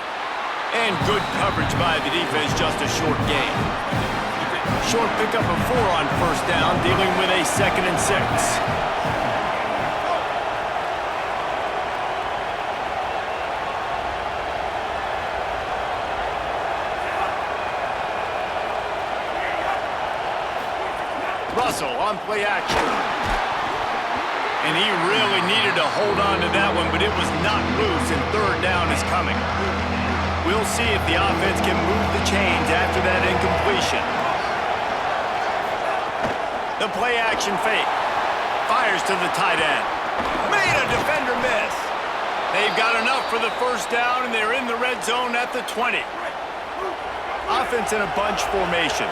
And good coverage by the defense, just a short gain. Short pickup of 4 on first down, dealing with a 2nd and 6. Russell on play action. And he really needed to hold on to that one, but it was not loose, and 3rd down is coming. We'll see if the offense can move the chains after that incompletion. The play action fake. Fires to the tight end. Made a defender miss. They've got enough for the first down, and they're in the red zone at the 20. Offense in a bunch formation.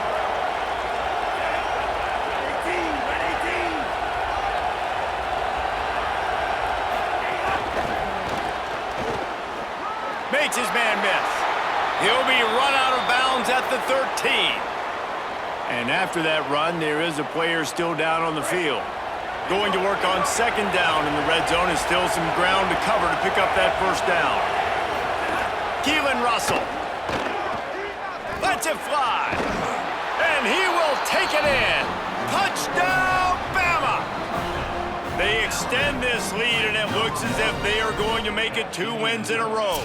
Makes his man miss. He'll be run out of bounds at the 13. And after that run, there is a player still down on the field. Going to work on 2nd down in the red zone, and still some ground to cover to pick up that first down. Keelan Russell lets it fly. And he will take it in. Touchdown, Bama! They extend this lead, and it looks as if they are going to make it 2 wins in a row.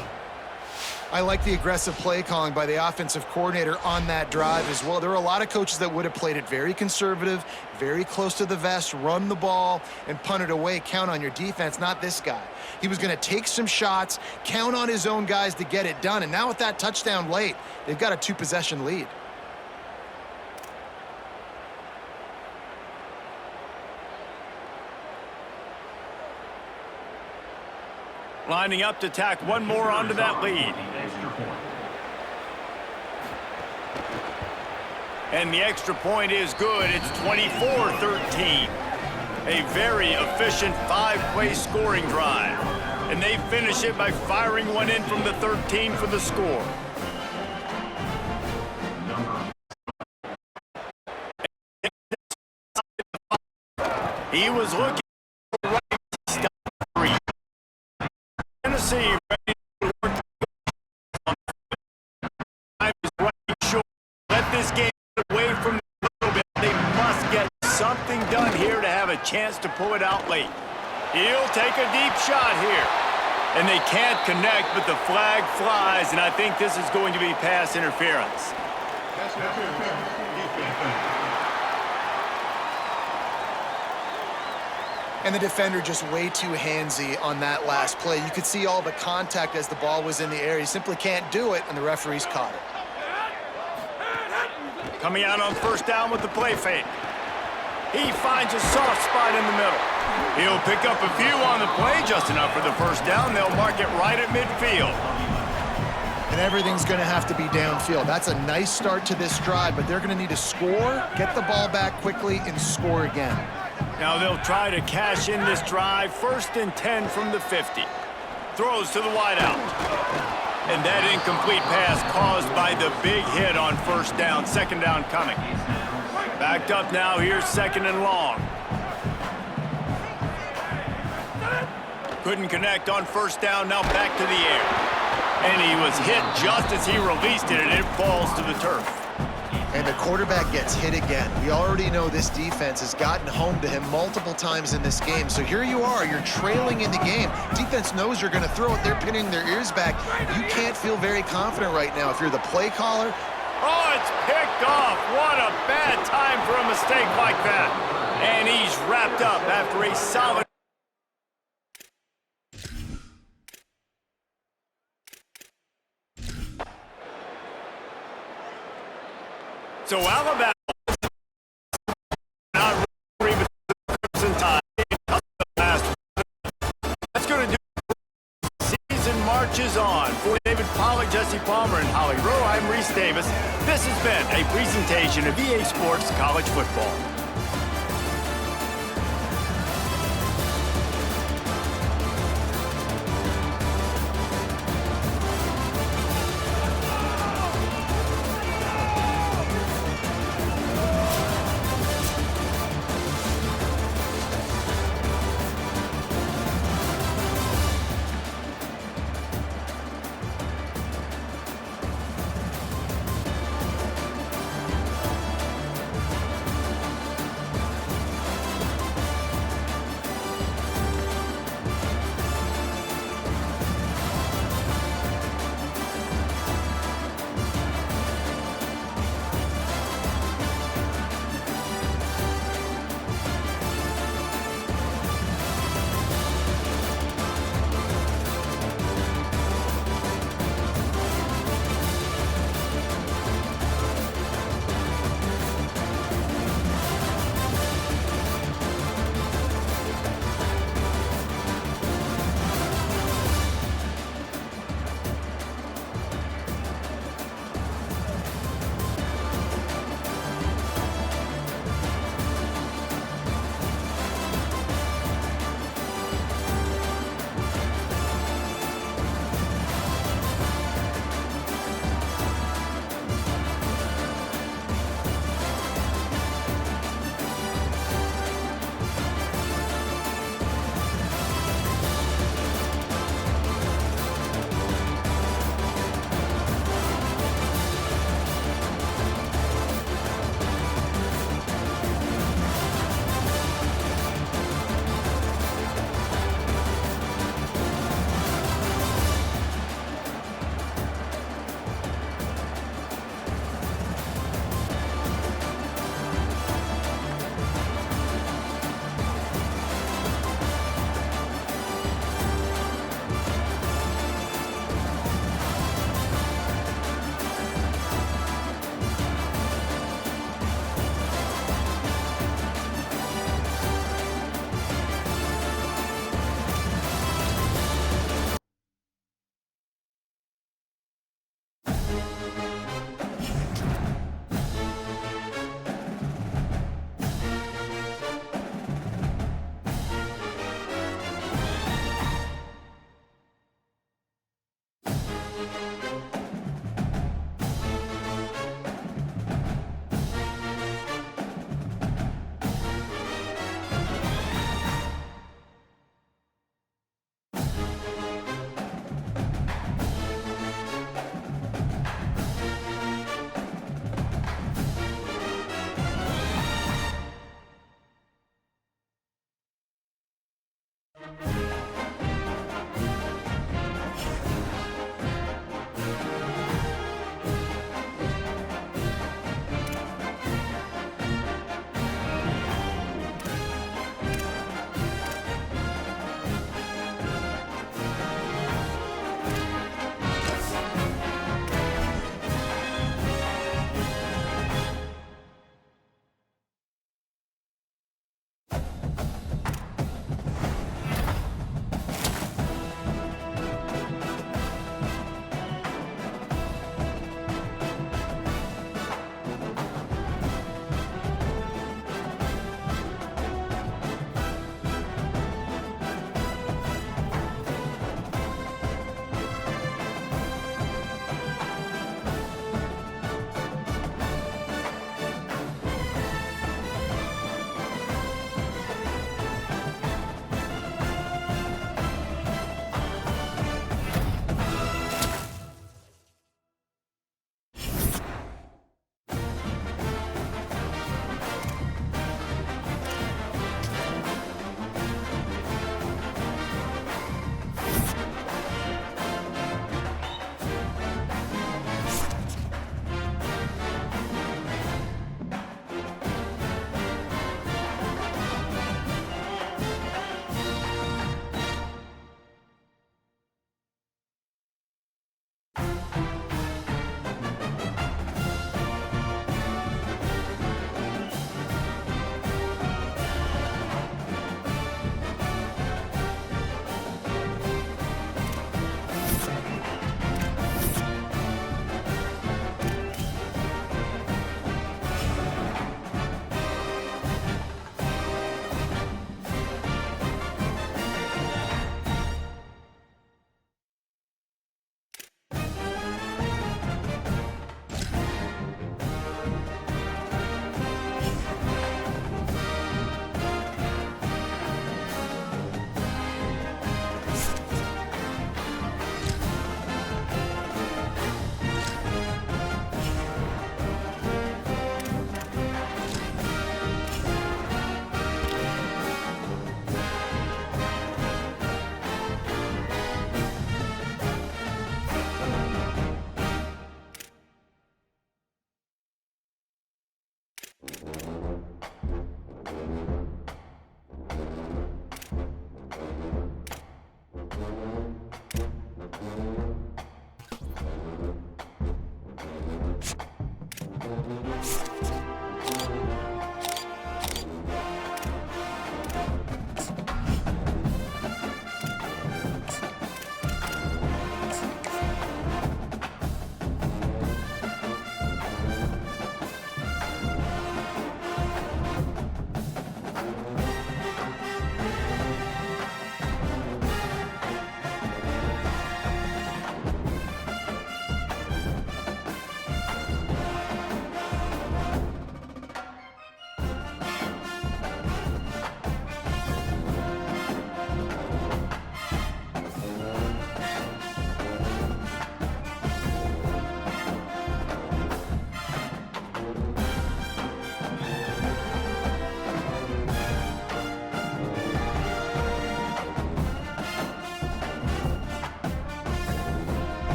I like the aggressive play calling by the offensive coordinator on that drive as well. There were a lot of coaches that would have played it very conservative, very close to the vest, run the ball, and punt it away. Count on your defense, not this guy. He was going to take some shots, count on his own guys to get it done. And now with that touchdown late, they've got a 2-possession lead. Lining up to tack one more onto that lead. And the extra point is good. It's 24-13. A very efficient 5-play scoring drive. And they finish it by firing one in from the 13 for the score. He was looking for right stop 3. Tennessee ready to work. Time is running short. Let this game get away from them a little bit. They must get something done here to have a chance to pull it out late. He'll take a deep shot here. And they can't connect, but the flag flies, and I think this is going to be pass interference. And the defender just way too handsy on that last play. You could see all the contact as the ball was in the air. He simply can't do it, and the referee's caught it. Coming out on first down with the play fake. He finds a soft spot in the middle. He'll pick up a few on the play, just enough for the first down. They'll mark it right at midfield. And everything's going to have to be downfield. That's a nice start to this drive, but they're going to need to score, get the ball back quickly, and score again. Now they'll try to cash in this drive. 1st and 10 from the 50. Throws to the wideout. And that incomplete pass caused by the big hit on first down. 2nd down coming. Backed up now. Here's 2nd and long. Couldn't connect on first down. Now back to the air. And he was hit just as he released it, and it falls to the turf. And the quarterback gets hit again. We already know this defense has gotten home to him multiple times in this game. So here you are, you're trailing in the game. Defense knows you're going to throw it. They're pinning their ears back. You can't feel very confident right now if you're the play caller. Oh, it's picked off. What a bad time for a mistake like that. And he's wrapped up after a solid. So Alabama not ready with the Crimson Tide. That's going to do it. Season marches on. For David Pollack, Jesse Palmer, and Holly Rowe, I'm Reese Davis. This has been a presentation of EA Sports College Football.